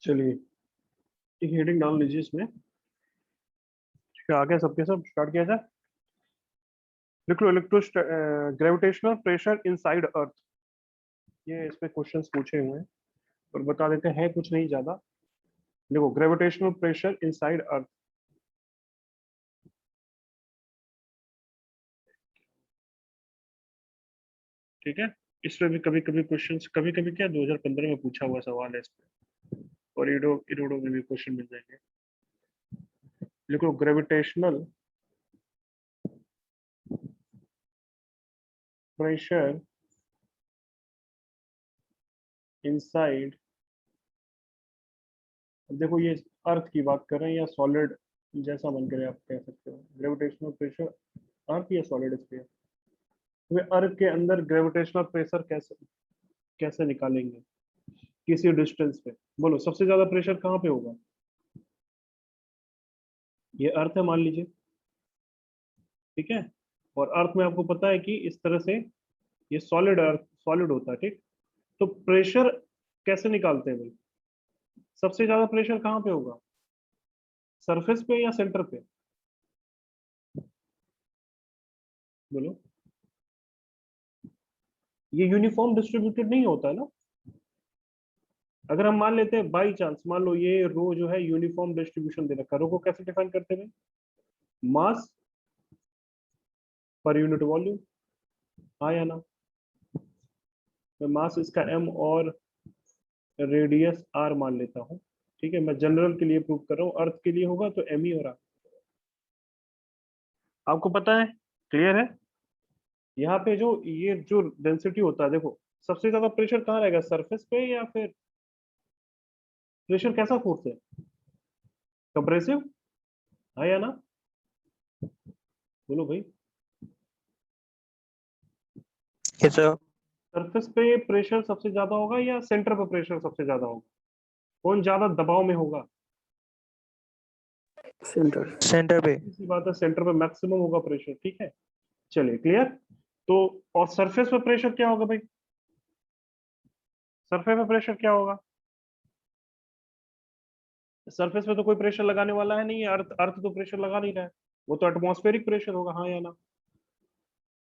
चलिए एक हेडिंग डाल लीजिए इसमें। क्या आ गया सबके सब? स्टार्ट किया जाए। लिख लो इलेक्ट्रो ग्रेविटेशनल प्रेशर इनसाइड अर्थ। ये इसमें क्वेश्चंस पूछे हुए हैं और बता देते हैं कुछ नहीं ज्यादा। देखो ग्रेविटेशनल प्रेशर इनसाइड अर्थ। ठीक है। इसमें भी कभी कभी क्वेश्चंस, कभी कभी क्या 2015 में पूछा हुआ सवाल है इसमें, और इडो इडोडो में भी क्वेश्चन मिल जाएंगे। लिखो ग्रेविटेशनल प्रेशर इनसाइड। देखो ये अर्थ की बात कर रहे हैं या सॉलिड, जैसा मन करे आप कह सकते हो। ग्रेविटेशनल प्रेशर अर्थ या सॉलिड स्फीयर। वे अर्थ के अंदर ग्रेविटेशनल प्रेशर कैसे कैसे निकालेंगे किसी डिस्टेंस पे? बोलो सबसे ज्यादा प्रेशर कहाँ पे होगा? ये अर्थ है मान लीजिए, ठीक है। और अर्थ में आपको पता है कि इस तरह से ये सॉलिड अर्थ सॉलिड होता है, ठीक। तो प्रेशर कैसे निकालते हैं भाई? सबसे ज्यादा प्रेशर कहाँ पे होगा? सरफेस पे या सेंटर पे? बोलो। ये यूनिफॉर्म डिस्ट्रीब्यूटेड नहीं होता है ना। अगर हम मान लेते हैं बाई चांस, मान लो ये रो जो है यूनिफॉर्म डिस्ट्रीब्यूशन दे रखा है, रो को कैसे डिफाइन करते हैं? मास पर यूनिट वॉल्यूम। हाँ या ना? मैं मास इसका m और रेडियस r मान लेता हूँ, ठीक है। मैं जनरल के लिए प्रूव कर रहा हूँ, अर्थ के लिए होगा तो m ही और r। आपको पता है, क्लियर है। यहाँ पे जो ये जो डेंसिटी होता है, देखो सबसे ज्यादा प्रेशर कहाँ रहेगा, सरफेस पे या फिर प्रेशर कैसा फोर्स है? कंप्रेसिव। हाँ या ना? बोलो भाई। Yes sir. सरफेस पे प्रेशर सबसे ज्यादा होगा या सेंटर पे प्रेशर सबसे ज्यादा होगा? कौन ज्यादा दबाव में होगा? सेंटर पे। इसी बात है, सेंटर पे मैक्सिमम होगा प्रेशर, ठीक है। चलिए क्लियर। तो और सरफेस पे प्रेशर क्या होगा भाई? सरफेस पे प्रेशर क्या होगा? सरफेस पे तो कोई प्रेशर लगाने वाला है नहीं है, अर्थ अर्थ तो प्रेशर लगा नहीं रहा है। वो तो एटमॉस्फेरिक प्रेशर होगा, हाँ या ना?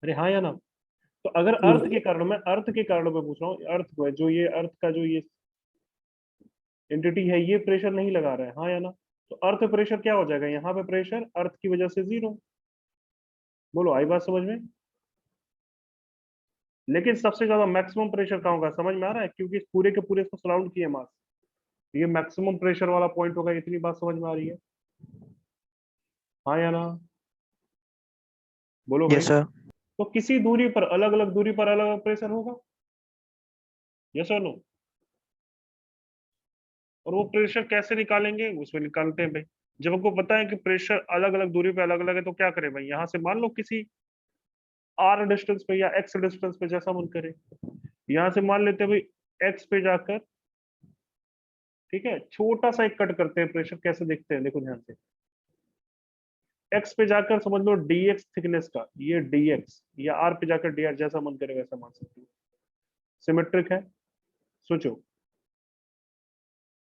अरे हाँ या ना? तो अगर अर्थ के कारण, मैं अर्थ के कारण में पूछ रहा हूँ, अर्थ को जो ये अर्थ का जो ये एंटिटी है ये प्रेशर नहीं लगा रहा है, हाँ या ना? तो अर्थ प्रेशर क्या हो जाएगा? यहाँ पे प्रेशर अर्थ की वजह से जीरो। बोलो आई बात समझ में? लेकिन सबसे ज्यादा मैक्सिमम प्रेशर कहाँ होगा, समझ में आ रहा है? क्योंकि पूरे के पूरे इसको सराउंड किए मास, ये मैक्सिमम प्रेशर वाला पॉइंट होगा। इतनी बात समझ में आ रही है? हाँ या ना? बोलो भाई। Yes sir. तो किसी दूरी पर, अलग अलग दूरी पर अलग अलग प्रेशर होगा, यस और नो? और वो प्रेशर कैसे निकालेंगे? उसमें निकालते हैं भाई। जब हमको पता है कि प्रेशर अलग अलग दूरी पे अलग अलग है, तो क्या करें भाई? यहाँ से मान लो किसी आर डिस्टेंस पे या एक्स डिस्टेंस पे, जैसा मन करे। यहाँ से मान लेते हैं भाई एक्स पे जाकर, ठीक है, छोटा सा एक कट करते हैं। प्रेशर कैसे देखते हैं, देखो ध्यान से। एक्स पे जाकर समझ लो डीएक्स थिकनेस का, ये डीएक्स, या आर पे जाकर डी आर, जैसा मन करे वैसा मान सकते हो। सिमेट्रिक है। सोचो,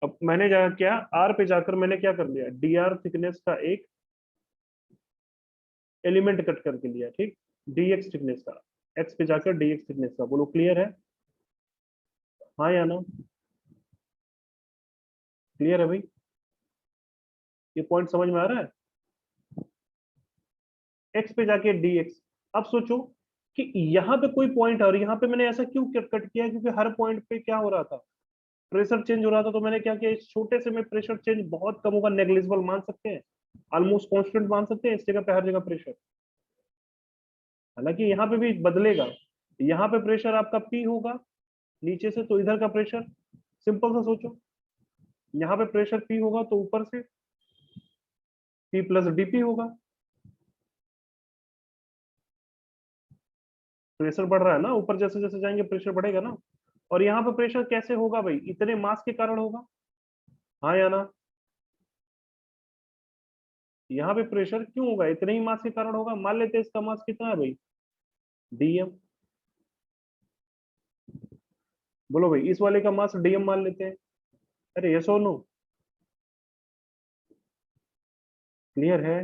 अब मैंने जा क्या, आर पे जाकर मैंने क्या कर लिया, डी आर थिकनेस का एक एलिमेंट कट करके लिया, ठीक। डीएक्स थिकनेस का, एक्स पे जाकर डीएक्स थिकनेस का। बोलो क्लियर है? हाँ या ना? क्लियर है भाई? ये पॉइंट समझ में आ रहा है? एक्स पे जाके डीएक्स। अब सोचो कि यहाँ पे कोई पॉइंट है और यहाँ पे मैंने ऐसा क्यों कट किया, क्योंकि हर पॉइंट पे क्या हो रहा था, प्रेशर चेंज हो रहा था। तो मैंने क्या किया, इस छोटे से में प्रेशर चेंज बहुत कम होगा, नेग्लिजिबल मान सकते हैं, ऑलमोस्ट कांस्टेंट मान सकते हैं इस जगह पे, हर जगह प्रेशर। हालांकि यहाँ पे भी बदलेगा। यहाँ पे प्रेशर आपका पी होगा नीचे से, तो इधर का प्रेशर सिंपल सा सोचो, यहाँ पे प्रेशर पी होगा तो ऊपर से पी प्लस डीपी होगा। प्रेशर बढ़ रहा है ना, ऊपर जैसे जैसे जाएंगे प्रेशर बढ़ेगा ना। और यहाँ पे प्रेशर कैसे होगा भाई? इतने मास के कारण होगा, हाँ या ना? यहाँ पे प्रेशर क्यों होगा? इतने ही मास के कारण होगा। मान लेते हैं इसका मास कितना है भाई, डीएम। बोलो भाई, इस वाले का मास डीएम मान लेते हैं। अरे यस और नो, क्लियर है?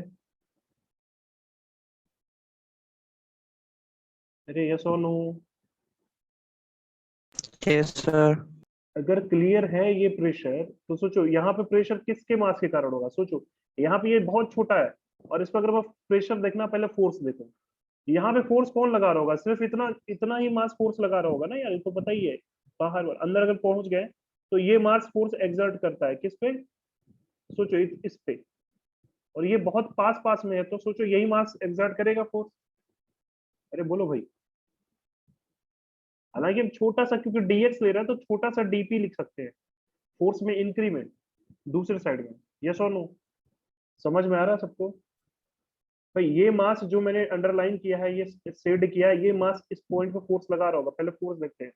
अरे यस और नो? Yes, sir. अगर क्लियर है ये प्रेशर, तो सोचो यहाँ पे प्रेशर किसके मास के कारण होगा, सोचो। यहाँ पे ये बहुत छोटा है, और इस पर अगर मैं प्रेशर देखना, पहले फोर्स देखो। यहाँ पे फोर्स कौन लगा रहा होगा? सिर्फ इतना इतना ही मास फोर्स लगा रहा होगा ना यार, ये तो पता ही है। बाहर अंदर अगर पहुंच गए, तो ये मास फोर्स एक्सर्ट करता है किस पे? सोचो इस पे। और ये बहुत पास पास में है, तो सोचो यही मास एक्सर्ट करेगा फोर्स। अरे बोलो भाई। हालांकि हम छोटा सा, क्योंकि डीएक्स ले रहे हैं, तो छोटा सा डीपी लिख सकते हैं, फोर्स में इंक्रीमेंट दूसरे साइड में। यस और नो? समझ में आ रहा है सबको? भाई ये मास जो मैंने अंडरलाइन किया है, ये शेड किया है, ये मास इस पॉइंट पे फोर्स लगा रहा होगा। पहले फोर्स देखते हैं।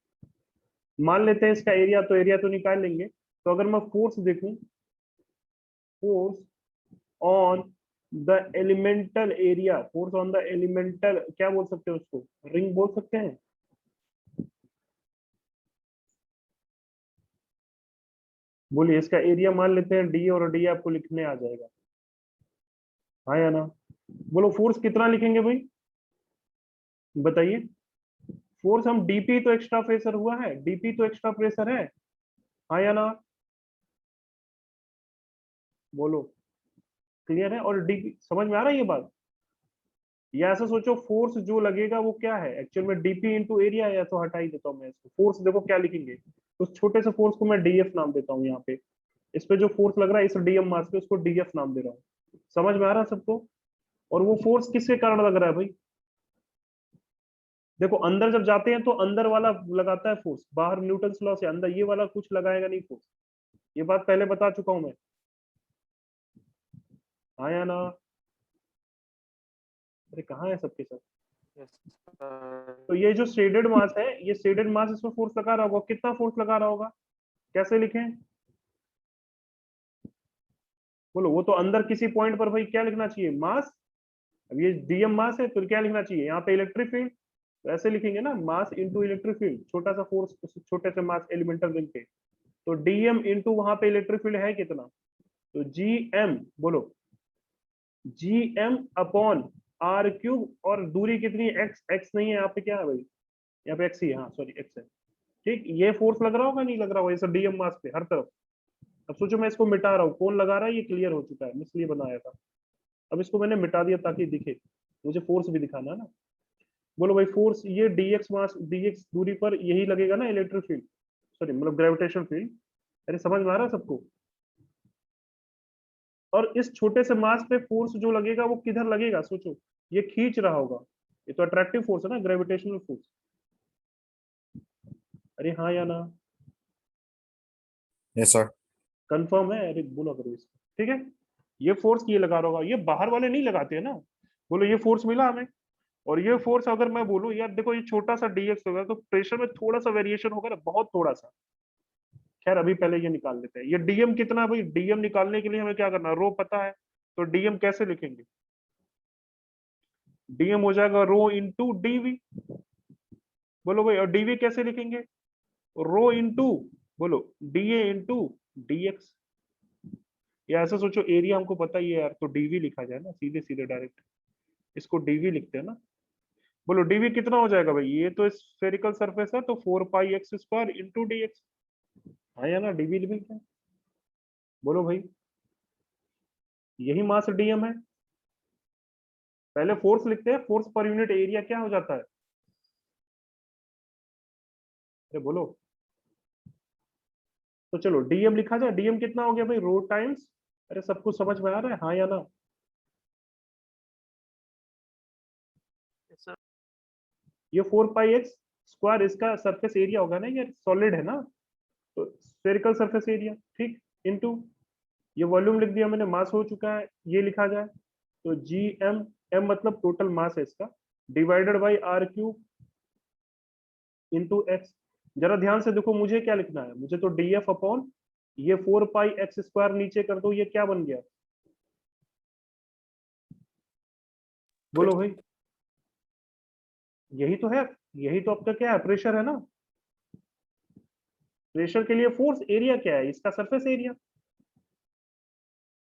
मान लेते हैं इसका एरिया, तो एरिया तो निकाल लेंगे। तो अगर मैं फोर्स देखूं, force on the elemental area, force on the elemental, क्या बोल सकते हैं उसको? रिंग बोल सकते हैं। बोलिए, इसका एरिया मान लेते हैं डी, और डी आपको लिखने आ जाएगा, हाँ या ना? बोलो फोर्स कितना लिखेंगे भाई, बताइए। फोर्स हम डीपी तो एक्स्ट्रा प्रेशर हुआ है, डीपी तो एक्स्ट्रा प्रेशर है, हाँ या ना? बोलो, क्लियर है? और डीपी समझ में आ रहा है ये बात? या ऐसा सोचो, फोर्स जो लगेगा वो क्या है एक्चुअल में, डीपी इंटू एरिया। या तो हटा ही देता हूँ मैं इसको, फोर्स देखो क्या लिखेंगे। उस छोटे से फोर्स को मैं डीएफ नाम देता हूँ यहाँ पे। इस पे जो फोर्स लग रहा है इस डीएम मास पे, उसको डीएफ नाम दे रहा हूँ। समझ में आ रहा है सबको? और वो फोर्स किसके कारण लग रहा है भाई? देखो अंदर जब जाते हैं तो अंदर वाला लगाता है फोर्स, बाहर न्यूटन लॉ से, अंदर ये वाला कुछ लगाएगा नहीं फोर्स। ये बात पहले बता चुका हूं मैं, हाँ या ना? अरे कहाँ है सबके सब? Yes, sir. तो ये जो शेडेड मास है, ये शेडेड मास, इसमें फोर्स लगा रहा होगा। कितना फोर्स लगा रहा होगा? कैसे लिखें? बोलो, वो तो अंदर किसी पॉइंट पर भाई क्या लिखना चाहिए? मास। अब ये डीएम मास है, तो क्या लिखना चाहिए यहाँ पे? Electric field. तो ऐसे लिखेंगे ना, मास इंटू इलेक्ट्रिक फील्ड, छोटा सा फोर्स छोटे से मास एलिमेंटल रिंग पे। तो डीएम इंटू वहां पे इलेक्ट्रिक फील्ड है कितना? तो जी एम, बोलो, G M upon R cube. और दूरी कितनी? एक्स। एक्स नहीं है यहाँ पे, क्या है भाई? यहाँ पे एक्स ही है, हाँ सॉरी एक्स है। ठीक, ये फोर्स लग रहा होगा नहीं लग रहा होगा? ये सब डीएम मास पे हर तरफ। अब सोचो मैं इसको मिटा रहा हूँ, कौन लगा रहा है? ये क्लियर हो चुका है, मैं इसलिए बनाया था। अब इसको मैंने मिटा दिया ताकि दिखे, मुझे फोर्स भी दिखाना है ना। बोलो भाई, फोर्स ये डीएक्स मास, डीएक्स दूरी पर यही लगेगा ना इलेक्ट्रिक फील्ड, सॉरी मतलब ग्रेविटेशन फील्ड। अरे समझ में आ रहा है सबको? और इस छोटे से मास पे फोर्स जो लगेगा वो किधर लगेगा? सोचो, ये खींच रहा होगा, ये तो अट्रैक्टिव फोर्स है ना, ग्रेविटेशनल फोर्स। अरे हाँ या ना? Yes sir. कंफर्म है? अरे बोला करो इसको, ठीक है। ये फोर्स ये लगा रहा होगा, ये बाहर वाले नहीं लगाते हैं ना। बोलो, ये फोर्स मिला हमें। और ये फोर्स अगर मैं बोलूं यार, देखो ये छोटा सा डीएक्स होगा, तो प्रेशर में थोड़ा सा वेरिएशन होगा ना, बहुत थोड़ा सा। खैर अभी पहले ये निकाल लेते हैं, ये डीएम कितना है भाई? डीएम निकालने के लिए हमें क्या करना है? रो पता है, तो डीएम कैसे लिखेंगे? डीएम हो जाएगा रो इंटू डीवी। बोलो भाई, और डीवी कैसे लिखेंगे? रो इंटू, बोलो, डीए इंटू डीएक्स। या ऐसा सोचो, एरिया हमको पता ही है यार, तो डीवी लिखा जाए ना, सीधे सीधे डायरेक्ट इसको डीवी लिखते हैं ना। बोलो डीवी कितना हो जाएगा भाई? ये तो स्फेरिकल सरफेस है, तो 4 पाई x² इंटू डीएक्स, हाँ या ना? डीवी लिखते हैं। बोलो भाई, यही मास डीएम है। पहले फोर्स लिखते हैं, फोर्स पर यूनिट एरिया क्या हो जाता है? अरे बोलो। तो चलो डीएम लिखा जाए, डीएम कितना हो गया भाई? रो टाइम्स, अरे सब कुछ समझ में आ रहा है, हाँ या ना? Yes, sir. ये 4 पाई x² इसका सरफेस एरिया होगा ना, ये सॉलिड है ना, तो स्फेरिकल सरफेस एरिया, ठीक। इनटू ये वॉल्यूम लिख दिया मैंने, मास हो चुका है, ये लिखा जाए तो जी एम, एम मतलब टोटल मास है इसका, divided by R cube into X. जरा ध्यान से देखो, मुझे क्या लिखना है? मुझे तो डी एफ अपॉन ये 4 पाई x² नीचे कर दो, ये क्या बन गया? बोलो भाई, यही तो है, यही तो आपका क्या है? प्रेशर है ना। प्रेशर के लिए फोर्स, एरिया क्या है इसका, सरफेस एरिया।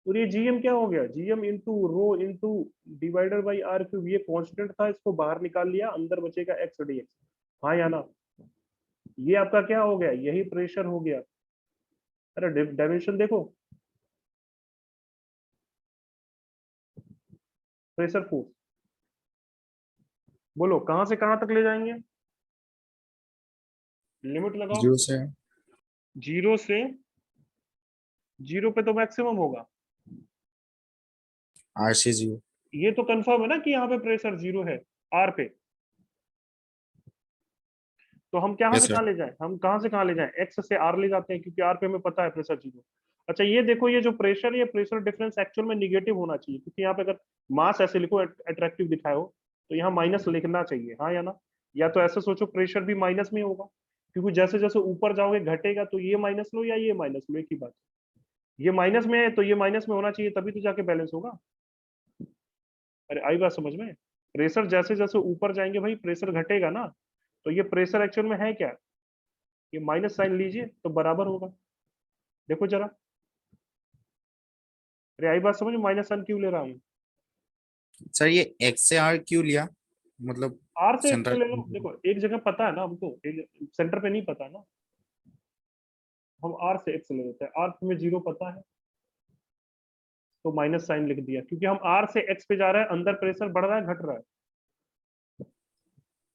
और ये जीएम क्या हो गया, GM into rho into divided by R cube, ये कांस्टेंट था, इसको बाहर निकाल लिया, अंदर बचेगा एक्स डी एक्स। हाँ या ना, ये आपका क्या हो गया, यही प्रेशर हो गया। अरे डायमेंशन देखो, प्रेशर फोर्स, बोलो कहां से कहां तक ले जाएंगे, लिमिट लगाओ। जीरो से जीरो से, जीरो पे तो मैक्सिमम होगा, आर से जीरो। ये तो कंफर्म है ना कि यहाँ पे प्रेशर जीरो है आर पे। तो हम कहाँ यस से सर। कहाँ ले जाएं, हम कहाँ से कहाँ ले जाएं, एक्स से आर ले जाते हैं, क्योंकि आर पे हमें पता है प्रेशर जीरो। अच्छा ये देखो, ये जो प्रेशर, ये प्रेशर डिफरेंस एक्चुअल में निगेटिव होना चाहिए, क्योंकि यहाँ पे अगर मास ऐसे लिखो अट्रैक्टिव दिखाए हो, तो यहाँ माइनस लिखना चाहिए, हाँ या ना। या तो ऐसे सोचो प्रेशर भी माइनस में होगा, क्योंकि जैसे जैसे ऊपर जाओगे घटेगा, तो ये माइनस लो या ये माइनस लो, एक ही बात। ये माइनस में है तो ये माइनस में होना चाहिए, तभी तो जाके बैलेंस होगा। अरे आई बात समझ में, प्रेशर जैसे जैसे ऊपर जाएंगे भाई प्रेशर घटेगा ना, तो ये प्रेशर एक्चुअल में है क्या, ये माइनस साइन लीजिए तो बराबर होगा। देखो जरा, अरे आई बात समझ में, माइनस साइन क्यों ले रहा हूँ, सर ये एक्स से आर क्यों लिया, मतलब आर से एक्स सेंटर। ले लो, देखो एक जगह पता है ना हमको, एक सेंटर पे नहीं पता ना, हम आर से एक्स ले लेते हैं, आर में जीरो पता है, तो माइनस साइन लिख दिया, क्योंकि हम आर से एक्स पे जा रहे हैं, अंदर प्रेशर बढ़ रहा है घट रहा है,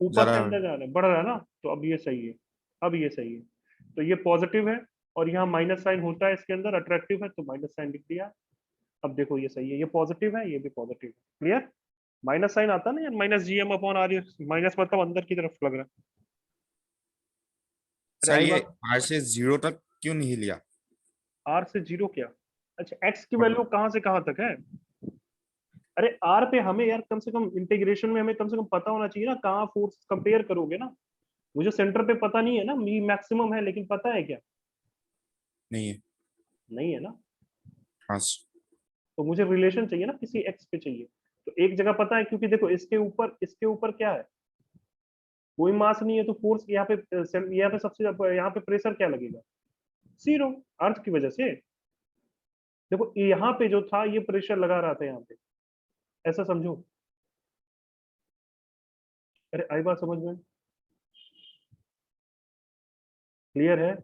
ऊपर से ज्यादा। अंदर जा रहा है बढ़ रहा है ना, तो अब ये सही है, अब ये सही है, तो ये पॉजिटिव है, और यहाँ माइनस साइन होता है इसके अंदर, अट्रैक्टिव है तो माइनस साइन लिख दिया। अब देखो ये सही है, ये पॉजिटिव है, ये भी पॉजिटिव है, क्लियर। माइनस साइन आता है ना यार, minus GM upon R, minus मतलब अंदर की तरफ लग रहा है। अरे सर आई ये बात, आर से जीरो तक क्यों नहीं लिया। आर से जीरो क्या, अच्छा एक्स की वैल्यू मतलब कहाँ से कहाँ तक है। अरे आर पे हमें यार कम से कम इंटीग्रेशन में हमें कम से कम पता होना चाहिए ना, कहाँ फोर्स कंपेयर करोगे ना। मुझे सेंटर पे पता नहीं है ना, मैक्सिमम है, लेकिन पता है क्या, नहीं है। नहीं है ना। हाँ तो मुझे रिलेशन चाहिए ना, किसी एक्स पे चाहिए, तो एक जगह पता है, क्योंकि देखो इसके ऊपर क्या है, कोई मास नहीं है, तो फोर्स यहाँ पे यहाँ पे सबसे यहाँ पे प्रेशर क्या लगेगा, जीरो, अर्थ की वजह से। देखो यहाँ पे जो था ये प्रेशर लगा रहा था यहाँ पे, ऐसा समझो। अरे आई बात समझ में, क्लियर है।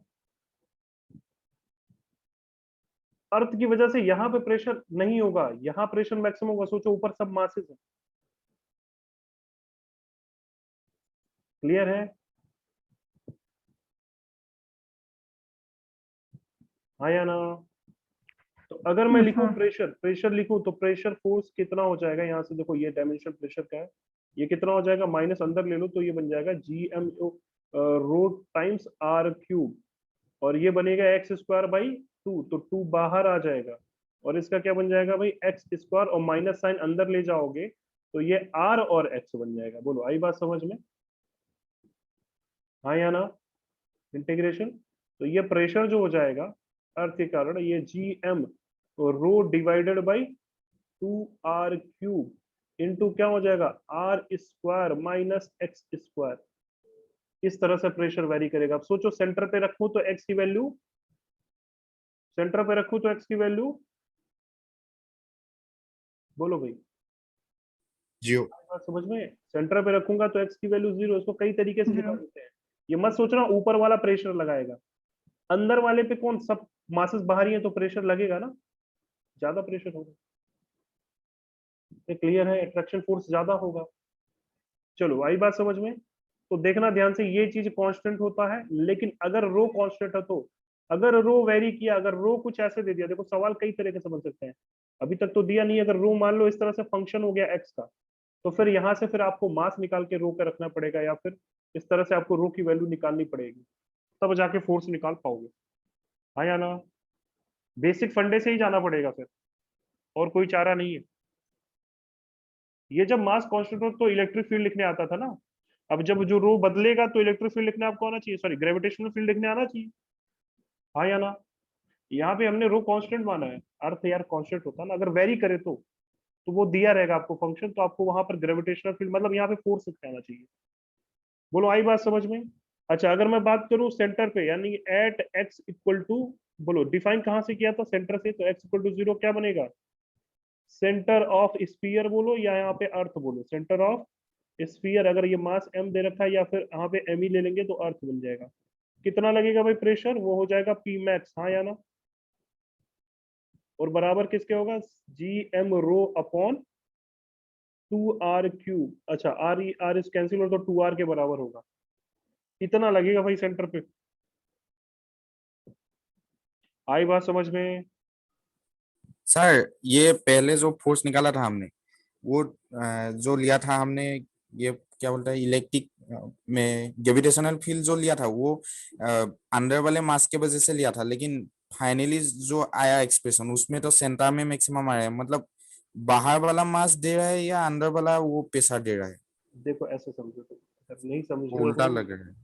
अर्थ की वजह से यहाँ पे प्रेशर नहीं होगा, यहाँ प्रेशर मैक्सिमम होगा, सोचो ऊपर सब मासेस है, क्लियर है। हाँ या ना। तो अगर मैं लिखूं हाँ प्रेशर, प्रेशर लिखूं तो प्रेशर फोर्स कितना हो जाएगा, यहाँ से देखो ये डायमेंशन प्रेशर का है, ये कितना हो जाएगा, माइनस अंदर ले लो तो ये बन जाएगा G M rho times R cube, और ये बनेगा एक्स स्क्वायर बाई टू, तो टू बाहर आ जाएगा, और इसका क्या बन जाएगा भाई, एक्स स्क्वायर, और माइनस साइन अंदर ले जाओगे तो ये आर और एक्स बन जाएगा। बोलो आई बात समझ में, हाँ या ना, इंटीग्रेशन। तो ये प्रेशर जो हो जाएगा अर्थ के कारण, ये G M rho divided by two R cube into क्या हो जाएगा, R square minus X square. इस तरह से प्रेशर वेरी करेगा। अब सोचो सेंटर पे रखूं तो एक्स की वैल्यू, सेंटर पे रखूं तो एक्स की वैल्यू, बोलो भाई, जियो। बात समझ में, सेंटर पे रखूंगा तो एक्स की वैल्यू जीरो, इसको कई तरीके से दिखा जीरो। देते हैं। ये मत सोचना ऊपर वाला प्रेशर लगाएगा, अंदर वाले पे कौन, सब मासेस बाहर ही है तो प्रेशर लगेगा ना, ज्यादा प्रेशर होगा, ये क्लियर है, अट्रैक्शन फोर्स ज्यादा होगा। चलो आई बात समझ में। तो देखना ध्यान से, ये चीज कांस्टेंट होता है, लेकिन अगर रो कांस्टेंट है तो, अगर रो वेरी किया, अगर रो कुछ ऐसे दे दिया, देखो सवाल कई तरह के समझ सकते हैं, अभी तक तो दिया नहीं, अगर रो मान लो इस तरह से फंक्शन हो गया एक्स का, तो फिर यहाँ से फिर आपको मास निकाल के रो पे रखना पड़ेगा, या फिर इस तरह से आपको रो की वैल्यू निकालनी पड़ेगी, तब जाके फोर्स निकाल पाओगे। हाँ या ना, बेसिक फंडे से ही जाना पड़ेगा फिर, और कोई चारा नहीं है। ये जब मास कांस्टेंट हो तो इलेक्ट्रिक फील्ड लिखने आता था ना, अब जब जो रो बदलेगा तो इलेक्ट्रिक फील्ड लिखने आपको आना चाहिए, सॉरी ग्रेविटेशनल फील्ड लिखने आना चाहिए। हाँ या ना, यहाँ पे हमने रो कांस्टेंट माना है, अर्थ यार कांस्टेंट होता है ना, अगर वेरी करे तो वो दिया रहेगा आपको फंक्शन, तो आपको वहां पर ग्रेविटेशनल फील्ड मतलब यहाँ पे फोर्स लिखने आना चाहिए। बोलो आई बात समझ में। अच्छा, अगर मैं बात करूं सेंटर पे, यानी एट एक्स इक्वल टू, बोलो डिफाइन कहां से किया था सेंटर से, तो एक्स इक्वल टू 0 क्या बनेगा, सेंटर ऑफ स्फीयर बोलो या यहाँ पे अर्थ बोलो, सेंटर ऑफ स्फीयर। अगर ये मास m दे रखा है या फिर यहाँ पे m ही ले लेंगे तो अर्थ बन जाएगा। कितना लगेगा भाई प्रेशर, वो हो जाएगा पी मैक्स, हाँ या ना, और बराबर किसके होगा, G M rho upon 2r cube. अच्छा, आर इस कैंसिल हो तो 2r के बराबर होगा। इतना लगेगा भाई सेंटर पे। आई बात समझ में। सर ये पहले जो फोर्स निकाला था हमने, वो जो लिया था हमने, ये क्या बोलते हैं, इलेक्ट्रिक में ग्रेविटेशनल फील्ड जो लिया था वो अंदर वाले मास के वजह से लिया था, लेकिन फाइनली जो आया एक्सप्रेशन उसमें तो सेंटर में मैक्सिमम आया है। मतलब बाहर वाला मास दे रहा है या अंदर वाला वो प्रेशर दे रहा है? देखो ऐसे समझो तुम, अगर नहीं समझ वो रहे हो उल्टा तो लग रहा है।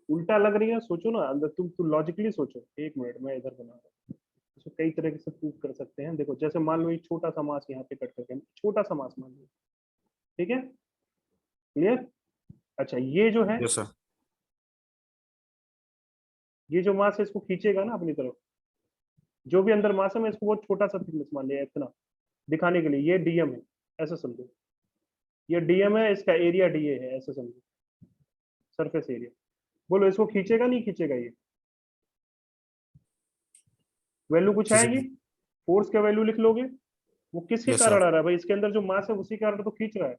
उल्टा लग रही है, सोचो ना अंदर, तुम लॉजिकली सोचो, एक मिनट मैं इधर बना रहा हूँ। इसको कई तरीके से प्रूव कर सकते हैं। देखो जैसे मान लो एक छोटा सा मास यहाँ पे कट करके, छोटा सा मास मान लो, ठीक है, क्लियर। अच्छा ये जो है, यस सर। ये जो मास है इसको खींचेगा ना अपनी तरफ, जो भी अंदर मास है मैं इसको बहुत छोटा सा थिकनेस मान लिया इतना, दिखाने के लिए, ये डीएम है, ऐसा समझो, ये डीएम है, इसका एरिया डीए है, ऐसे समझो, सरफेस एरिया। बोलो इसको खींचेगा नहीं खींचेगा ये, वैल्यू कुछ आएगी, फोर्स का वैल्यू लिख लोगे, वो किसके यस कारण सर। आ रहा है भाई, इसके अंदर जो मास है उसी कारण तो खींच रहा है,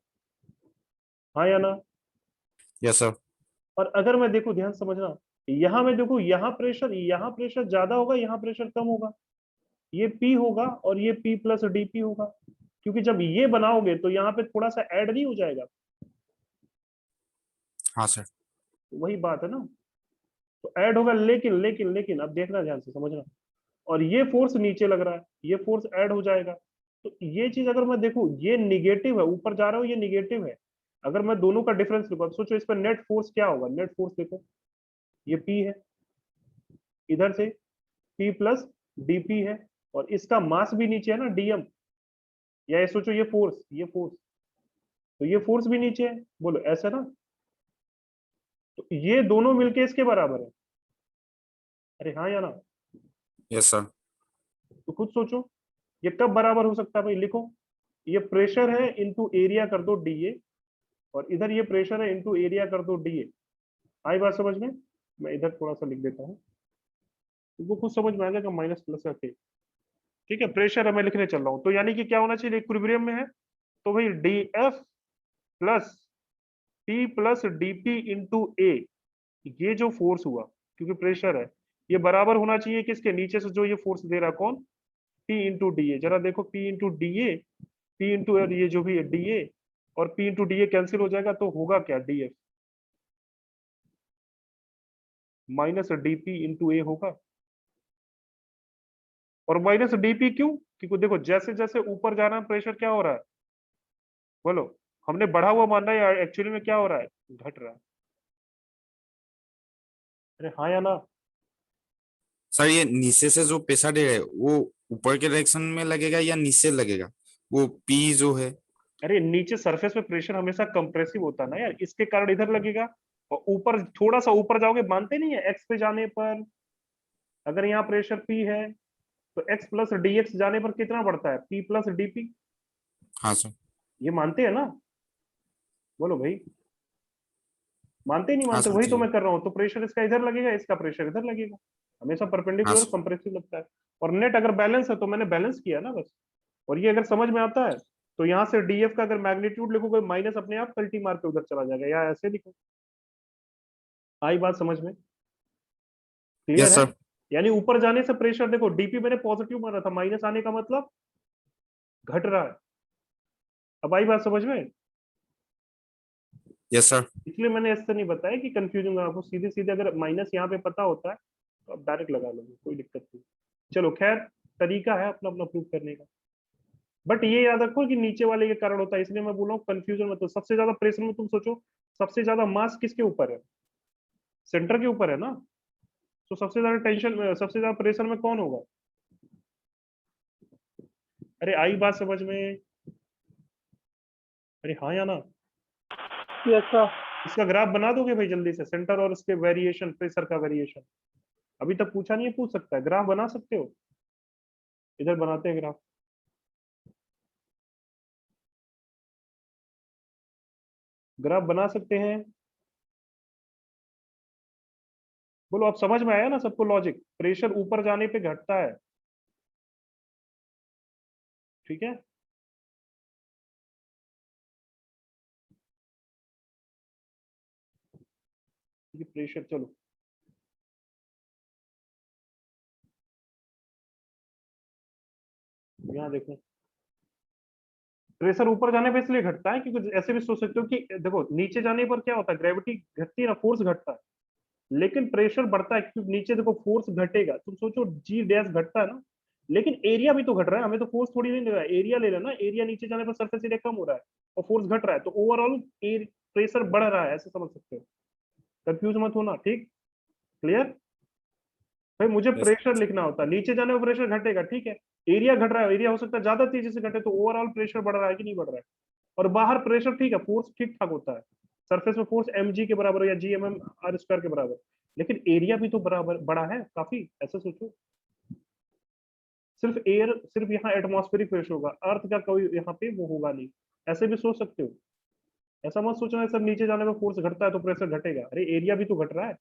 हाँ या ना। Yes sir. और अगर मैं देखूं, ध्यान से समझना, यहाँ मैं देखूं, यहाँ प्रेशर ज्यादा होगा, यहाँ प्रेशर कम होगा, ये P होगा और ये P प्लस DP होगा, क्योंकि जब ये बनाओगे तो यहाँ पे थोड़ा सा ऐड नहीं हो जाएगा, हाँ सर। वही बात है ना, तो ऐड होगा, लेकिन लेकिन लेकिन अब देखना ध्यान से समझना, और ये फोर्स नीचे लग रहा है, ये फोर्स ऐड हो जाएगा, तो ये चीज अगर मैं देखूं, ये निगेटिव है, ऊपर जा रहा हूं, ये निगेटिव है, अगर मैं दोनों का डिफरेंस लिखूं, अब सोचो इस पर नेट फोर्स क्या होगा, नेट फोर्स देखो, ये P है, इधर से P प्लस DP है, और इसका मास भी नीचे है ना, DM, या ये सोचो ये फोर्स, तो ये फोर्स भी नीचे है, बोलो ऐसा ना, तो ये दोनों मिलके इसके बराबर है, अरे हाँ या ना, यस सर। तो खुद सोचो ये कब बराबर हो सकता है भाई, लिखो, ये प्रेशर है इनटू एरिया कर दो DA, और इधर ये प्रेशर है इनटू एरिया कर दो DA। आई बात समझ में, मैं इधर थोड़ा सा लिख देता हूँ, तुमको खुद समझ में आ जाएगा, माइनस प्लस रखे, ठीक है, प्रेशर है मैं लिखने चल रहा हूँ, तो यानी कि क्या होना चाहिए, इक्विलिब्रियम में है, तो भाई DF plus P plus DP into A, ये जो फोर्स हुआ, क्योंकि प्रेशर है, ये बराबर होना चाहिए किसके, नीचे से जो ये फोर्स दे रहा है कौन, P इंटू डी ए, जरा देखो P into D A, P into ये जो भी है DA, और P इंटू DA कैंसिल हो जाएगा, तो होगा क्या, DF माइनस DP इंटू ए होगा, और माइनस DP क्यों, क्योंकि देखो जैसे जैसे ऊपर जा रहा है प्रेशर क्या हो रहा है, बोलो, हमने बढ़ा हुआ मानना है या एक्चुअली में क्या हो रहा है, घट रहा है, अरे हाँ या ना। सर ये नीचे से जो प्रेशर दे रहा है वो ऊपर के डायरेक्शन में लगेगा या नीचे लगेगा, वो पी जो है? अरे नीचे सरफेस पे प्रेशर हमेशा कंप्रेसिव होता है ना यार, इसके कारण इधर लगेगा, और ऊपर थोड़ा सा ऊपर जाओगे, मानते नहीं है, एक्स पे जाने पर, अगर यहाँ प्रेशर P है तो x प्लस dx जाने पर कितना बढ़ता है, P प्लस DP, हाँ सर। ये मानते हैं ना, बोलो भाई, मानते ही नहीं हाँ मानते, सर वही तो ठीक है। मैं कर रहा हूँ, तो प्रेशर इसका इधर लगेगा, इसका प्रेशर इधर लगेगा, हमेशा हाँ परपेंडिकुलर सर। कंप्रेसिव लगता है, और नेट अगर बैलेंस है तो मैंने बैलेंस किया ना बस, और ये अगर समझ में आता है तो यहाँ से DF का अगर मैग्नीट्यूड लिखोगे, माइनस अपने आप कल्टी मार के उधर चला जाएगा, या ऐसे लिखो, आई बात समझ में, क्लियर यस है, सर। यानी ऊपर जाने से प्रेशर देखो, DP मैंने पॉजिटिव माना था, माइनस आने का मतलब घट रहा है, अब आई बात समझ में, यस सर। इसलिए मैंने ऐसे नहीं बताया कि कंफ्यूजन, आपको सीधे सीधे अगर माइनस यहाँ पे पता होता है तो आप डायरेक्ट लगा लोगे, कोई दिक्कत नहीं, चलो खैर, तरीका है अपना अपना प्रूव करने का, बट ये याद रखो कि नीचे वाले के कारण होता है, इसलिए मैं बोल रहा हूँ कंफ्यूजन मत हो, सबसे ज्यादा प्रेशर में तुम सोचो, सबसे ज्यादा मास किसके ऊपर है, सेंटर के ऊपर है ना, तो सबसे ज्यादा टेंशन, सबसे ज्यादा प्रेशर में कौन होगा, अरे आई बात समझ में, अरे हाँ या ना, Yes, sir. इसका ग्राफ बना दोगे भाई जल्दी से, सेंटर और इसके वेरिएशन, प्रेशर का वेरिएशन। अभी तक पूछा नहीं है, पूछ सकता है, ग्राफ बना सकते हो? इधर बनाते हैं ग्राफ। ग्राफ बना सकते हैं? बोलो, अब समझ में आया ना सबको लॉजिक? प्रेशर ऊपर जाने पे घटता है, ठीक है। ये प्रेशर, चलो यहाँ देखो, प्रेशर ऊपर जाने पे इसलिए घटता है क्योंकि ऐसे भी सोच सकते हो कि देखो नीचे जाने पर क्या होता है, ग्रेविटी घटती है ना, फोर्स घटता है। लेकिन प्रेशर बढ़ता है क्योंकि नीचे देखो फोर्स घटेगा, तुम सोचो जी डैश घटता है ना, लेकिन एरिया भी तो घट रहा है, हमें तो फोर्स थोड़ी नहीं ले रहा है, एरिया ले रहा है ना, एरिया नीचे जाने पर सरफेस एरिया कम हो रहा है और फोर्स घट रहा है, तो ओवरऑल प्रेशर बढ़ रहा है, ऐसे समझ सकते हो। कंफ्यूज मत होना, ठीक? क्लियर? भाई मुझे यस प्रेशर लिखना होता है, नीचे जाने पर प्रेशर घटेगा, ठीक है। एरिया घट रहा है, एरिया हो सकता है ज्यादा तेजी से घटे, तो ओवरऑल प्रेशर बढ़ रहा है कि नहीं बढ़ रहा है? और बाहर प्रेशर ठीक है, फोर्स ठीक ठाक होता है, सरफेस में फोर्स mg के बराबर या gmm r स्क्वायर के बराबर, लेकिन एरिया भी तो बराबर बड़ा है काफी, ऐसा सोचो। सिर्फ एयर, सिर्फ यहाँ एटमॉस्फेरिक प्रेशर होगा, अर्थ का कोई यहाँ पे वो होगा नहीं, ऐसे भी सोच सकते हो। ऐसा मत सोचना सब नीचे जाने में फोर्स घटता है तो प्रेशर घटेगा, अरे एरिया भी तो घट रहा है,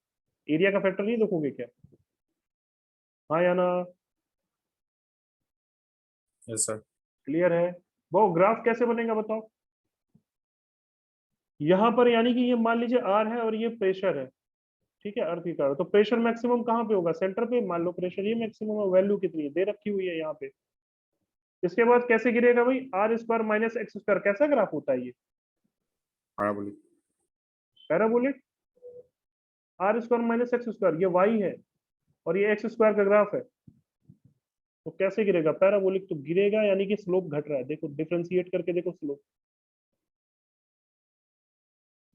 एरिया का फैक्टर नहीं देखोगे क्या? हाँ या ना? Yes sir. क्लियर है? वो ग्राफ कैसे बनेगा बताओ? यहाँ पर यानी कि ये मान लीजिए आर है और ये प्रेशर है, ठीक है, अर्थ की कारण, तो प्रेशर मैक्सिमम कहाँ पे होगा? सेंटर पे। मान लो प्रेशर ये मैक्सिमम है, वैल्यू कितनी है दे रखी हुई है यहाँ पे। इसके बाद कैसे गिरेगा भाई? R square minus X square, कैसा ग्राफ होता है ये? Parabolic. Parabolic. R square minus X square, ये वाई है और ये एक्स स्क्वायर का ग्राफ है, तो कैसे गिरेगा? पैराबोलिक तो गिरेगा, यानी कि स्लोप घट रहा है, देखो डिफ्रेंशिएट करके देखो स्लोप,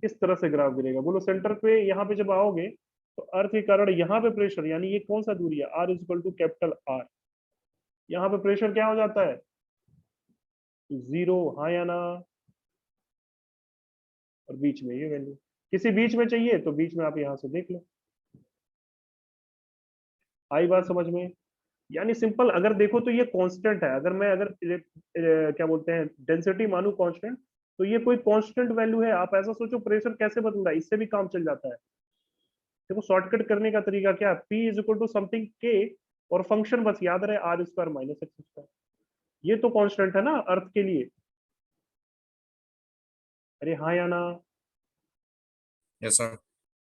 इस तरह से ग्राफ गिरेगा। बोलो सेंटर पे यहाँ पे जब आओगे तो अर्थ के कारण यहाँ पे प्रेशर, यानी ये कौन सा दूरी है, R equal to capital R, यहाँ पे प्रेशर क्या हो जाता है? जीरो। हाँ या ना? और बीच में ये वैल्यू, किसी बीच में चाहिए तो बीच में आप यहाँ से देख लो। आई बात समझ में? यानी सिंपल अगर देखो तो ये कांस्टेंट है, अगर मैं अगर क्या बोलते हैं डेंसिटी मानू कांस्टेंट, तो ये कोई कांस्टेंट वैल्यू है। आप ऐसा सोचो प्रेशर कैसे बदल रहा है, इससे भी काम चल जाता है। देखो शॉर्टकट करने का तरीका क्या है, P is equal to something K, और फंक्शन बस याद रहे R square minus X square, ये तो कांस्टेंट है ना अर्थ के लिए। अरे हाँ या ना? Yes sir.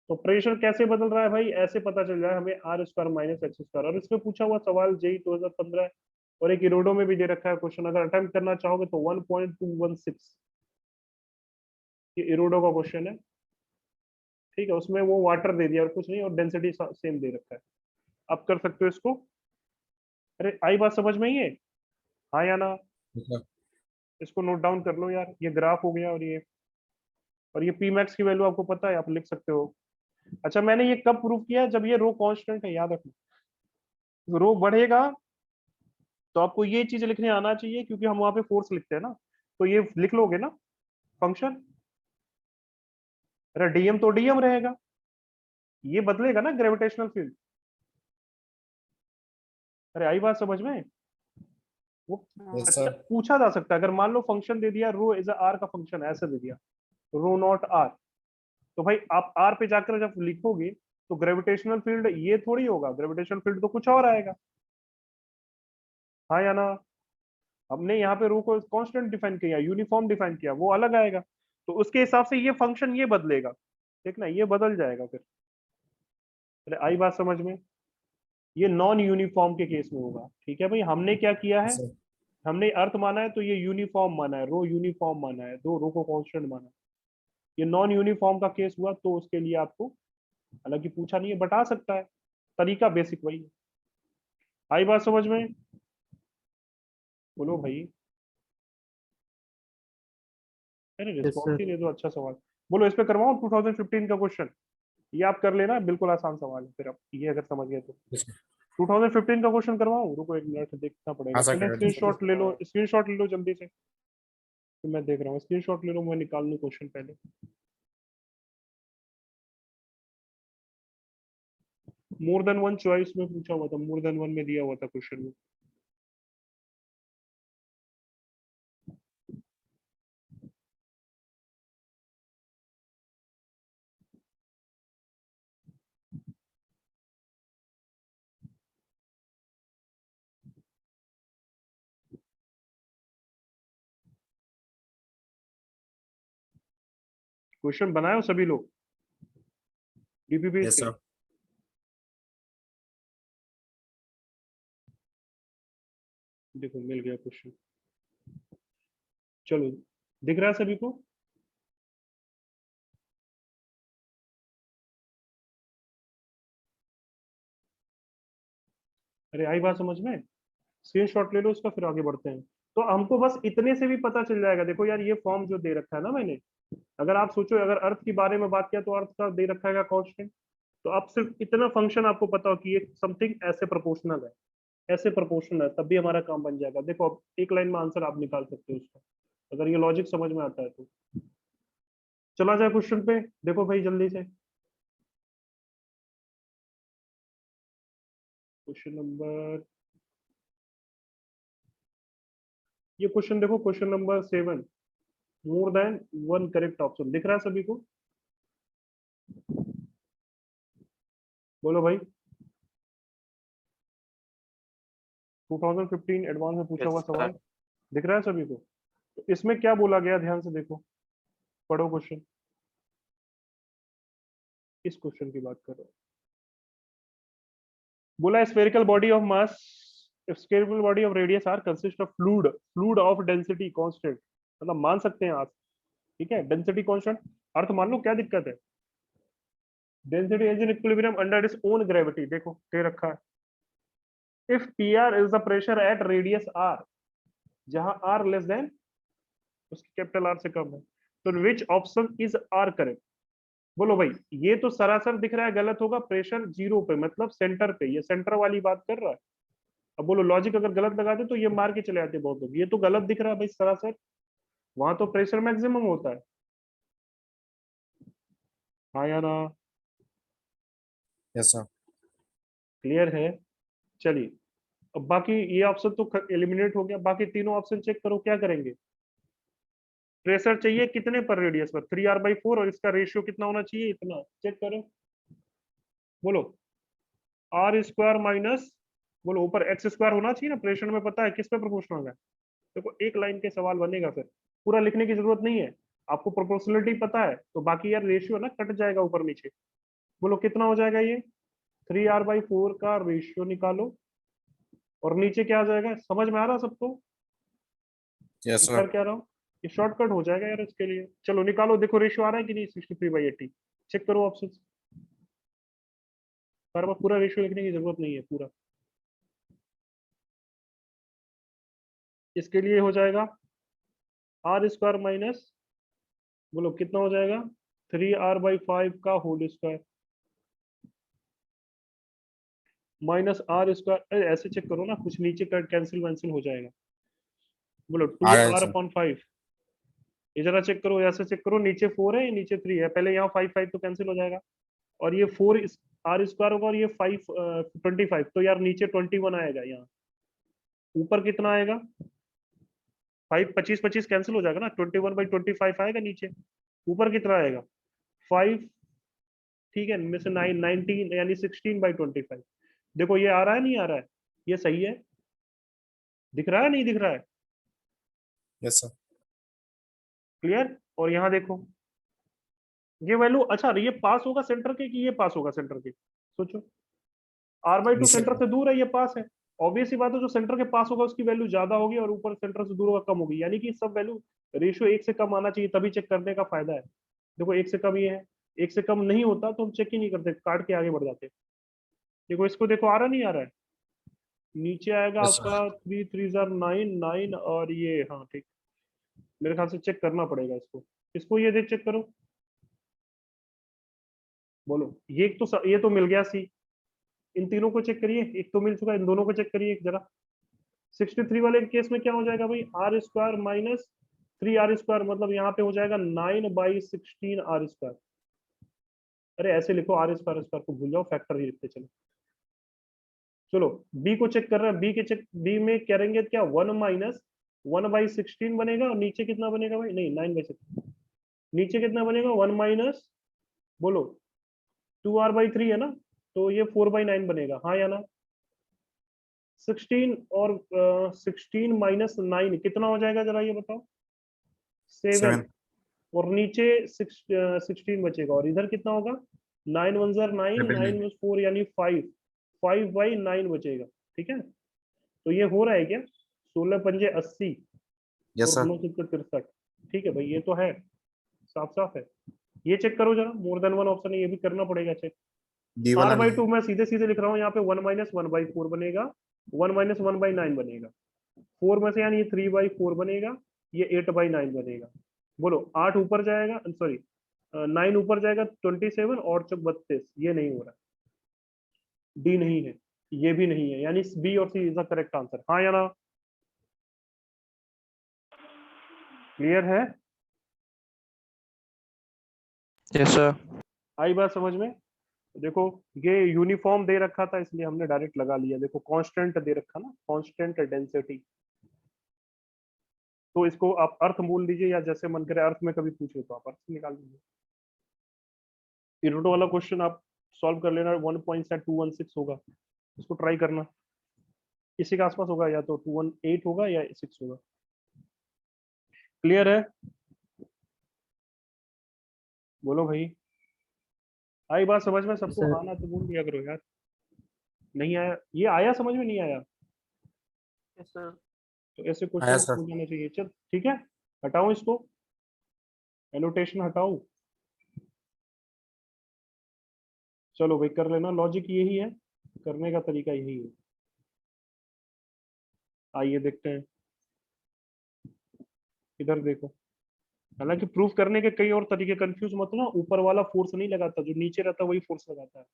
तो प्रेशर कैसे बदल रहा है भाई, ऐसे पता चल जाए हमें R square minus X square. और इसमें पूछा हुआ सवाल जेई 2015 और एक इरोडो में भी दे रखा है क्वेश्चन, अगर अटेम्प्ट करना चाहोगे तो 1.216, ये इरोडो का क्वेश्चन है, ठीक है। उसमें वो वाटर दे दिया और कुछ नहीं, और डेंसिटी सेम दे रखा है, आप कर सकते हो इसको। अरे आई बात समझ में ही है? हाँ या ना? Yes sir. इसको नोट डाउन कर लो यार, ये ग्राफ हो गया, और ये पी मैक्स की वैल्यू आपको पता है, आप लिख सकते हो। अच्छा मैंने ये कब प्रूव किया? जब ये रो कांस्टेंट है, याद रखना। रो बढ़ेगा तो आपको ये चीज लिखने आना चाहिए, क्योंकि हम वहां पे फोर्स लिखते हैं ना, तो ये लिख लोगे ना फंक्शन। अरे डीएम तो डीएम रहेगा, ये बदलेगा ना ग्रेविटेशनल फील्ड। अरे आई बात समझ में? वो यस अच्छा सर। पूछा जा सकता है, अगर मान लो फंक्शन दे दिया रो इज आर का फंक्शन, ऐसे दे दिया रो नॉट आर, तो भाई आप आर पे जाकर जब लिखोगे तो ग्रेविटेशनल फील्ड ये थोड़ी होगा, ग्रेविटेशनल फील्ड तो कुछ और आएगा। हाँ या ना? हमने यहाँ पे रो को कांस्टेंट डिफाइन किया, यूनिफॉर्म डिफाइन किया, वो अलग आएगा, तो उसके हिसाब से ये फंक्शन ये बदलेगा, ठीक ना, ये बदल जाएगा फिर। अरे आई बात समझ में? ये नॉन यूनिफॉर्म के केस में होगा, ठीक है भाई। हमने क्या किया है, यस सर। हमने अर्थ माना है तो ये यूनिफॉर्म माना है, रो यूनिफॉर्म माना है, दो रो को कांस्टेंट माना है। ये नॉन यूनिफॉर्म का केस हुआ तो उसके लिए आपको, हालांकि पूछा नहीं है, बता सकता है, तरीका बेसिक वही है। आई बात समझ में? बोलो भाई, अरे Yes, रिस्पॉन्स sir. ही दे दो, अच्छा सवाल। बोलो इस पे करवाओ 2015 का क्वेश्चन, ये आप कर लेना, बिल्कुल आसान सवाल है, फिर आप ये अगर समझ गए तो। Yes sir. 2015 का क्वेश्चन करवाऊं? रुको एक मिनट, देखना हाँ पड़ेगा, सर, पहले कर दीजिए। स्क्रीनशॉट ले लो, स्क्रीनशॉट ले लो जल्दी से। तो मैं देख रहा हूँ, स्क्रीनशॉट ले लो, मैं निकाल लूँ क्वेश्चन पहले। मोर देन वन चॉइस में पूछा हुआ था, मोर देन वन में दिया हुआ था क्वेश्चन में। क्वेश्चन बनाए हो सभी लोग डीपीपी यस के? सर। देखो मिल गया क्वेश्चन, चलो दिख रहा है सभी को? अरे आई बात समझ में? स्क्रीनशॉट ले लो उसका, फिर आगे बढ़ते हैं। तो हमको बस इतने से भी पता चल जाएगा। देखो यार, ये फॉर्म जो दे रखा है ना मैंने, अगर आप सोचो, अगर अर्थ के बारे में बात किया तो अर्थ का दे रखा है कांस्टेंट, तो आप सिर्फ इतना फंक्शन आपको पता हो कि ये समथिंग ऐसे प्रोपोर्शनल है, ऐसे प्रोपोर्शनल है, तब भी हमारा काम बन जाएगा। देखो अब एक लाइन में आंसर आप निकाल सकते हो उसका, अगर ये लॉजिक समझ में आता है तो। चला जाए क्वेश्चन पे, देखो भाई जल्दी से। क्वेश्चन नंबर, ये क्वेश्चन देखो, question number 7, more than one correct option दिख रहा है सभी को? बोलो भाई। 2015 एडवांस में पूछा Yes, हुआ sir. सवाल दिख रहा है सभी को? तो इसमें क्या बोला गया, ध्यान से देखो, पढ़ो क्वेश्चन। इस क्वेश्चन की बात कर रहा हूँ। बोला spherical body of mass, spherical body of radius R consist of fluid, fluid of density constant, मतलब मान सकते हैं आप, ठीक है, डेंसिटी कांस्टेंट। अर्थ मान लो, क्या दिक्कत है? Density is in equilibrium under its own gravity, देखो दे रखा है। If P R is the pressure at radius R, जहां आर लेस देन, उसकी कैपिटल आर से कम है, तो which option is are correct? बोलो भाई। ये तो सरासर दिख रहा है गलत होगा, प्रेशर जीरो पे मतलब सेंटर पे, ये सेंटर वाली बात कर रहा है। अब बोलो लॉजिक अगर गलत लगाते तो ये मार के चले जाते बहुत लोग, ये तो गलत दिख रहा है भाई सरासर, वहां तो प्रेशर मैक्सिमम होता है। हाँ या ना? Yes sir. क्लियर है? चलिए, अब बाकी ये ऑप्शन तो एलिमिनेट हो गया, बाकी तीनों ऑप्शन चेक करो क्या करेंगे। प्रेशर चाहिए कितने पर रेडियस पर? 3r/4, और इसका रेशियो कितना होना चाहिए? इतना। चेक करो, बोलो। आर स्क्वायर माइनस, बोलो ऊपर एक्स स्क्वायर होना चाहिए ना, प्रेशर में पता है किस पे प्रोपोर्शनल है। देखो एक लाइन के सवाल बनेगा, फिर पूरा लिखने की जरूरत नहीं है। आपको प्रोपोर्शनलिटी पता है तो बाकी यार रेशियो ना कट जाएगा ऊपर नीचे। बोलो कितना हो जाएगा ये? 3r/4 का रेशियो निकालो, और नीचे क्या आ जाएगा? समझ में आ रहा सबको यस मैं सर। कर क्या रहा हूँ? ये शॉर्टकट हो जाएगा यार इसके लिए। चलो निकालो, देखो रेशियो आ रहा है कि नहीं? 63/80। चेक करो ऑप्शन, बार बार पूरा रेशियो लिखने की जरूरत नहीं है पूरा। इसके लिए हो जाएगा आर स्क्वायर माइनस, बोलो कितना हो जाएगा? 3r/5 का whole square minus R square, ऐसे चेक करो ना, कुछ नीचे का कैंसिल वैंसिल हो जाएगा। बोलो आ टू रहा है आर सर। अपॉन फाइव ये जरा चेक करो, ऐसे चेक करो, नीचे 4 है नीचे 3 है, पहले यहाँ 5 तो कैंसिल हो जाएगा, और ये 4 r स्क्वायर होगा, और ये 5 25, तो यार नीचे 21 आएगा यहाँ। ऊपर कितना आएगा? 5 25 कैंसिल हो जाएगा ना, 21/25 आएगा नीचे। ऊपर कितना आएगा? 5, ठीक है, इनमें से 19 यानी 16/25। देखो ये आ रहा है नहीं आ रहा है? ये सही है? दिख रहा है नहीं दिख रहा है? Yes sir. क्लियर? और यहाँ देखो ये वैल्यू, अच्छा ये पास होगा सेंटर के कि ये पास होगा सेंटर के? सोचो, r/2 सेंटर से दूर है, ये पास है। ऑब्वियस ही बात है, जो सेंटर के पास होगा उसकी वैल्यू ज्यादा होगी, और ऊपर सेंटर से दूर होगा कम होगी, यानी कि सब वैल्यू रेशियो 1 से कम आना चाहिए, तभी चेक करने का फायदा है। देखो 1 से कम ये है, 1 से कम नहीं होता तो हम चेक ही नहीं करते, काट के आगे बढ़ जाते। देखो इसको देखो, आ रहा नहीं आ रहा है? नीचे आएगा यस आपका सर। 3 3 9 9, और ये हाँ ठीक, मेरे ख्याल से चेक करना पड़ेगा इसको। इसको ये देख चेक करो, बोलो। ये तो मिल गया सी, इन तीनों को चेक करिए, एक तो मिल चुका है, इन दोनों को चेक करिए जरा। 63 वाले केस में क्या हो जाएगा भाई? R square minus 3r square, मतलब यहाँ पे हो जाएगा 9/16 r स्क्वायर। अरे ऐसे लिखो, आर स्क्वायर स्क्वायर को भूल जाओ, फैक्टर ही लिखते चलो। चलो बी को चेक कर रहे हैं, बी के चेक, बी में करेंगे क्या, 1 माइनस 1/16 बनेगा, और नीचे कितना बनेगा भाई, नहीं 9/16, नीचे कितना बनेगा 1 माइनस, बोलो 2r/3 है ना, तो ये 4/9 बनेगा, हाँ या ना। 16 और 16 माइनस 9 कितना हो जाएगा, जरा ये बताओ, 7, 7 और नीचे 16 बचेगा, और इधर कितना होगा, 9 1 9, 9 9 4 यानी 5, 5/9 बचेगा, ठीक है। तो ये हो रहा है क्या, 16 पंजे 80, यस और सर 9 7 63, ठीक है भाई, ये तो है, साफ साफ है। ये चेक करो जरा, मोर देन वन ऑप्शन है, ये भी करना पड़ेगा चेक। डी वाला नहीं r/2 मैं सीधे सीधे लिख रहा हूँ, यहाँ पे 1 माइनस 1/4 बनेगा, 1 माइनस 1/9 बनेगा, 4 में से यानी ये 3/4 बनेगा, ये 8/9 बनेगा। बोलो 8 ऊपर जाएगा, सॉरी 9 ऊपर जाएगा 27, और चौक 32, ये नहीं हो रहा, डी नहीं है, ये भी नहीं है, यानी बी और सी इज द करेक्ट आंसर, हाँ या ना, क्लियर है, Yes, sir. आई बात समझ में। देखो ये यूनिफॉर्म दे रखा था, इसलिए हमने डायरेक्ट लगा लिया, देखो कांस्टेंट दे रखा ना, कांस्टेंट डेंसिटी, तो इसको आप अर्थ बोल दीजिए, या जैसे मन करे अर्थ में कभी पूछे तो आप अर्थ निकाल दीजिए। इरोटो वाला क्वेश्चन आप सॉल्व कर लेना, 1.216 होगा, इसको ट्राई करना, इसी के आसपास होगा, या तो 218 होगा या 6 होगा, क्लियर है, बोलो भाई, आई बात समझ में सबको, सर हाँ ना तो बोल दिया करो यार, नहीं आया, ये आया समझ में, नहीं आया Yes, sir. तो ऐसे आया क्वेश्चन सर हो जाना चाहिए, चल ठीक है, हटाओ इसको, एनोटेशन हटाओ, चलो भाई कर लेना, लॉजिक यही है, करने का तरीका यही है, आइए देखते हैं, इधर देखो, हालांकि प्रूफ करने के कई और तरीके, कंफ्यूज मत ना, ऊपर वाला फोर्स नहीं लगाता, जो नीचे रहता है वही फोर्स लगाता है,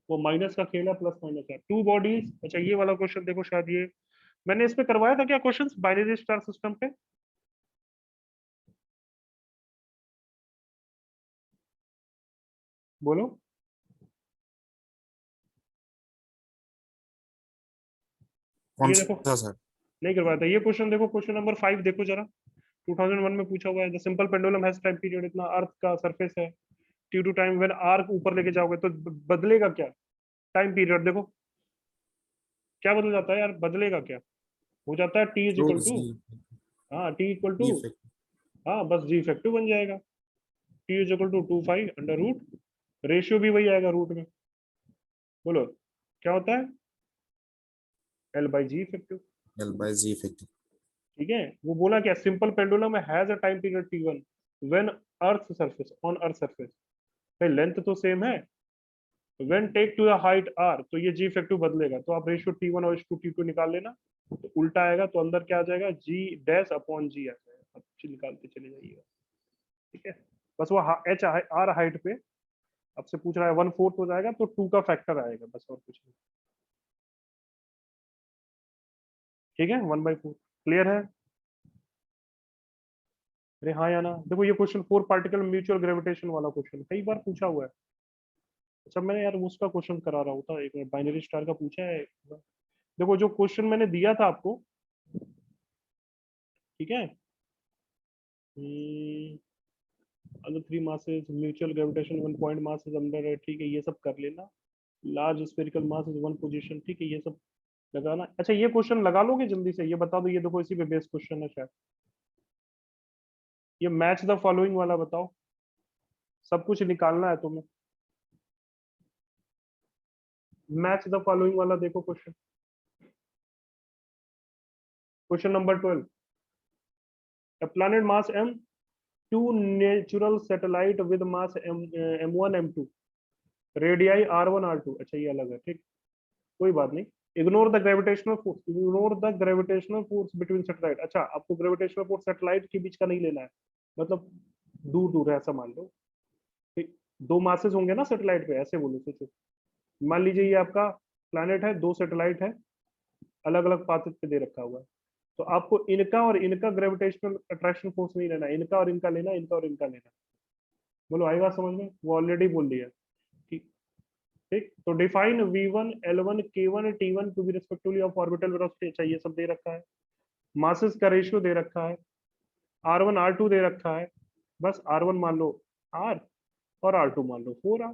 वो माइनस का खेल है, प्लस माइनस है, टू बॉडीज, अच्छा ये वाला क्वेश्चन देखो, शायद ये मैंने इस पे करवाया था क्या क्वेश्चंस, बाइनरी स्टार सिस्टम पे, बोलो, कौन ये देखो, सा सर नहीं करवाया था, ये क्वेश्चन देखो, क्वेश्चन नंबर 5 देखो जरा, 2001 में पूछा हुआ है, the simple pendulum has time period इतना, अर्थ का सरफेस है, T two time when R ऊपर लेके जाओगे तो बदलेगा क्या, टाइम पीरियड देखो क्या बदल जाता है यार, बदलेगा क्या, हो जाता है टी इज तो इक्वल टू, जी हाँ टी इक्वल टू, इफेक्ट हाँ बस जी इफेक्टिव बन जाएगा, T is equal to 2 pi under root, ratio भी वही आएगा रूट में, बोलो क्या होता है, L/G effective, L by G effect ठीक है। वो बोला क्या, simple pendulum has a time period T1 when earth surface, on earth surface, भाई लेंथ तो सेम है, when take to the height r, तो ये जी इफेक्टिव बदलेगा, तो आप रेशियो T1 और T2 निकाल लेना, तो उल्टा आएगा, तो अंदर क्या आ जाएगा, G डैश अपॉन G आ जाएगा, अब निकालते चले जाइएगा, ठीक है, बस वो एच आर हाइट पे आपसे पूछ रहा है, 1/4 हो जाएगा, तो 2 का फैक्टर आएगा, बस और कुछ नहीं, ठीक है, 1/4, क्लियर है, अरे हाँ या ना, देखो ये क्वेश्चन 4 पार्टिकल म्यूचुअल ग्रेविटेशन वाला क्वेश्चन कई बार पूछा हुआ है, अच्छा मैंने यार उसका क्वेश्चन करा रहा होता, एक बाइनरी स्टार का पूछा है, देखो जो क्वेश्चन मैंने दिया था आपको, ठीक है, अगर 3 masses mutual gravitation 1 point mass is under है, ठीक है, ये सब कर लेना, large spherical mass is 1 position, ठीक है, ये सब लगाना, अच्छा ये क्वेश्चन लगा लोगे जल्दी से, ये बता दो, ये देखो इसी पे बेस क्वेश्चन है शायद, ये मैच द फॉलोइंग वाला बताओ, सब कुछ निकालना है तुम्हें, मैच द फॉलोइंग वाला देखो question, question number 12, a planet mass m, two natural satellite with mass m1 m2, radii r1 r2, अच्छा ये अलग है, ठीक, कोई बात नहीं, ignore the gravitational force, ignore the gravitational force between satellite, अच्छा आपको ग्रेविटेशनल फोर्स सैटेलाइट के बीच का नहीं लेना है, मतलब दूर दूर है ऐसा मान लो, ठीक, दो मासेस होंगे ना सैटेलाइट पे, ऐसे बोलो, सोचो, मान लीजिए ये आपका प्लैनेट है, दो सैटेलाइट है, अलग अलग पाथ पे दे रखा हुआ है, तो आपको इनका और इनका ग्रेविटेशनल अट्रैक्शन फोर्स नहीं लेना, इनका और इनका लेना, इनका और इनका लेना, बोलो आई बात समझ में, वो ऑलरेडी बोल दिया, ठीक, ठीक, तो define v1 l1 k1 t1 to be respectively of orbital velocity, चाहिए सब दे रखा है, मासेस का रेशियो दे रखा है, r1 r2 दे रखा है, बस r1 मान लो r और r2 मान लो 4r,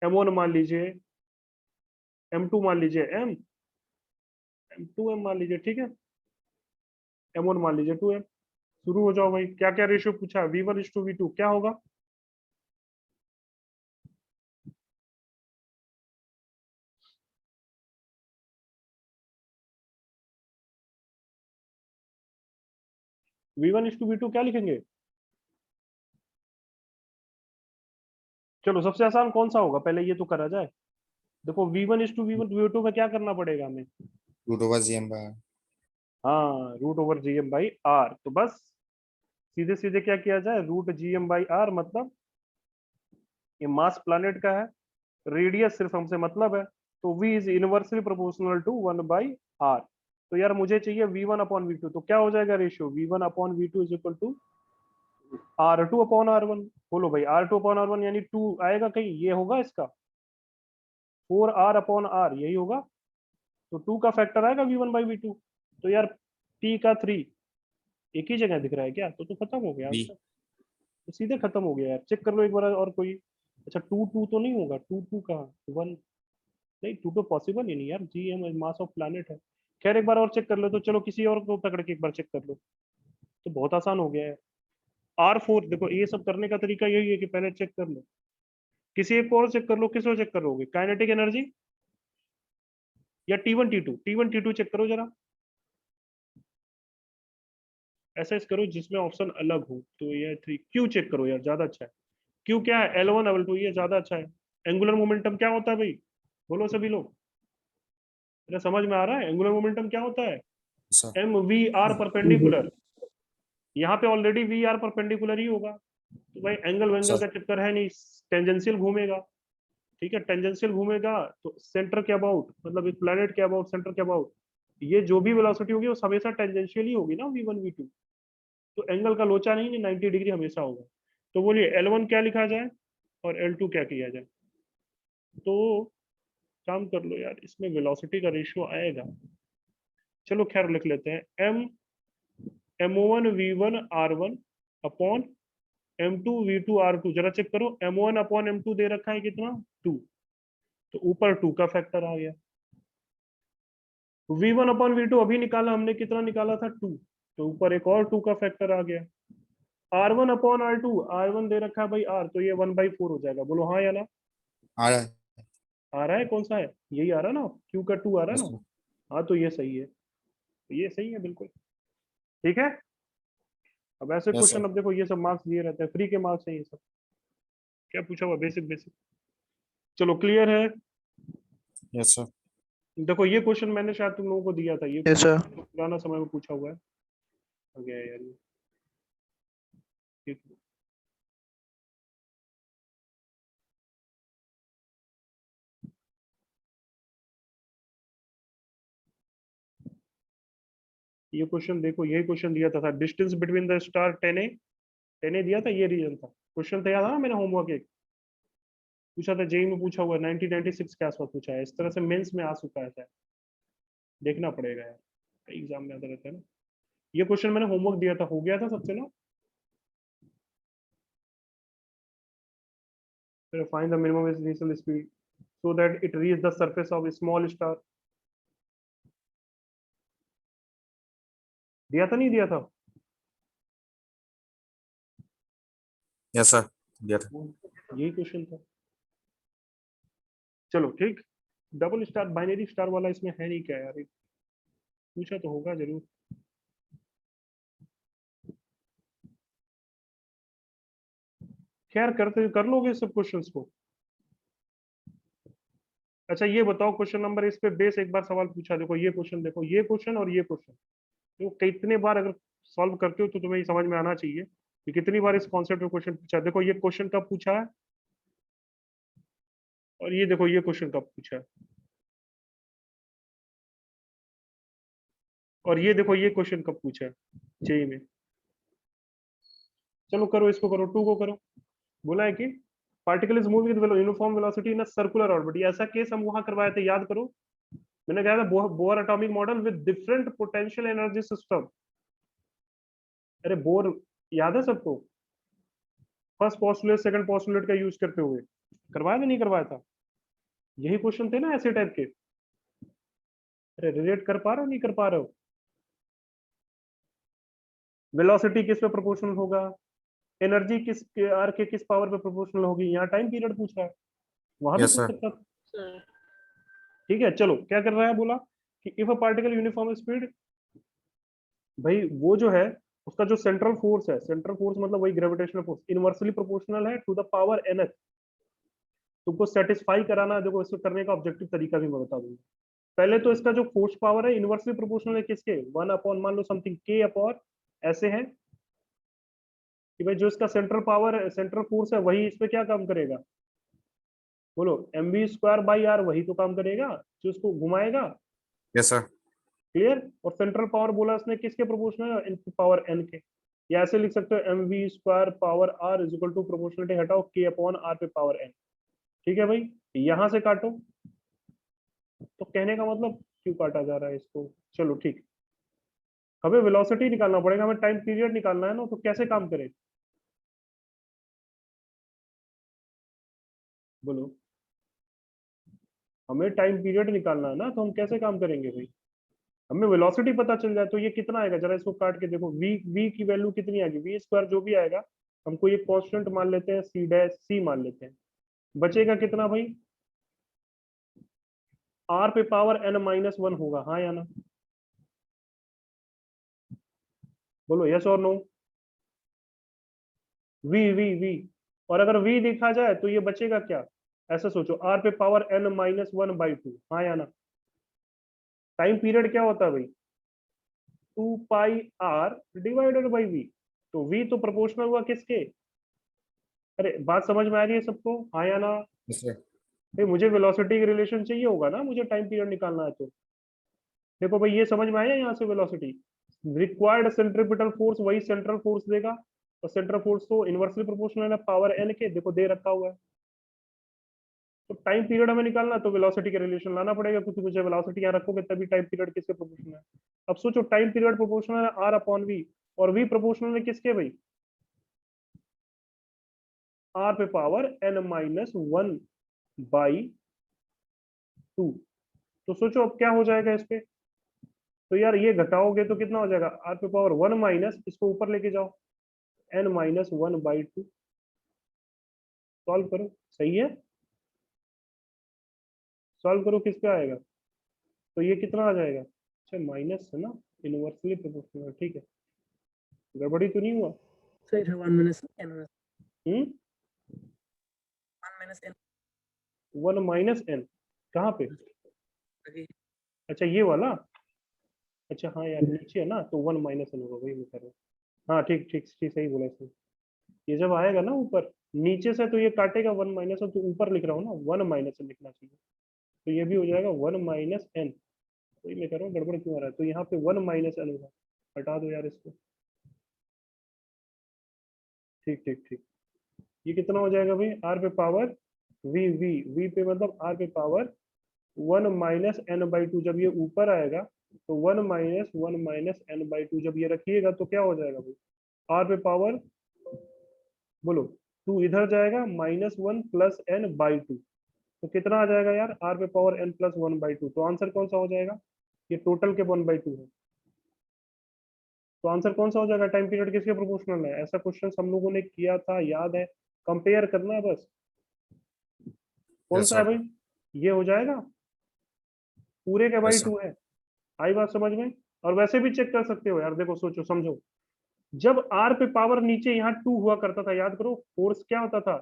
m1 मान लीजिए, m2 मान लीजिए m, m2m मान लीजिए, ठीक है, m1 मान लीजिए 2m। शुरू हो जाओ भाई, क्या क्या रेशियो पूछा है, v1:v2 क्या होगा, v1:v2 क्या लिखेंगे, चलो सबसे आसान कौन सा होगा, पहले ये तो करा जाए। देखो v1:v2 में क्या करना पड़ेगा हमें, √/gm/r। हाँ √/gm/r, तो बस सीधे सीधे क्या किया जाए, √/gm/r, मतलब ये मास प्लानेट का है, रेडियस सिर्फ हमसे मतलब है, तो v is inversely proportional to 1/r। तो यार मुझे चाहिए v1/v2, तो क्या हो जाएगा ratio, v1/v2 is equal to r2/r1। बोलो भाई r2/r1 यानी 2 आएगा कहीं, ये होगा इसका 4r/r, यही होगा, तो 2 का फैक्टर आएगा v1/v2। तो यार p का 3 एक ही जगह दिख रहा है क्या, तो खत्म हो गया बी। आंसर, तो सीधे खत्म हो गया यार, चेक कर लो एक बार और कोई। अच्छा 2 तो नहीं होगा, 2 कहाँ, 1 नहीं, 2 तो पॉसिबल ही नहीं यार, G M mass of planet है। खैर एक बार और चेक कर लो, तो चलो किसी और को पकड़ के एक बार चेक कर लो, तो बहुत आसान हो गया है। R4 देखो, ये सब करने का तरीका यही है कि पहले चेक कर लो, किसी एक को और चेक कर लो, किस और चेक करोगे, काइनेटिक एनर्जी या T1 T2 चेक करो जरा, ऐसा इस करो जिसमें ऑप्शन अलग हो, तो ये 3 क्यू चेक करो यार, ज्यादा अच्छा है। क्यू क्या है, L1 L2, ये ज्यादा अच्छा है। एंगुलर मोमेंटम क्या होता है भाई, बोलो सभी लोग, मेरा समझ में आ रहा है, एंगुलर मोमेंटम क्या होता है, sir. M V R perpendicular, यहाँ पे ऑलरेडी वी आर परपेंडिकुलर ही होगा, तो भाई एंगल वेंगल सर। का चक्कर है नहीं, टेंजेंशियल घूमेगा, ठीक है, टेंजेंशियल घूमेगा तो सेंटर के अबाउट, मतलब इस प्लेनेट के अबाउट, सेंटर के अबाउट, ये जो भी वेलोसिटी होगी वो हमेशा टेंजेंशियल ही होगी ना, v1 v2, तो एंगल का लोचा नहीं, 90 डिग्री हमेशा होगा। तो बोलिए L1 क्या लिखा जाए और L2 क्या किया जाए, तो काम कर लो यार, इसमें वेलोसिटी का रेशियो आएगा, चलो खैर लिख लेते हैं, m m1 v1 r1 upon m2 v2 r2, जरा चेक करो, m1/m2 दे रखा है कितना, 2, तो ऊपर 2 का फैक्टर आ गया, v1/v2 अभी निकाला हमने, कितना निकाला था, 2, तो ऊपर एक और 2 का फैक्टर आ गया, r1/r2, r1 दे रखा है भाई r, तो ये 1/4 हो जाएगा, बोलो हाँ या ना, आ रहा है। आ रहा है, कौन सा है, यही आ रहा है ना, q का 2 आ रहा है यस ना, सर। हाँ तो ये सही है, तो ये सही है बिल्कुल, ठीक है। अब ऐसे यस क्वेश्चन, सर। अब देखो ये सब मार्क्स दिए रहते हैं, फ्री के मार्क्स हैं ये सब, क्या पूछा हुआ, बेसिक बेसिक, चलो क्लियर है। Yes sir. देखो ये क्वेश्चन मैंने शायद तुम लोगों को दिया था, ये Yes, sir. पुराना समय में पूछा हुआ है, हो गया यार ये, ठीक है। ये क्वेश्चन देखो, यही क्वेश्चन दिया था distance between the star 10A दिया था, ये रीजन था, क्वेश्चन था याद है ना, मैंने होमवर्क एक पूछा था, जेई में पूछा हुआ है, 1996 के आसपास पूछा है, इस तरह से मेंस में आ चुका है शायद, देखना पड़ेगा यार, कई एग्जाम में आता रहता है ना, ये क्वेश्चन मैंने होमवर्क दिया था, हो गया था सबसे ना, फिर find the minimum initial speed so that it reach the surface of small star, दिया था नहीं दिया था, यस सर, दिया था। यही क्वेश्चन था, चलो ठीक, डबल स्टार बाइनरी स्टार वाला इसमें है नहीं क्या यार, पूछा तो होगा जरूर, खैर करते कर लोगे सब क्वेश्चंस को। अच्छा ये बताओ, क्वेश्चन नंबर इस पे बेस एक बार सवाल पूछा, देखो ये क्वेश्चन, देखो ये क्वेश्चन और ये क्वेश्चन, तो कितने बार अगर सॉल्व करते हो तो तुम्हें ये समझ में आना चाहिए कि कितनी बार इस कॉन्सेप्ट में क्वेश्चन पूछा है। देखो ये क्वेश्चन कब पूछा है, और ये देखो ये क्वेश्चन कब पूछा है, और ये देखो ये क्वेश्चन कब पूछा है जेई में। चलो करो इसको, करो 2 को करो, बोला है कि particle is moving with uniform velocity in a circular orbit. ऐसा केस हम वहां करवाए थे, याद करो, मैंने कहा था bore atomic model with different potential energy system. अरे बोर याद है सबको, फर्स्ट पोस्टुलेट सेकंड पोस्टुलेट का यूज करते हुए करवाया कि नहीं करवाया था? यही क्वेश्चन थे ना ऐसे टाइप के। अरे रिलेट कर पा रहे हो नहीं कर पा रहे हो? वेलोसिटी किस पे प्रोपोर्शनल होगा, एनर्जी किस आर के किस पावर पे प्रोपोर्शनल होगी, यहाँ टाइम पीरियड पूछ रहा है, वहां भी यस पूछ सर। सकता था। Sir. ठीक है चलो, क्या कर रहा है, बोला कि if a particle uniform speed, भाई वो जो है उसका जो सेंट्रल फोर्स है, सेंट्रल फोर्स मतलब वही ग्रेविटेशनल फोर्स, इनवर्सली प्रोपोर्शनल है टू द पावर एन। तुमको सेटिस्फाई कराना है, देखो इसको करने का ऑब्जेक्टिव तरीका भी मैं बता दूंगा। पहले तो इसका जो फोर्स पावर है इनवर्सली प्रोपोर्शनल है किसके, 1 अपॉन मान लो समथिंग के अपॉन ऐसे है कि भाई जो इसका सेंट्रल पावर है, सेंट्रल फोर्स है, वही इस पे क्या काम करेगा, बोलो mv² बाई आर, वही तो काम करेगा जो इसको घुमाएगा। Yes sir. क्लियर। और सेंट्रल पावर बोला इसने किसके प्रोपोर्शनल है, इन पावर एन के। या ऐसे लिख सकते हो mv² power R is equal to proportionality हटाओ के अपॉन आर पे पावर एन। ठीक है भाई, यहां से काटो, तो कहने का मतलब क्यों काटा जा रहा है इसको, चलो ठीक। हमें वेलोसिटी निकालना पड़ेगा, हमें टाइम पीरियड निकालना है ना, तो कैसे काम करें, बोलो। हमें टाइम पीरियड निकालना है ना, तो हम कैसे काम करेंगे भाई, हमें वेलोसिटी पता चल जाए तो ये कितना आएगा, जरा इसको काट के देखो, v की वैल्यू कितनी आएगी, v² जो भी आएगा, हमको ये कांस्टेंट मान लेते हैं, c डैश c मान लेते हैं, बचेगा कितना भाई, r पे पावर n-1 होगा, हाँ या ना, बोलो यस और नो। v और अगर v देखा जाए तो ये बचेगा क्या, ऐसा सोचो, r पे पावर n-1/2, हाँ या ना। टाइम पीरियड क्या होता है भाई, 2πr डिवाइडेड बाई v, तो v तो प्रोपोर्शनल हुआ किसके, अरे बात समझ में आ रही है सबको, हाँ या ना। Yes sir. भाई मुझे वेलोसिटी की रिलेशन चाहिए होगा ना, मुझे टाइम पीरियड निकालना है तो। देखो भाई ये समझ में आया, यहाँ से वेलोसिटी, रिक्वायर्ड सेंट्रीपिटल फोर्स वही सेंट्रल फोर्स देगा, और सेंट्रल फोर्स तो इनवर्सली प्रोपोर्शनल है पावर एन के, देखो दे रखा हुआ है। तो टाइम पीरियड हमें निकालना तो वेलोसिटी के रिलेशन लाना पड़ेगा, क्योंकि मुझे वेलोसिटी यहाँ रखोगे तभी टाइम पीरियड किसके प्रोपोर्शनल है। अब सोचो टाइम पीरियड प्रोपोर्शनल है आर अपॉन वी, और वी प्रोपोर्शनल है किसके भाई, आर पे पावर n-1/2। तो सोचो अब क्या हो जाएगा इस पे, तो यार ये घटाओगे तो कितना हो जाएगा, आर पे पावर 1 माइनस, इसको ऊपर लेके जाओ, n-1/2, सॉल्व करो, सही है, सॉल्व करो, किस पे आएगा, तो ये कितना आ जाएगा, अच्छा माइनस है ना, इनवर्सली प्रोपोर्शनल, ठीक है, गड़बड़ी तो नहीं हुआ। Sir, 1 minus n. 1 minus n. 1 - n कहाँ पे, Okay. अच्छा ये वाला, अच्छा हाँ यार नीचे है ना, तो 1 - n होगा, वही मैं कर रहा हूँ। हाँ ठीक ठीक ठीक, सही बोला इसने। ये जब आएगा ना ऊपर, नीचे से तो ये काटेगा 1 - n, तो ऊपर लिख रहा हूँ ना, 1 - n लिखना चाहिए, तो ये भी हो जाएगा 1 - n। वही मैं कर रहा हूँ, गड़बड़ क्यों आ रहा है, तो यहाँ पे 1 - n होगा, हटा दो यार इसको, ठीक ठीक ठीक। ये कितना हो जाएगा भाई, आर पे पावर वी पे मतलब आर पे पावर 1 - n/2, जब ये ऊपर आएगा तो 1 - n/2 जब ये रखिएगा तो क्या हो जाएगा भाई, आर पे पावर, बोलो 2 इधर जाएगा, -1 + n/2, तो कितना आ जाएगा यार, आर पे पावर n+1/2, तो आंसर कौन सा हो जाएगा, ये टोटल के 1/2 है, तो आंसर कौन सा हो जाएगा, टाइम पीरियड किसके प्रोपोर्शनल है, ऐसा क्वेश्चन हम लोगों ने किया था, याद है, कंपेयर करना है बस, कौन यस सा है सर। भाई, ये हो जाएगा, पूरे के बाई यस सर। 2 है। आई बात समझ में। और वैसे भी चेक कर सकते हो यार, देखो सोचो समझो, जब आर पे पावर नीचे यहाँ 2 हुआ करता था, याद करो फोर्स क्या होता था,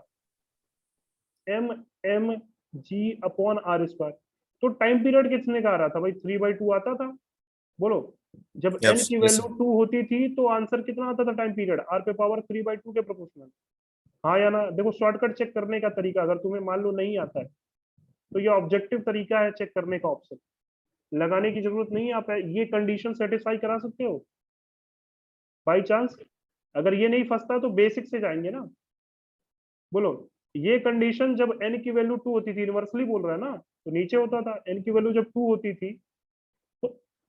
m/g/r², तो टाइम पीरियड कितने का आ रहा था भाई, 3/2 आता था, बोलो। जब n यस की यस वैल्यू 2 होती थी तो आंसर कितना आता था, टाइम पीरियड आर पे पावर 3/2 के प्रोपोर्शनल, हाँ या ना। देखो शॉर्टकट चेक करने का तरीका, अगर तुम्हें मान लो नहीं आता है तो ये ऑब्जेक्टिव तरीका है चेक करने का, ऑप्शन लगाने की जरूरत नहीं है, आप ये कंडीशन सेटिस्फाई करा सकते हो बाई चांस। अगर ये नहीं फंसता तो बेसिक से जाएंगे ना, बोलो। ये कंडीशन जब n की वैल्यू 2 होती थी, यूनिवर्सली बोल रहा है ना, तो नीचे होता था n की वैल्यू जब 2 होती थी तो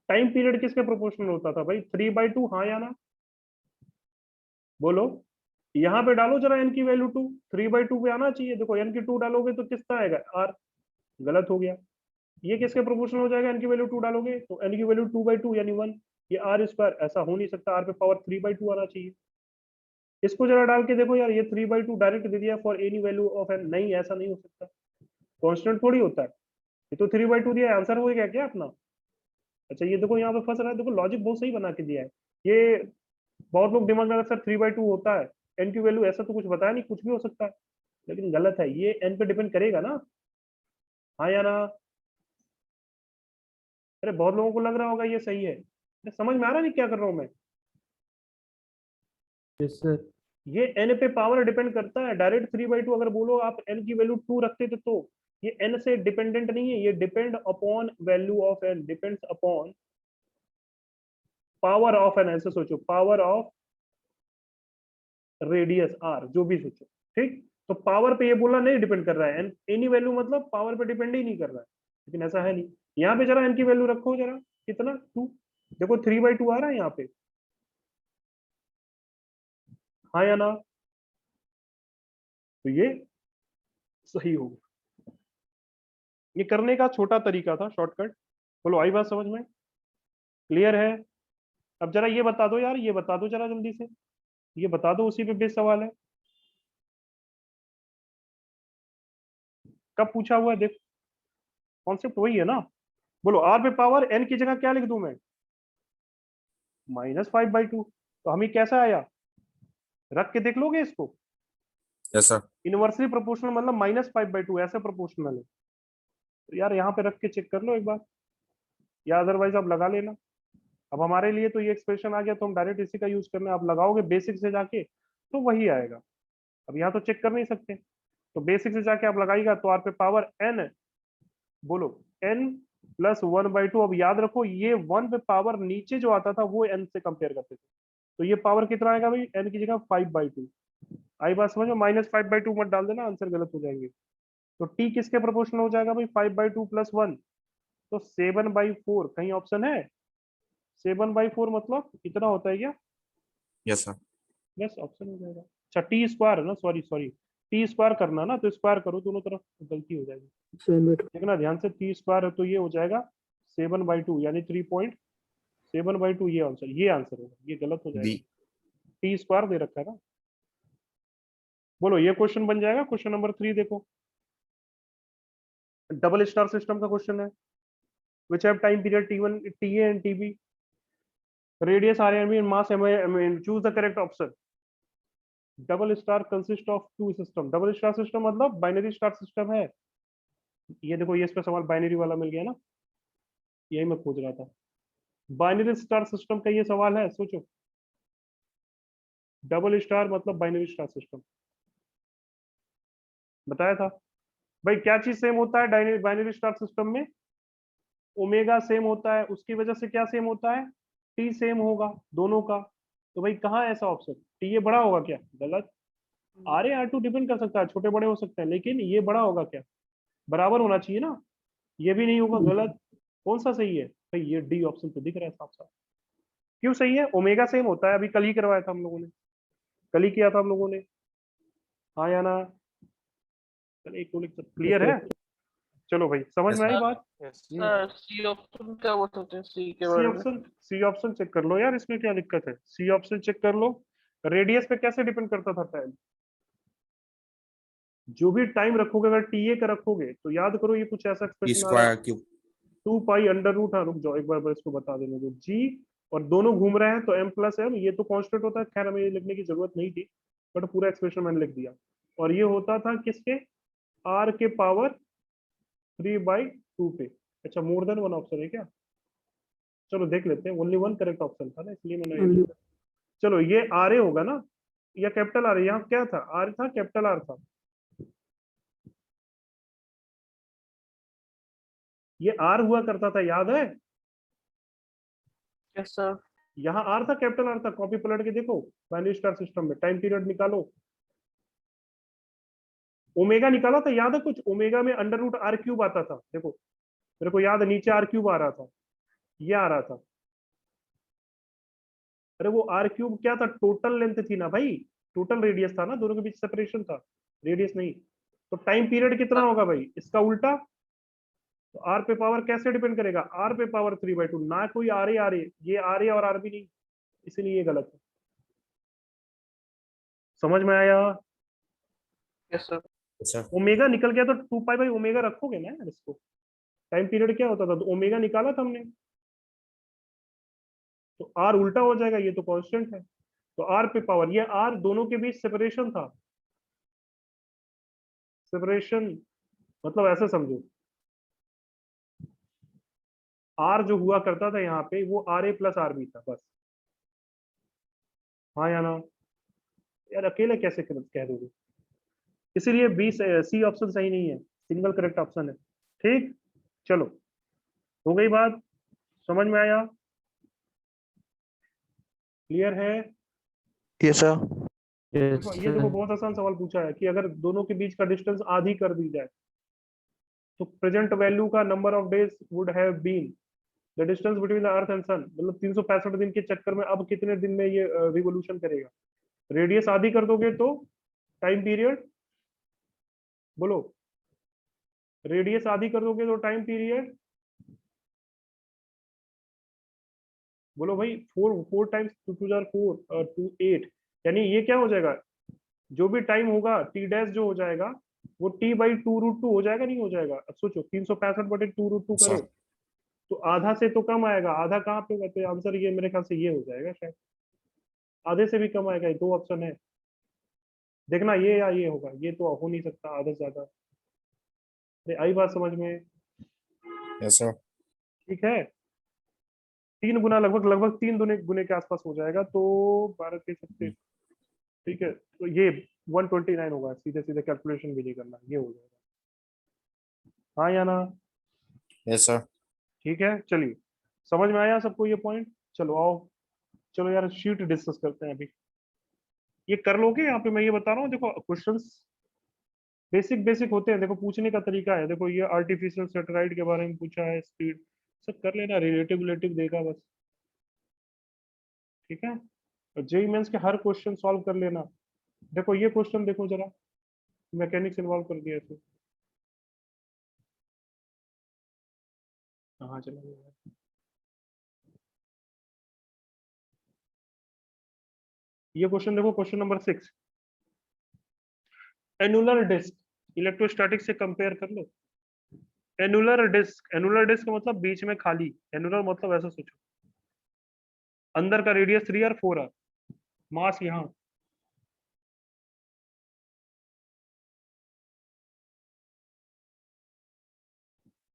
टाइम पीरियड किसके प्रोपोर्शनल होता था भाई? 3/2, हाँ या ना? बोलो, यहाँ पे डालो जरा n की वैल्यू 2, 3/2 पे आना चाहिए। देखो n की 2 डालोगे तो कितना आएगा? r। गलत हो गया। ये किसके प्रोपोर्शनल हो जाएगा? n की वैल्यू 2 डालोगे तो n की वैल्यू 2/2 यानी 1। ये r स्क्वायर, ऐसा हो नहीं सकता, r पे पावर 3/2 आना चाहिए। इसको जरा डाल के देखो यार, ये 3/2 डायरेक्ट दे दिया for any value of n। नहीं, ऐसा नहीं हो सकता, कांस्टेंट थोड़ी होता है। ये तो 3/2 दिया है, आंसर हो गया क्या अपना? अच्छा ये देखो यहाँ पे फंस रहा है, देखो लॉजिक बहुत सही बना के दिया है ये। बहुत लोग दिमाग में अक्सर 3/2 होता है, n की वैल्यू ऐसा तो कुछ बताया नहीं, कुछ भी हो सकता है, लेकिन गलत है, ये n पे डिपेंड करेगा ना, हाँ या ना? अरे बहुत लोगों को लग रहा होगा ये सही है, अरे समझ में आ रहा नहीं क्या कर रहा हूँ मैं? Yes sir. ये n पे पावर डिपेंड करता है, डायरेक्ट 3/2 अगर बोलो आप n की वैल्यू 2 रखते थे तो ये n से डिपेंडेंट नहीं है, ये depend upon value of n, depends upon power of n। ऐसे सोचो, पावर ऑफ रेडियस r, जो भी सोचो, ठीक? तो पावर पे ये बोलना नहीं डिपेंड कर रहा है, एनी वैल्यू मतलब पावर पे डिपेंड ही नहीं कर रहा है, लेकिन ऐसा है नहीं। यहाँ पे जरा n की वैल्यू रखो जरा, कितना? 2। देखो 3/2 आ रहा है यहाँ पे, हाँ या ना? तो ये सही होगा। ये करने का छोटा तरीका था, शॉर्टकट। बोलो, आई बात समझ में? क्लियर है? अब जरा ये बता दो यार, ये बता दो जरा जल्दी से, ये बता दो, उसी पे बेस सवाल है। कब पूछा हुआ है देख, कॉन्सेप्ट वही है ना। बोलो, आर पे पावर n की जगह क्या लिख दूं मैं? -5/2। तो हमें कैसा आया? रख के देख लोगे इसको? Yes sir. इनवर्सली प्रोपोर्शनल मतलब -5/2 ऐसे प्रोपोर्शनल है। तो यार यहाँ पे रख के चेक कर लो एक बार, या अदरवाइज आप लगा लेना। अब हमारे लिए तो ये एक्सप्रेशन आ गया तो हम डायरेक्ट इसी का यूज करना है। आप लगाओगे बेसिक से जाके तो वही आएगा। अब यहाँ तो चेक कर नहीं सकते, तो बेसिक से जाके आप लगाइएगा तो आर पे पावर n, बोलो n +1/2। अब याद रखो ये 1 पे पावर नीचे जो आता था वो n से कंपेयर करते थे, तो ये पावर कितना आएगा भाई? n की जगह 5/2। आई बात समझ में? -5/2 मत डाल देना, आंसर गलत हो जाएंगे। तो t किसके प्रोपोर्शनल हो जाएगा भाई? 5/2 + 1, तो 7/4। कहीं ऑप्शन है? 7/4 मतलब इतना होता है क्या? Yes sir. बस ऑप्शन हो जाएगा। अच्छा टी स्क्वायर है ना, सॉरी सॉरी, टी स्क्वायर करना ना, तो स्क्वायर करो दोनों तरफ, तो गलती हो जाएगी। 7/2। देखना ध्यान से, टी स्क्वायर है तो ये हो जाएगा 7/2 यानी 3.7/2। ये आंसर, ये आंसर होगा, ये गलत हो डी। जाएगा। टी स्क्वायर दे रखा है ना। बोलो, ये क्वेश्चन बन जाएगा। क्वेश्चन नंबर 3 देखो, डबल स्टार सिस्टम का क्वेश्चन है। Which have time period T1, TA and TB, radius RMB and mass MI, choose the correct option। Double star consist of two system. Double star system मतलब binary star system है। ये देखो, ये इस पे सवाल बाइनरी वाला मिल गया ना, यही मैं खोज रहा था। बाइनरी स्टार सिस्टम का ये सवाल है, सोचो। डबल स्टार मतलब बाइनरी स्टार सिस्टम, बताया था भाई। क्या चीज सेम होता है बाइनरी स्टार सिस्टम में? ओमेगा सेम होता है, उसकी वजह से क्या सेम होता है? टी सेम होगा दोनों का। तो भाई कहाँ ऐसा ऑप्शन? टी ये बड़ा होगा क्या? गलत। R2 डिपेंड कर सकता है, छोटे बड़े हो सकते हैं, लेकिन ये बड़ा होगा क्या? बराबर होना चाहिए ना, ये भी नहीं होगा, गलत। कौन सा सही है भाई? ये डी ऑप्शन तो दिख रहा है साफ साफ। क्यों सही है? ओमेगा सेम होता है, अभी कल ही करवाया था हम लोगों ने, कल ही किया था हम लोगों ने, हाँ या ना? चलो एक मिनट, क्लियर है? चलो भाई, समझ यस में आई सर। बात? सर सी ऑप्शन क्या बोल सकते हैं, सी के सी बारे में? ऑप्शन, सी ऑप्शन चेक कर लो यार, इसमें क्या दिक्कत है? सी ऑप्शन चेक कर लो। रेडियस पे कैसे डिपेंड करता था टाइम? जो भी टाइम रखोगे, अगर TA का रखोगे तो याद करो ये कुछ ऐसा टी एक्सप्रेशन आ रहा है, square cube. 2 pi under root. हाँ रुक जाओ एक बार इसको बता देने दो जी। और दोनों घूम रहे हैं तो m+m, ये तो कांस्टेंट होता है, खैर हमें ये लिखने की जरूरत नहीं थी, बट पूरा एक्सप्रेशन मैंने लिख दिया। और ये होता था किसके? r के पावर 3/2 पे। अच्छा, मोर देन वन ऑप्शन है क्या? चलो देख लेते हैं, ओनली वन करेक्ट ऑप्शन था ना, इसलिए मैंने ये Only लिखा। चलो ये RA होगा ना, या कैपिटल R? यहाँ क्या था? R था, कैपिटल R था। ये R हुआ करता था, याद है? Yes sir. यहाँ R था, कैपिटल R था। कॉपी पलट के देखो, बाइनरी स्टार सिस्टम में टाइम पीरियड निकालो। ओमेगा निकाला था, याद है कुछ? ओमेगा में अंडर रूट आर क्यूब आता था, देखो मेरे को याद है, नीचे आर क्यूब आ रहा था, ये आ रहा था। अरे वो आर क्यूब क्या था? टोटल लेंथ थी ना भाई, टोटल रेडियस था ना, दोनों के बीच सेपरेशन था, रेडियस नहीं। तो टाइम पीरियड कितना होगा भाई, इसका उल्टा। तो आर पे पावर कैसे डिपेंड करेगा? आर पे पावर 3/2, ना कोई आर ए, ये आर ए और आर बी नहीं, इसीलिए ये गलत है। समझ में आया? Yes sir. अच्छा ओमेगा निकल गया तो 2 पाई/ओमेगा रखोगे ना यार इसको। टाइम पीरियड क्या होता था, तो ओमेगा निकाला था हमने, तो आर उल्टा हो जाएगा, ये तो कांस्टेंट है। तो आर पे पावर, ये आर दोनों के बीच सेपरेशन था, सेपरेशन मतलब ऐसे समझो, आर जो हुआ करता था यहाँ पे वो R A plus R B था बस। हाँ या ना? यार अकेले कैसे कह दोगे? इसीलिए बी सी ऑप्शन सही नहीं है, सिंगल करेक्ट ऑप्शन है। ठीक, चलो, हो गई बात, समझ में आया? क्लियर है? Yes sir. देखो ये देखो बहुत आसान सवाल पूछा है कि अगर दोनों के बीच का डिस्टेंस आधी कर दी जाए तो प्रेजेंट वैल्यू का number of days would have been the distance between the earth and sun, मतलब 365 दिन के चक्कर में अब कितने दिन में ये रिवोल्यूशन करेगा? रेडियस आधी कर दोगे तो टाइम पीरियड, बोलो, रेडियस आधी कर दोगे तो टाइम पीरियड, बोलो भाई, 4 टाइम्स 2 4 और 2 8, यानी ये क्या हो जाएगा, जो भी टाइम होगा टी डैश जो हो जाएगा वो t/2√2 हो जाएगा, नहीं हो जाएगा? अब सोचो 365/2√2 अच्छा करो तो आधा से तो कम आएगा, आधा कहाँ पे होगा? तो आंसर ये मेरे ख्याल से ये हो जाएगा शायद, आधे से भी कम आएगा, ये दो ऑप्शन है, देखना ये या ये होगा, ये तो हो नहीं सकता आधे से ज्यादा। अरे आई बात समझ में? यस सर ठीक है, 3 गुना, लगभग लगभग 3 गुने गुने के आसपास हो जाएगा, तो 12 के 36, ठीक है, तो ये 129 होगा, सीधे सीधे कैलकुलेशन भी नहीं करना, ये हो जाएगा। हाँ या ना? यस सर ठीक है, चलिए, समझ में आया सबको ये पॉइंट? चलो आओ, चलो यार शीट डिस्कस करते हैं अभी। ये कर लोगे यहाँ पे, मैं ये बता रहा हूँ, देखो क्वेश्चंस बेसिक बेसिक होते हैं, देखो पूछने का तरीका है, देखो ये आर्टिफिशियल सेटेलाइट के बारे में पूछा है, स्पीड सब कर लेना, रिलेटिव रिलेटिव देगा बस, ठीक है। और जेई मेंस के हर क्वेश्चन सॉल्व कर लेना। देखो ये क्वेश्चन देखो जरा, मैकेनिक्स इन्वॉल्व कर दिया इसमें, कहाँ चला गया? ये क्वेश्चन देखो, question number 6, annular disc electrostatic से कंपेयर कर लो। एनुलर डिस्क, एनुलर डिस्क मतलब बीच में खाली, एनुलर मतलब ऐसा सोचो, अंदर का रेडियस 3 और 4 आर, मास यहाँ,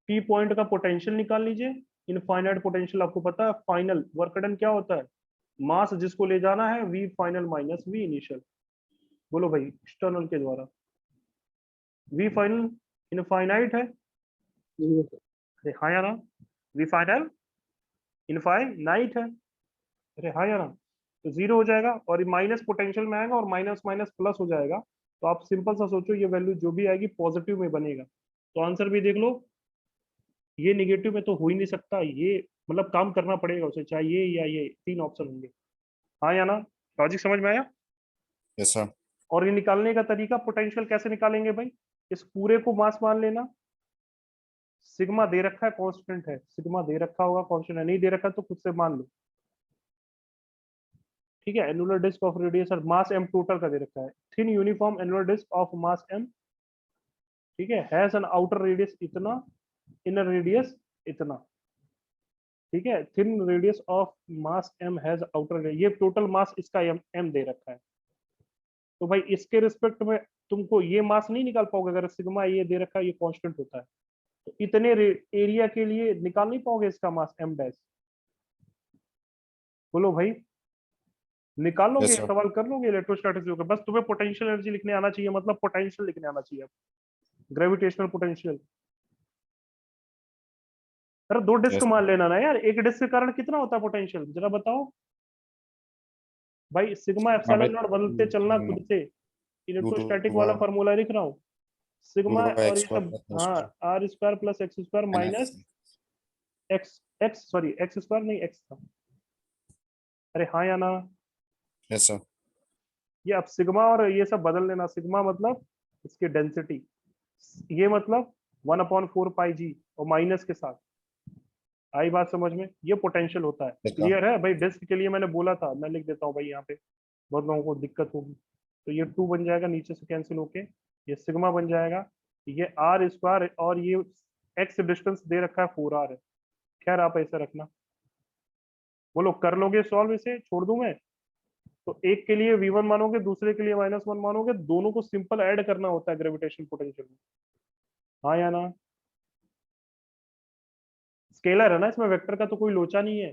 पी पॉइंट का पोटेंशियल निकाल लीजिए, इनफाइनाइट पोटेंशियल आपको पता है, फाइनल वर्क डन क्या होता है, मास जिसको ले जाना है V final minus V initial, बोलो भाई एक्सटर्नल के द्वारा, वी फाइनल इनफाइनाइट है, अरे हाँ या ना? वी फाइनल इनफाइनाइट है, अरे हाँ या ना? तो जीरो हो जाएगा और माइनस पोटेंशियल में आएगा और माइनस माइनस प्लस हो जाएगा, तो आप सिंपल सा सोचो ये वैल्यू जो भी आएगी पॉजिटिव में बनेगा, तो आंसर भी देख लो, ये निगेटिव में तो हो ही नहीं सकता, ये मतलब काम करना पड़ेगा उसे, चाहे ये या ये, 3 ऑप्शन होंगे। हाँ या ना? लॉजिक समझ में आया? यस सर और ये निकालने का तरीका, पोटेंशियल कैसे निकालेंगे भाई, इस पूरे को मास मान लेना, सिग्मा दे रखा है कांस्टेंट है, सिग्मा दे रखा होगा कांस्टेंट है, नहीं दे रखा तो खुद से मान लो, ठीक है। एनुलर डिस्क ऑफ रेडियस और मास एम टोटल का दे रखा है, thin uniform annular disc of mass M, ठीक है, हैज एन आउटर रेडियस इतना, इनर रेडियस इतना, ठीक है, thin radius of mass M has outer, ये टोटल मास इसका एम दे रखा है, तो भाई इसके रिस्पेक्ट में तुमको ये मास नहीं निकाल पाओगे, अगर सिग्मा ये दे रखा है, ये कांस्टेंट होता है, तो इतने एरिया के लिए निकाल नहीं पाओगे इसका मास एम डैश, बोलो भाई, निकाल लोगे, यस सर सवाल कर लोगे इलेक्ट्रोस्टैटिक्स होगा, बस तुम्हें पोटेंशियल एनर्जी लिखने आना चाहिए, मतलब पोटेंशियल लिखने आना चाहिए, ग्रेविटेशनल पोटेंशियल। अरे दो डिस्क यस मान लेना ना यार, एक डिस्क के कारण कितना होता है पोटेंशियल, जरा बताओ भाई, सिग्मा हाँ भाई एप्सिलॉन नॉट बदलते चलना खुद से, रूट इलेक्ट्रोस्टैटिक वाला ओवर फार्मूला लिख रहा हूँ, सिग्मा पूरा और x ये स्क्वायर सब, प्लस हाँ, R square plus X square minus X, sorry X square नहीं, एक्स था। अरे हाँ या ना? Yes sir. ये अब सिग्मा और ये सब बदल लेना। सिग्मा मतलब इसकी डेंसिटी, ये मतलब 1/4 पाई जी और माइनस के साथ। आई बात समझ में? ये पोटेंशियल होता है। क्लियर है भाई? डिस्क के लिए मैंने बोला था, मैं लिख देता हूँ भाई यहाँ पे, बहुत लोगों को दिक्कत होगी। तो ये 2 बन जाएगा नीचे से कैंसिल होके, ये सिग्मा बन जाएगा, ये आर स्क्वायर और ये एक्स डिस्टेंस दे रखा है 4r है। खैर आप ऐसे रखना। बोलो कर लोगे सॉल्व इसे? छोड़ दूं मैं? तो एक के लिए v1 मानोगे, दूसरे के लिए -1 मानोगे, दोनों को सिंपल ऐड करना होता है ग्रेविटेशन पोटेंशियल में। हाँ या ना? स्केलर है ना इसमें, वेक्टर का तो कोई लोचा नहीं है।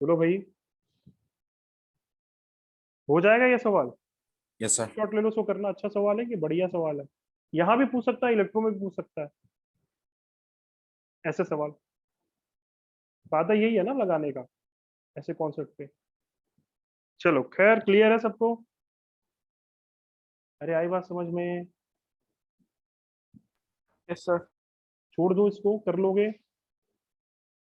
बोलो भाई, हो जाएगा ये सवाल? Yes sir. शॉट ले लो, सो करना। अच्छा सवाल है कि बढ़िया सवाल है? यहाँ भी पूछ सकता है, इलेक्ट्रो में भी पूछ सकता है ऐसे सवाल। फायदा यही है ना लगाने का ऐसे कॉन्सेप्ट पे। चलो खैर, क्लियर है सबको? अरे आई बात समझ में? Yes sir. छोड़ दो इसको, कर लोगे।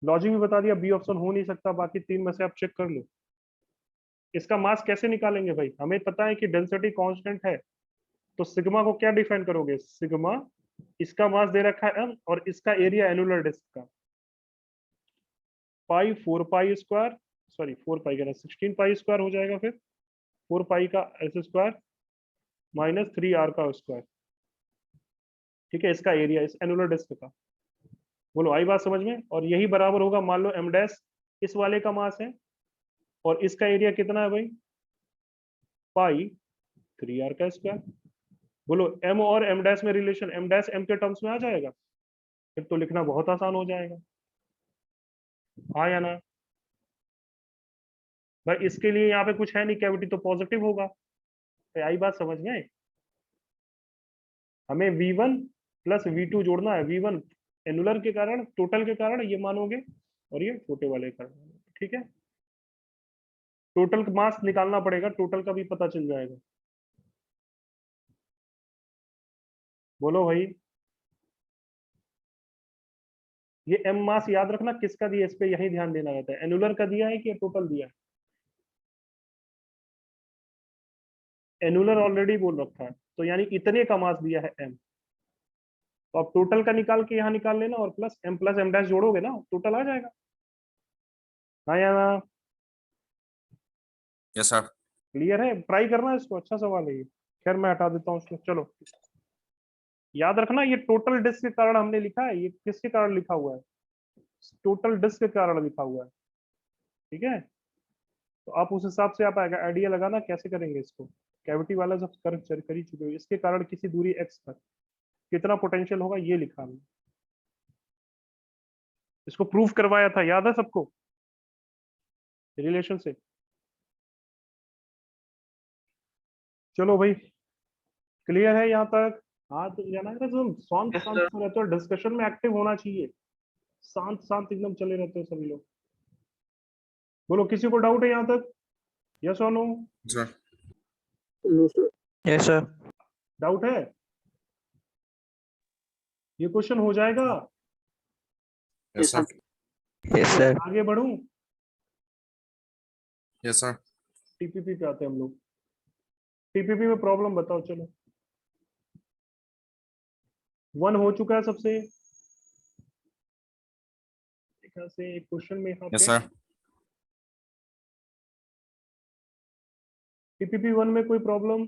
लॉजिक भी बता दिया, बी ऑप्शन हो नहीं सकता, बाकी 3 में से आप चेक कर लो। इसका मास कैसे निकालेंगे भाई? हमें पता है कि डेंसिटी कांस्टेंट है, तो सिग्मा को क्या डिफाइन करोगे? सिग्मा, इसका मास दे रखा है m और इसका एरिया एनुलर डिस्क का, पाई 4 पाई स्क्वायर, सॉरी 4 पाई का 16 पाई स्क्वायर हो जाएगा, फिर 4 पाई का एस स्क्वायर माइनस 3r का स्क्वायर। ठीक है, इसका एरिया इस एनुलर डिस्क का। बोलो आई बात समझ में? और यही बराबर होगा, मान लो m डैश इस वाले का मास है और इसका एरिया कितना है भाई? पाई 3r का स्क्वायर। बोलो m और m डैश में रिलेशन, m डैश m के टर्म्स में आ जाएगा, फिर तो लिखना बहुत आसान हो जाएगा। हाँ या ना? भाई इसके लिए यहाँ पे कुछ है नहीं, कैविटी तो पॉजिटिव होगा। तो आई बात समझ में? हमें v1 प्लस v2 जोड़ना है। v1 एनुलर के कारण, टोटल के कारण ये मानोगे, और ये छोटे वाले के कारण। ठीक है, टोटल मास निकालना पड़ेगा, टोटल का भी पता चल जाएगा। बोलो भाई, ये m मास याद रखना किसका दिया, इस पे यही ध्यान देना रहता है। एनुलर का दिया है कि टोटल दिया है? एनुलर ऑलरेडी बोल रखा है, तो यानी इतने का मास दिया है m। तो अब टोटल का निकाल के यहाँ निकाल लेना, और प्लस m डैश जोड़ोगे ना, टोटल आ जाएगा। हाँ या ना? Yes sir. क्लियर है? ट्राई करना इसको, अच्छा सवाल है ये। खैर मैं हटा देता हूँ इसको। चलो याद रखना, ये टोटल डिस्क के कारण हमने लिखा है, ये किसके कारण लिखा हुआ है? टोटल डिस्क के कारण लिखा हुआ है। ठीक है, तो आप उस हिसाब से आप आइडिया लगाना कैसे करेंगे इसको। कैविटी वाला सब कर ही चुके हो। इसके कारण किसी दूरी एक्स पर कितना पोटेंशियल होगा ये लिखा हमने, इसको प्रूफ करवाया था, याद है सबको रिलेशन से? चलो भाई, क्लियर है यहाँ तक? हाँ तो जाना है तुम शांत यस शांत सर। से रहते हो, डिस्कशन में एक्टिव होना चाहिए। शांत शांत एकदम चले रहते हो सभी लोग। बोलो किसी को डाउट है यहाँ तक? यस और no? Sir. No sir. Yes sir. Doubt है? ये क्वेश्चन हो जाएगा? Yes sir. Yes sir. आगे बढ़ूं? Yes sir. टीपीपी पे आते हैं हम लोग। टीपीपी में प्रॉब्लम बताओ चलो। 1 हो चुका है सबसे, यहाँ से एक क्वेश्चन में यहाँ यस पे सर। टीपीपी 1 में कोई प्रॉब्लम?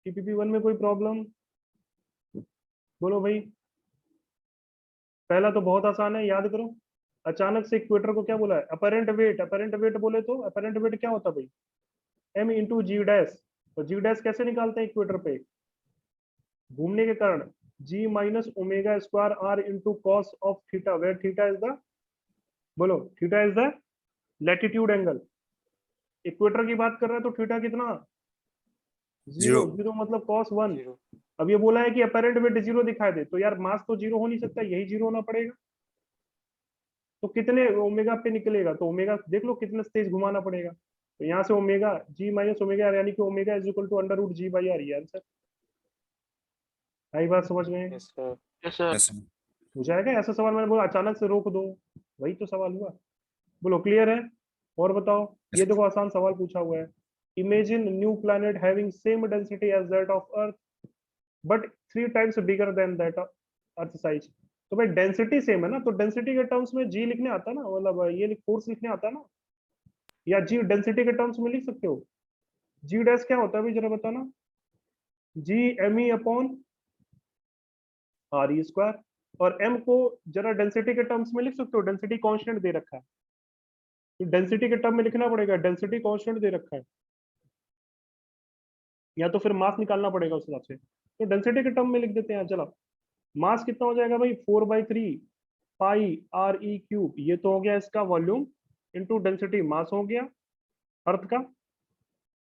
टीपीपी 1 में कोई प्रॉब्लम? बोलो भाई। पहला तो बहुत आसान है, याद करो। अचानक से इक्वेटर को क्या बोला है? Apparent wait. अपरेंट वेट बोले तो अपरेंट वेट क्या होता है भाई? m इंटू जी डैश। तो जी डैश कैसे निकालते हैं इक्वेटर पे? घूमने के कारण g minus omega square r into cos of theta, where theta is the, बोलो theta is the latitude angle. Equator की बात कर रहे हैं तो थीटा कितना? जीरो। जीरो। जीरो मतलब cos 1। जीरो। अब ये बोला है कि अपरेंट वेट जीरो दिखाई दे, तो यार मास तो जीरो हो नहीं सकता, यही जीरो होना पड़ेगा। तो कितने ओमेगा पे निकलेगा? तो ओमेगा देख लो कितने तेज घुमाना पड़ेगा। तो यहाँ से omega G minus omega R, यानी कि omega is equal to under root G by R, ये आंसर। आई बात समझ में? Yes, sir. yes sir हो जाएगा ऐसा सवाल, मैंने बोला अचानक से रोक दो, वही तो सवाल हुआ। बोलो क्लियर है? और बताओ, ये देखो आसान सवाल पूछा हुआ है। Imagine new planet having same density as that of earth but 3 times bigger than that of earth size. तो भाई डेंसिटी सेम है ना, तो डेंसिटी के टर्म्स में जी लिखने आता ना, मतलब ये फोर्स लिखने आता ना, या जी डेंसिटी के टर्म्स में लिख सकते हो। जी डैश क्या होता है भाई, जरा बताना। G M E upon R E square, और एम को जरा डेंसिटी के टर्म्स में लिख सकते हो, डेंसिटी कांस्टेंट दे रखा है, तो डेंसिटी के टर्म में लिखना पड़ेगा, डेंसिटी कांस्टेंट दे रखा है, या तो फिर मास निकालना पड़ेगा उस हिसाब से, तो डेंसिटी के टर्म में लिख देते हैं। चलो, मास कितना हो जाएगा भाई, 4/3 पाई आर ई क्यूब, ये तो हो गया इसका वॉल्यूम, इंटू डेंसिटी मास हो गया अर्थ का,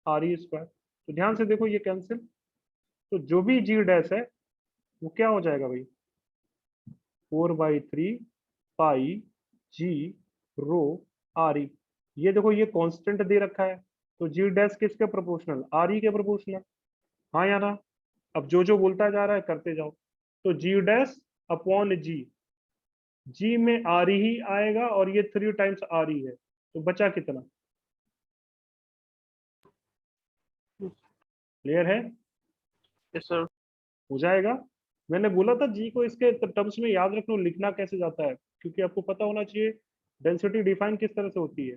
आर ई स्क्वायर। तो ध्यान से देखो ये कैंसिल, तो जो भी जी डैश है वो क्या हो जाएगा भाई, 4/3 पाई जी रो आर ई। ये देखो ये कांस्टेंट दे रखा है, तो जी डैश किसके प्रोपोर्शनल, आर ई के प्रोपोर्शनल। हाँ या ना? अब जो जो बोलता जा रहा है करते जाओ। तो जी डैश अपॉन जी, जी में आर ही आएगा और ये 3 टाइम्स आर ही है, तो बचा कितना? क्लियर है? Yes, sir. हो जाएगा। मैंने बोला था जी को इसके टर्म्स में याद रख लो, लिखना कैसे जाता है, क्योंकि आपको पता होना चाहिए डेंसिटी डिफाइन किस तरह से होती है।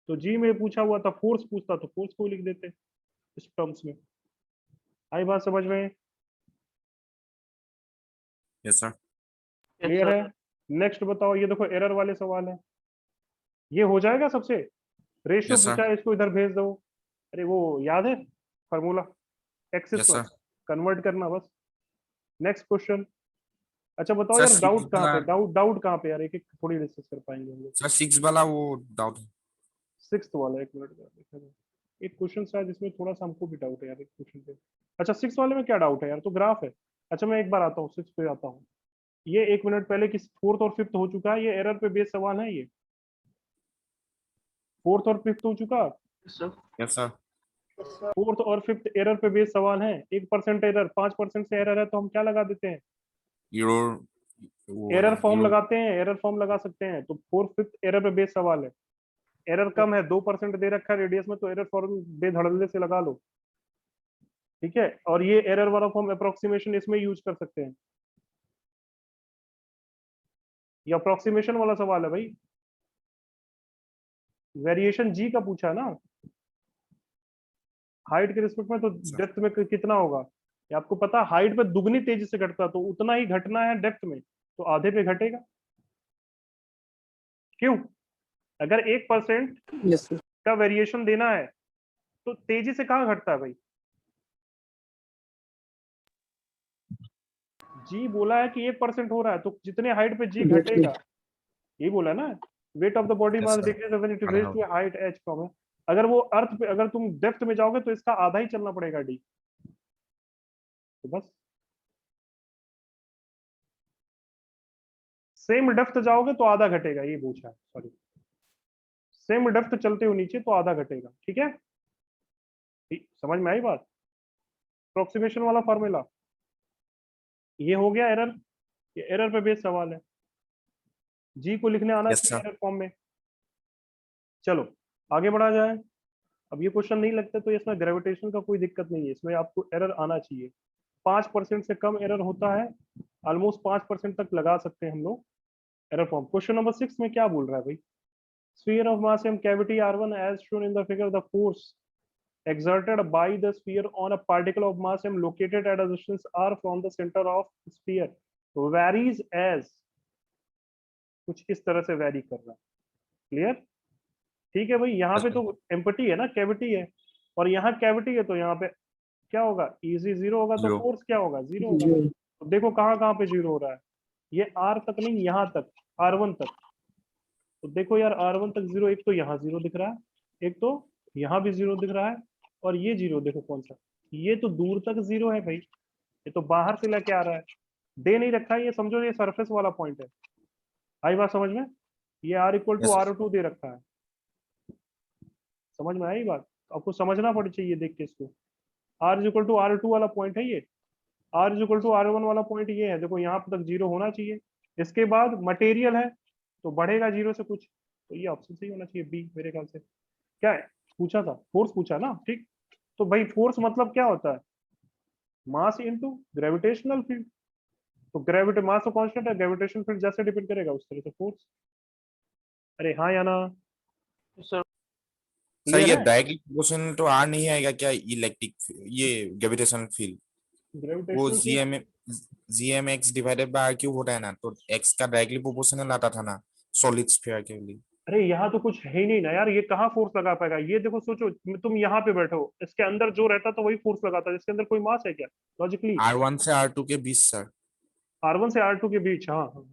तो जी में पूछा हुआ था, फोर्स पूछता तो फोर्स को लिख देते इस टर्म्स में। आई बात समझ में? yes sir Yes, clear sir. है? नेक्स्ट बताओ, ये देखो एरर वाले सवाल है, ये हो जाएगा सबसे। रेशियो yes sir पूछा है, इसको इधर भेज दो। अरे वो याद है formula, x yes square sir convert करना बस। Next question. अच्छा बताओ सर यार, सिक्स डाउट कहाँ वाला पे, डाउट डाउट कहाँ पे यार, एक एक थोड़ी डिस्कस कर पाएंगे हम लोग। सर 6 वाला वो डाउट है। सिक्स वाला, एक मिनट का देखा जाए। एक क्वेश्चन शायद इसमें थोड़ा सा हमको भी डाउट है यार, एक क्वेश्चन पे। अच्छा सिक्स वाले में क्या डाउट है यार, तो ग्राफ है। अच्छा मैं एक बार आता हूँ, सिक्स पे आता हूँ। ये एक मिनट पहले किस फोर्थ और फिफ्थ हो चुका है, ये एरर पे बेस्ड सवाल है, ये फोर्थ और फिफ्थ हो चुका। Yes, sir. yes sir fourth और फिफ्थ एरर पे बेस्ड सवाल है। 1% एरर, 5% से एरर है, तो हम क्या लगा देते हैं, error वो एरर वाला फॉर्म error लगाते हैं, एरर फॉर्म लगा सकते हैं। तो फोर्थ फिफ्थ एरर पे बेस्ड सवाल है, एरर कम है, 2% दे रखा है रेडियस में, तो एरर फॉर्म बेधड़ल्ले से लगा लो। ठीक है, और ये एरर वाला फॉर्म अप्रोक्सीमेशन इसमें यूज कर सकते हैं, ये अप्रोक्सीमेशन वाला सवाल है भाई। वेरिएशन जी का पूछा है ना, हाइट के रिस्पेक्ट में, तो sir डेप्थ में कितना होगा, ये आपको पता है, हाइट पे दुगनी तेजी से घटता, तो उतना ही घटना है डेप्थ में, तो आधे पे घटेगा। क्यों? अगर 1% Yes, sir. का वेरिएशन देना है तो तेजी से कहाँ घटता है भाई? जी बोला है कि 1% हो रहा है, तो जितने हाइट पे जी Yes, घटेगा, यही बोला है ना, weight of the body yes mass sir decrease when it पढ़ा रेज हो टू हाइट एच कम है। अगर वो अर्थ पे, अगर तुम डेप्थ में जाओगे तो इसका आधा ही चलना पड़ेगा डी, तो बस। सेम डेप्थ जाओगे तो आधा घटेगा, ये पूछा है, सॉरी। सेम डेप्थ चलते हो नीचे तो आधा घटेगा, ठीक है? समझ में आई बात? अप्रोक्सीमेशन वाला फॉर्मूला ये हो गया एरर, ये एरर पे बेस्ड सवाल है, जी को लिखने आना yes चाहिए sir एरर फॉर्म में। चलो आगे बढ़ा जाए। अब ये क्वेश्चन नहीं लगता तो इसमें ग्रेविटेशन का कोई दिक्कत नहीं है, इसमें आपको एरर आना चाहिए। 5% से कम एरर होता है, ऑलमोस्ट 5% तक लगा सकते हैं हम लोग एरर फॉर्म। क्वेश्चन नंबर 6 में क्या बोल रहा है भाई, sphere of mass m cavity r1 as shown in the figure, the force exerted by the sphere on a particle of mass m located at a distance r from the center of sphere varies as, कुछ इस तरह से vary कर रहा है। Clear? ठीक है भाई, यहाँ yes पे sir तो एम्पटी है ना, कैविटी है, और यहाँ कैविटी है, तो यहाँ पे क्या होगा, इजी जीरो होगा, तो 0 फोर्स क्या होगा, जीरो होगा। तो देखो कहाँ कहाँ पे जीरो हो रहा है, ये आर तक नहीं, यहाँ तक, R1 तक। तो देखो यार R1 तक जीरो, एक तो यहाँ जीरो दिख रहा है, एक तो यहाँ भी जीरो दिख रहा है, और ये जीरो देखो कौन सा, ये तो दूर तक जीरो है भाई, ये तो बाहर से लेके आ रहा है, दे नहीं रखा है, ये समझो ये सरफेस वाला पॉइंट है। आई बात समझ में? ये R equal to yes sir R2 दे रखा है, समझ में आई बात? आपको समझना पड़ चाहिए देख के इसको। R is equal to R2 वाला पॉइंट है ये, R is equal to R1 वाला पॉइंट ये है। देखो यहाँ तक जीरो होना चाहिए, इसके बाद मटेरियल है तो बढ़ेगा जीरो से कुछ, तो ये ऑप्शन सही होना चाहिए, बी मेरे ख्याल से। क्या है पूछा था? फोर्स पूछा ना, ठीक। तो भाई फोर्स मतलब क्या होता है? Mass into gravitational field. तो ग्रेविटी मास तो कांस्टेंट है, ग्रेविटेशनल फील्ड जैसे डिपेंड करेगा उस तरह से फोर्स। अरे हाँ या ना? Yes, sir. सर क्लियर ये है? डायरेक्टली प्रोपोर्शनल तो आर नहीं आएगा क्या, इलेक्ट्रिक ये ग्रेविटेशनल फील्ड? वो gravitational field. G M X divided by R cube होता है ना, तो एक्स का डायरेक्टली प्रोपोर्शनल आता था ना सॉलिड स्फीयर के लिए। अरे यहाँ तो कुछ है ही नहीं ना यार, ये कहाँ फोर्स लगा पाएगा? ये देखो सोचो, तुम यहाँ पे बैठे हो, इसके अंदर जो रहता तो वही फोर्स लगाता, जिसके अंदर कोई मास है क्या लॉजिकली? R1 से R2 के बीच सर। R1 से R2 के बीच, हाँ हाँ।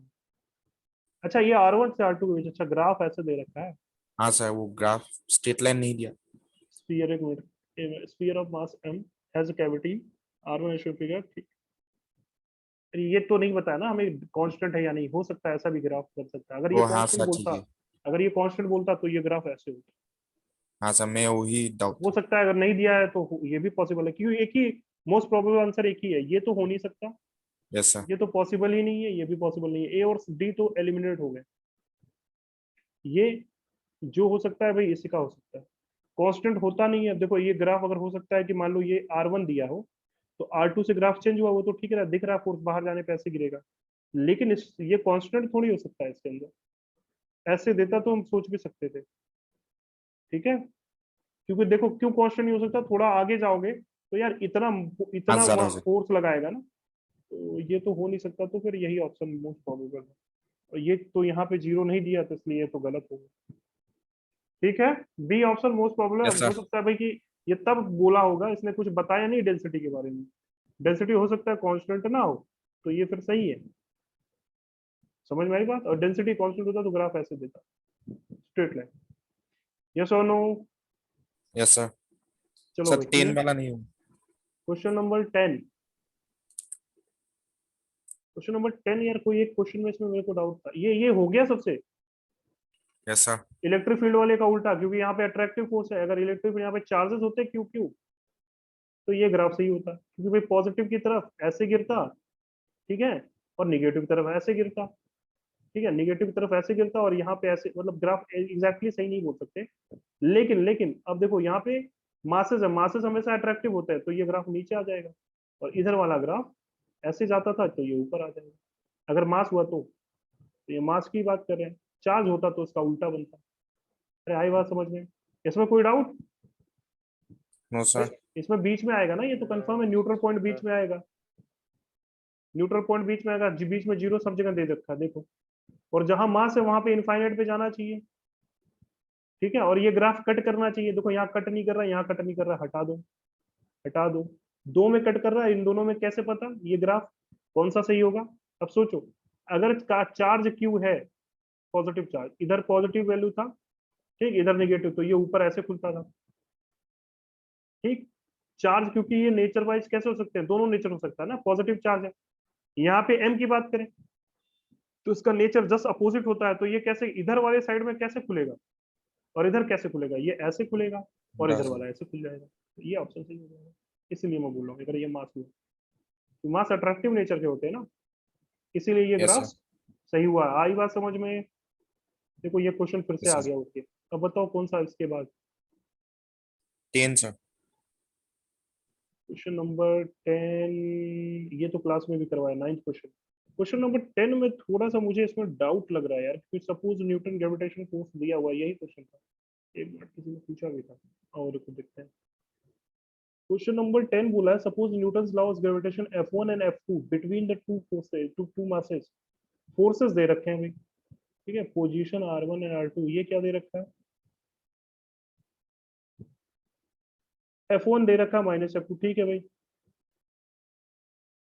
अच्छा ये R1 से R2 के बीच, अच्छा ग्राफ ऐसे दे रखा है। हाँ सर, वो ग्राफ स्ट्रेट लाइन नहीं दिया। स्फीयर, एक minute, sphere of mass m has a cavity R1 is figure, ठीक। अरे ये तो नहीं बताया ना हमें कांस्टेंट है या नहीं, हो सकता है ऐसा भी ग्राफ कर सकता है। अगर ये ओ हाँ कांस्टेंट सर ठीक बोलता, है। अगर ये कांस्टेंट बोलता तो ये ग्राफ ऐसे होता। हाँ सर, मैं वही डाउट हो था। सकता है अगर नहीं दिया है तो ये भी पॉसिबल है, क्योंकि एक ही मोस्ट प्रोबेबल आंसर एक ही है, ये तो हो नहीं सकता, यस सर। ये तो पॉसिबल ही नहीं है, ये भी पॉसिबल नहीं है। ए और डी तो एलिमिनेट हो गए। ये जो हो सकता है भाई इसी का हो सकता है, कांस्टेंट होता नहीं है। अब देखो ये ग्राफ अगर हो सकता है कि मान लो ये R1 दिया हो, तो R2 से ग्राफ चेंज हुआ, वो तो ठीक है, दिख रहा है फोर्स बाहर जाने पे ऐसे गिरेगा। लेकिन इस ये कांस्टेंट थोड़ी हो सकता है इसके अंदर। ऐसे देता तो हम सोच भी सकते थे, ठीक है। क्योंकि देखो क्यों कांस्टेंट नहीं हो सकता, थोड़ा आगे जाओगे तो यार इतना हाँ इतना ज्यादा हो सकता। फोर्स लगाएगा ना, तो ये तो हो नहीं सकता। तो फिर यही ऑप्शन मोस्ट प्रोबेबल है, और ये तो यहाँ पे जीरो नहीं दिया तो इसलिए ये तो गलत होगा। ठीक है, B option most probable. Yes हो सर। सकता है भाई कि ये तब बोला होगा, इसने कुछ बताया नहीं डेंसिटी के बारे में। डेंसिटी हो सकता है कांस्टेंट ना हो, तो ये फिर सही है। समझ में आई बात? और डेंसिटी कांस्टेंट होता तो ग्राफ ऐसे देता, स्ट्रेट लाइन। यस और नो? Yes sir. चलो सर भाई 10 क्लियर। वाला नहीं हो? Question number 10। क्वेश्चन नंबर 10 यार, कोई एक क्वेश्चन में इसमें मेरे को डाउट था, ये हो गया सबसे। Yes sir. इलेक्ट्रिक फील्ड वाले का उल्टा, क्योंकि यहाँ पे अट्रैक्टिव फोर्स है, अगर इलेक्ट्रिक फील्ड यहाँ पे चार्जेस होते क्यू क्यू, तो ये ग्राफ सही होता, क्योंकि भाई पॉजिटिव की तरफ ऐसे गिरता, ठीक है, और निगेटिव की तरफ ऐसे गिरता, ठीक है, निगेटिव की तरफ ऐसे गिरता और यहाँ पे ऐसे, मतलब ग्राफ एग्जैक्टली सही नहीं बोल सकते। लेकिन अब देखो यहाँ पे मासेस है, मासेस हमेशा अट्रैक्टिव होता है, तो ये ग्राफ नीचे आ जाएगा, और इधर वाला ग्राफ ऐसे जाता था तो ये ऊपर आ जाएगा। अगर मास हुआ तो ये मास की बात कर रहे हैं, चार्ज होता तो उसका उल्टा बनता। अरे आई बात समझ में? इसमें कोई डाउट? No sir. इसमें बीच में आएगा ना, ये तो कंफर्म है, न्यूट्रल पॉइंट बीच में आएगा। न्यूट्रल पॉइंट बीच में आएगा, बीच में जीरो सब जगह दे रखा है देखो, और जहां मास है वहां पे इनफाइनाइट पे जाना चाहिए, ठीक है। और ये ग्राफ कट करना चाहिए, देखो यहाँ कट नहीं कर रहा, यहाँ कट नहीं कर रहा, हटा दो, हटा दो। दो में कट कर रहा है, इन दोनों में कैसे पता ये ग्राफ कौन सा सही होगा? अब सोचो, अगर चार्ज क्यू है, पॉजिटिव चार्ज, इधर पॉजिटिव वैल्यू था, ठीक, इधर नेगेटिव, तो ये ऊपर ऐसे खुलता था, ठीक। चार्ज क्योंकि ये नेचर वाइज कैसे हो सकते हैं, दोनों नेचर हो सकता है ना, पॉजिटिव चार्ज है। यहाँ पे एम की बात करें तो इसका नेचर जस्ट अपोजिट होता है, तो ये कैसे इधर वाले साइड में कैसे खुलेगा, और इधर कैसे खुलेगा? ये ऐसे खुलेगा और इधर वाला ऐसे खुल जाएगा, तो ये ऑप्शन सही हो जाएगा। इसीलिए मैं बोल रहा हूँ अगर ये मास हुआ, तो मास अट्रैक्टिव नेचर के होते हैं ना, इसीलिए ये यस ग्राफ सर। सही हुआ। आई बात समझ में? देखो ये क्वेश्चन फिर से यस आ सर। गया ओके। अब बताओ कौन सा इसके बाद? 10 सर। क्वेश्चन नंबर 10, ये तो क्लास में भी करवाया, 9th क्वेश्चन। क्वेश्चन नंबर 10 में थोड़ा सा मुझे इसमें डाउट लग रहा है यार, क्योंकि सपोज न्यूटन ग्रेविटेशन फोर्स दिया हुआ है, यही क्वेश्चन था, एक मिनट किसी ने पूछा भी था, और को देखते हैं। क्वेश्चन नंबर 10 बोला है suppose Newton's law of gravitation F1 and F2 between the two forces, two masses. Forces दे रखे हैं भाई, ठीक है, पोजीशन R1 एंड R2, ये क्या दे रखा है? F1 दे रखा है -F2, ठीक है भाई।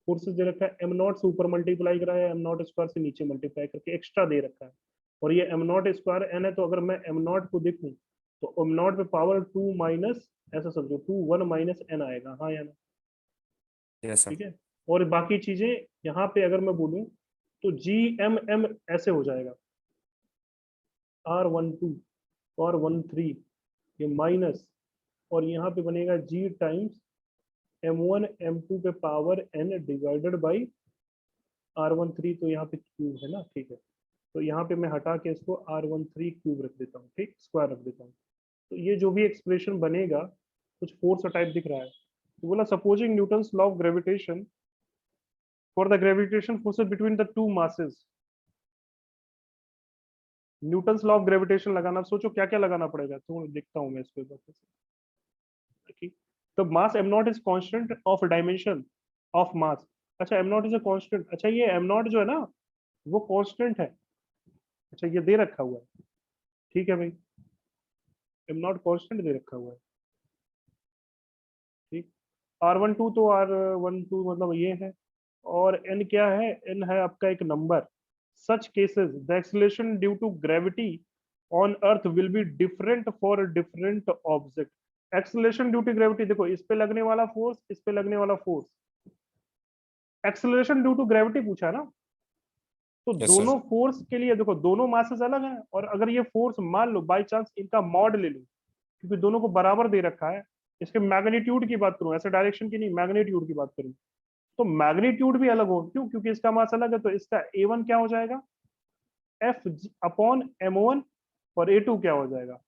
फोर्सेस दे रखा है, एम नॉट से ऊपर मल्टीप्लाई करा है, एम नॉट स्क्वायर से नीचे मल्टीप्लाई करके एक्स्ट्रा दे रखा है, और ये एम नॉट स्क्वायर एन है, तो अगर मैं एम नॉट को देखूं तो एम नॉट पे पावर 2 माइनस, ऐसा समझो 2 1 माइनस एन आएगा, हाँ या ना? Yes sir. ठीक है। और बाकी चीजें यहाँ पे अगर मैं बोलूँ तो GMM ऐसे हो जाएगा, R12 और 13, ये माइनस, और यहाँ पे बनेगा g टाइम्स m1 m2 पे power n divided by r13, तो यहाँ पे क्यूब है ना, ठीक है। तो यहाँ पे मैं हटा के इसको r13 क्यूब रख देता हूँ, ठीक, स्क्वायर रख देता हूँ। तो ये जो भी एक्सप्रेशन बनेगा कुछ फोर्स टाइप दिख रहा है। तो बोला supposing Newton's law of gravitation for the gravitation forces between the to masses. Newton's law of gravitation लगाना, सोचो क्या क्या लगाना पड़ेगा, तो देखता हूँ मैं इस पे। तो mass M not is constant of dimension of mass. अच्छा M not is a constant, अच्छा ये एम नॉट जो है ना वो कॉन्स्टेंट है। अच्छा ये दे रखा हुआ है, ठीक है भाई, एम नॉट कॉन्स्टेंट दे रखा हुआ है, ठीक। r12 तो r12 मतलब ये है, और n क्या है, n है आपका एक नंबर। Such cases the acceleration due to gravity on earth will be different for different object. Acceleration due to gravity, देखो इस पे लगने वाला फोर्स, इस पे लगने वाला force, acceleration due to gravity पूछा है ना, तो यस सर। दोनों फोर्स के लिए देखो दोनों मासेस अलग हैं, और अगर ये फोर्स मान लो बाई चांस इनका मॉड ले लो, क्योंकि दोनों को बराबर दे रखा है, इसके मैग्नीट्यूड की बात करूं, ऐसे डायरेक्शन की नहीं, मैग्नीट्यूड की बात करूं, तो मैग्नीट्यूड भी अलग हो, क्यों, क्योंकि इसका मास अलग है, तो इसका a1 क्या हो जाएगा, एफ अपॉन m1, और a2 क्या हो जाएगा,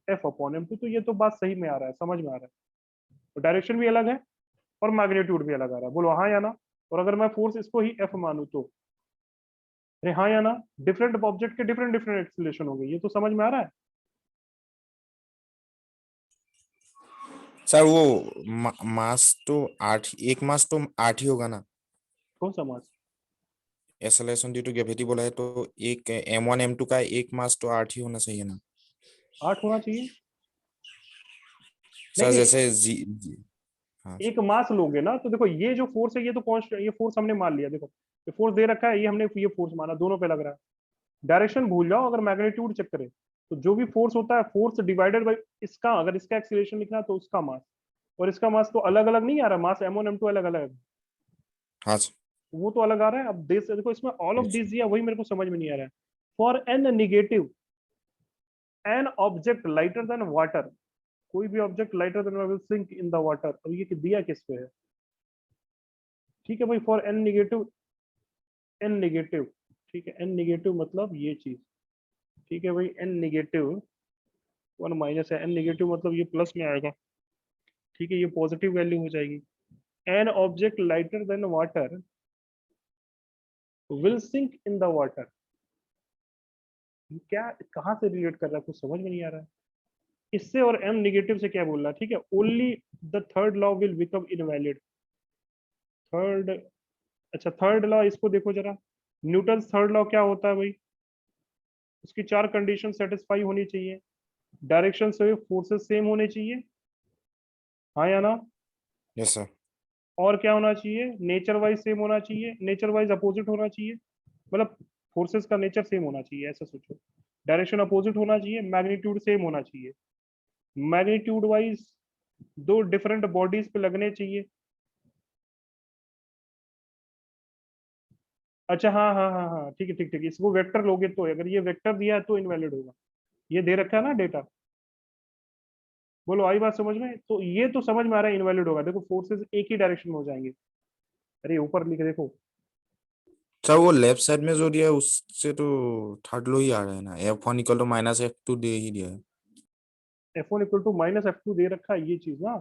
एफ अपॉन m2। तो ये तो बात सही में आ रहा है, समझ में आ रहा है, तो डायरेक्शन भी अलग है और मैग्नीट्यूड भी अलग आ रहा है, बोलो हाँ या ना। और अगर मैं फोर्स इसको ही एफ मानू तो, अरे हाँ या ना, डिफरेंट ऑब्जेक्ट के डिफरेंट डिफरेंट एक्सीलरेशन हो गए, ये तो समझ में आ रहा है। सर वो मास तो 8, एक मास तो 8 ही होगा ना। कौन सा मास, एक्सेलरेशन ड्यू टू ग्रेविटी बोला है तो एक m1 m2 का एक मास तो 8 ही होना चाहिए ना। 8 होना चाहिए, नहीं सर नहीं, जैसे हाँ एक मास लोगे ना तो देखो ये जो फोर्स है ये तो कॉन्स्टेंट, ये फोर्स हमने मान लिया, देखो ये फोर्स दे रखा है, ये हमने ये फोर्स माना, दोनों पे लग रहा है। डायरेक्शन भूल जाओ, अगर मैग्नीट्यूड चेक करें तो जो भी फोर्स होता है फोर्स डिवाइडेड बाई इसका, अगर इसका एक्सीलरेशन लिखना है तो उसका मास, और इसका मास तो अलग अलग नहीं आ रहा, मास m1 m2 अलग अलग है, हाँ सर। वो तो अलग आ रहा है। अब देश देखो इसमें ऑल ऑफ yes, दिस दिया, वही मेरे को समझ में नहीं आ रहा है। For N negative, an object lighter than water, कोई भी object lighter than will sink in the water, अब ये दिया किस पे है, ठीक है भाई, for N negative, N negative, ठीक है, एन निगेटिव मतलब ये चीज, ठीक है भाई, एन निगेटिव 1 माइनस है, एन निगेटिव मतलब ये प्लस में आएगा, ठीक है, ये पॉजिटिव वैल्यू हो जाएगी। An object lighter than water will sink in the water, क्या कहाँ से रिलेट कर रहा है, कुछ समझ में नहीं आ रहा है। इससे और एम निगेटिव से क्या बोल रहा है, ठीक है, only the third law will become invalid. Third, अच्छा थर्ड लॉ इसको देखो जरा, न्यूटन थर्ड लॉ क्या होता है भाई, उसकी 4 कंडीशन सेटिस्फाई होनी चाहिए, डायरेक्शन से फोर्सेस सेम होने चाहिए, हाँ या ना, यस सर। और क्या होना चाहिए, नेचर वाइज सेम होना चाहिए, नेचर वाइज अपोजिट होना चाहिए, मतलब फोर्सेस का नेचर सेम होना चाहिए, ऐसा सोचो, डायरेक्शन अपोजिट होना चाहिए, मैग्नीट्यूड सेम होना चाहिए, मैग्नीट्यूड वाइज दो डिफरेंट बॉडीज पे लगने चाहिए। अच्छा हाँ हाँ हाँ हाँ, ठीक है ठीक ठीक, इसको वेक्टर लोगे तो, अगर ये वेक्टर दिया है तो इनवैलिड होगा, ये दे रखा है ना डेटा, बोलो आई बात समझ में, तो ये तो समझ में आ रहा है इनवैलिड होगा, देखो फोर्सेस एक ही डायरेक्शन में हो जाएंगे। अरे ऊपर लिख देखो, सर वो लेफ्ट साइड में जो दिया है उससे तो थर्ड लो ही आ रहा है ना, F1 इक्वल टू -F2 दे ही दिया है। F1 equal to minus F2 दे रखा है ये चीज ना,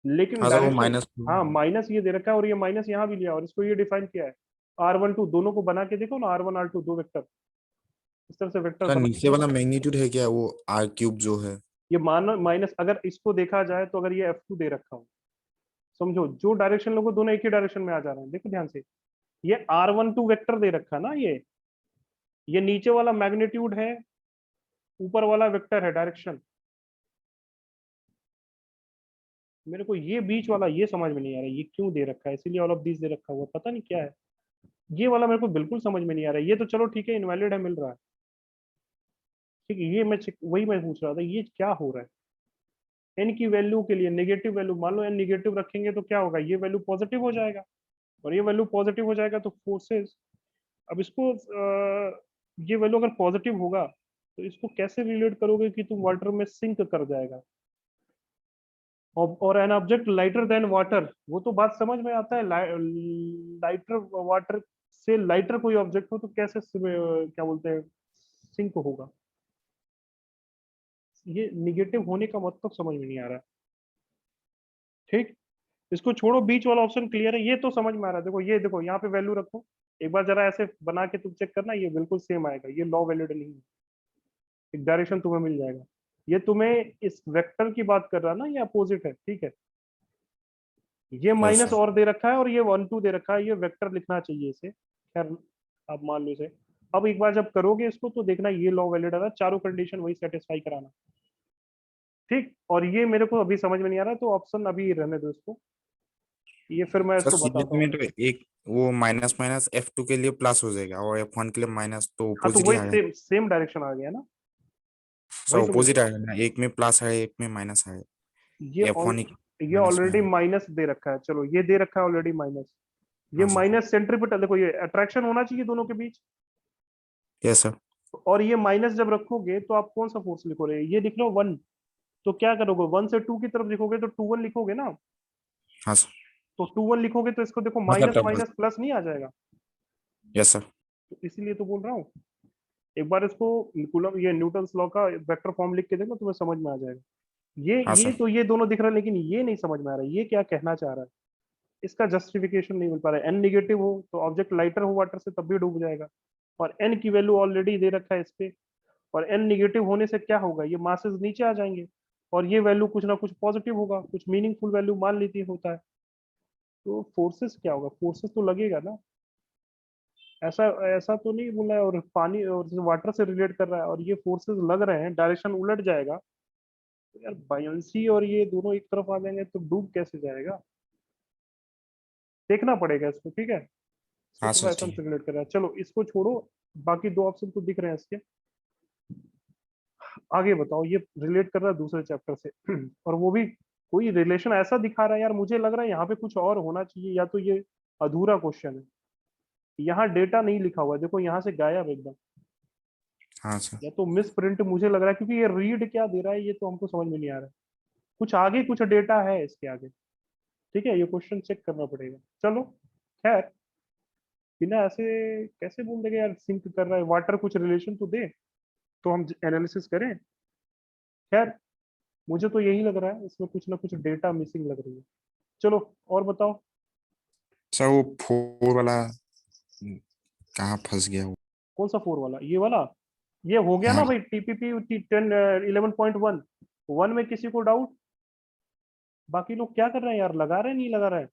लेकिन हाँ सर वो डायरेक्शन, माइनस। हाँ माइनस ये दे रखा है, और ये माइनस यहाँ भी लिया, और इसको ये डिफाइन किया है R12, दोनों को बना के देखो ना, R1 R2 दो वेक्टर, इस तरह से वेक्टर सर बना, नीचे वाला मैग्नीट्यूड है क्या वो r³ जो है। ये मान माइनस, अगर इसको देखा जाए तो अगर ये F2 दे रखा हो, समझो जो डायरेक्शन लोगो दोनों एक ही डायरेक्शन में आ जा रहे हैं, देखो ध्यान से, ये R12 वेक्टर दे रखा है ना, ये नीचे वाला मैग्नीट्यूड है, ऊपर वाला वेक्टर है डायरेक्शन, मेरे को ये बीच वाला ये समझ में नहीं आ रहा है, ये क्यों दे रखा है, इसीलिए ऑल ऑफ दिस दे रखा हुआ, पता नहीं क्या है, ये वाला मेरे को बिल्कुल समझ में नहीं आ रहा है, ये तो चलो ठीक है इनवैलिड है, मिल रहा है, ठीक है, ये मैं वही मैं पूछ रहा था, ये क्या हो रहा है, एन की वैल्यू के लिए नेगेटिव वैल्यू, मान लो एन नेगेटिव रखेंगे तो क्या होगा, ये वैल्यू पॉजिटिव हो जाएगा, और ये वैल्यू पॉजिटिव हो जाएगा तो फोर्सेस, अब इसको ये वैल्यू अगर पॉजिटिव होगा तो इसको कैसे रिलेट करोगे कि तुम वाटर में सिंक कर जाएगा। और N object lighter than water, वो तो बात समझ में आता है, लाइटर वाटर से लाइटर कोई ऑब्जेक्ट हो तो कैसे क्या बोलते हैं सिंक होगा। ये निगेटिव होने का मतलब समझ में नहीं आ रहा। ठीक, इसको छोड़ो, बीच वाला ऑप्शन क्लियर है, ये तो समझ में आ रहा है। देखो ये देखो यहाँ पे वैल्यू रखो, एक बार जरा ऐसे बना के तुम चेक करना, ये बिल्कुल सेम आएगा, ये लॉ वैलिड नहीं है, एक डायरेक्शन तुम्हें मिल जाएगा। ये तुम्हें इस वेक्टर की बात कर रहा है ना, ये अपोजिट है, ठीक है। ये यस माइनस सर। और दे रखा है और ये 1 2 दे रखा है, ये वेक्टर लिखना चाहिए इसे, खैर आप मान लो इसे। अब एक बार जब करोगे इसको तो देखना ये लॉ वैलिड आ रहा है, चारों कंडीशन वही सेटिस्फाई कराना। ठीक, और ये मेरे को अभी समझ में नहीं आ रहा, तो ऑप्शन अभी रहने दो इसको, ये फिर मैं सर इसको बताता सीरीज में हूँ। तो एक वो माइनस माइनस F2 के लिए प्लस हो जाएगा और F1 के लिए माइनस, तो हाँ तो ऑपोजिट ही वही आएगा। सेम सेम डायरेक्शन आ गया ना, सर वही तो बोल रहा ऑपोजिट आएगा ना, एक में प्लस है एक में माइनस है। हूँ। ये F1 ये माइनस में ऑलरेडी है। माइनस दे रखा है, चलो ये दे रखा है ऑलरेडी माइनस, ये हाँ सर। माइनस सेंट्रीपिटल, देखो ये अट्रैक्शन होना चाहिए दोनों के बीच, यस सर। और ये माइनस जब रखोगे तो आप कौन सा फोर्स लिखोगे, ये लिख लो 1, तो क्या करोगे 1 से 2 की तरफ लिखोगे तो 2 1 लिखोगे ना, हाँ सर। तो 2 1 लिखोगे तो इसको देखो हाँ सर माइनस तब। माइनस प्लस नहीं आ जाएगा, यस सर। तो इसीलिए तो बोल रहा हूँ। एक बार इसको कूलम ये न्यूटन्स लॉ का वेक्टर फॉर्म लिख के देखो तुम्हें समझ में आ जाएगा। हाँ ये सर। तो ये दोनों दिख रहा है, लेकिन ये नहीं समझ में आ रहा है ये क्या कहना चाह रहा है, इसका जस्टिफिकेशन नहीं मिल पा रहा है। एन निगेटिव हो तो ऑब्जेक्ट लाइटर हो वाटर से तब भी डूब जाएगा, और एन की वैल्यू ऑलरेडी दे रखा है इस पे, और एन निगेटिव होने से क्या होगा, ये मासेस नीचे आ जाएंगे, और ये वैल्यू कुछ ना कुछ पॉजिटिव होगा, कुछ मीनिंगफुल वैल्यू मान लेती होता है। तो फोर्सेस क्या होगा, फोर्सेस तो लगेगा ना, ऐसा ऐसा तो नहीं बोला है, और पानी और वाटर से रिलेट कर रहा है और ये फोर्सेस लग रहे हैं, डायरेक्शन उलट जाएगा, तो यार बायंसी और ये दोनों एक तरफ आ जाएंगे तो डूब कैसे जाएगा, देखना पड़ेगा इसको, ठीक है। इसको हाँ थोड़ा सर ऐसा ठीक है। से रिलेट कर रहा है, चलो इसको छोड़ो, बाकी दो ऑप्शन तो दिख रहे हैं इसके। आगे बताओ, ये रिलेट कर रहा है दूसरे चैप्टर से और वो भी कोई रिलेशन ऐसा दिखा रहा है यार, मुझे लग रहा है यहाँ पे कुछ और होना चाहिए, या तो ये अधूरा क्वेश्चन है, यहाँ डेटा नहीं लिखा हुआ है, देखो यहाँ से गायब एकदम, हाँ सर। या तो मिस प्रिंट मुझे लग रहा है, क्योंकि ये रीड क्या दे रहा है ये तो हमको समझ में नहीं आ रहा है, कुछ आगे कुछ डेटा है इसके आगे, ठीक है, ये क्वेश्चन चेक करना पड़ेगा। चलो खैर, बिना ऐसे कैसे बोल देंगे यार सिंक कर रहा है वाटर, कुछ रिलेशन तो दे तो हम एनालिसिस करें। खैर, मुझे तो यही लग रहा है इसमें कुछ ना कुछ डेटा मिसिंग लग रही है। चलो और बताओ। सर वो 4 वाला कहाँ फंस गया वो। कौन सा 4 वाला, ये वाला, ये हो गया हाँ ना भाई, टीपीपी 10 11.1 1 में किसी को डाउट, बाकी लोग क्या कर रहे हैं यार, लगा रहे हैं नहीं लगा रहे हैं,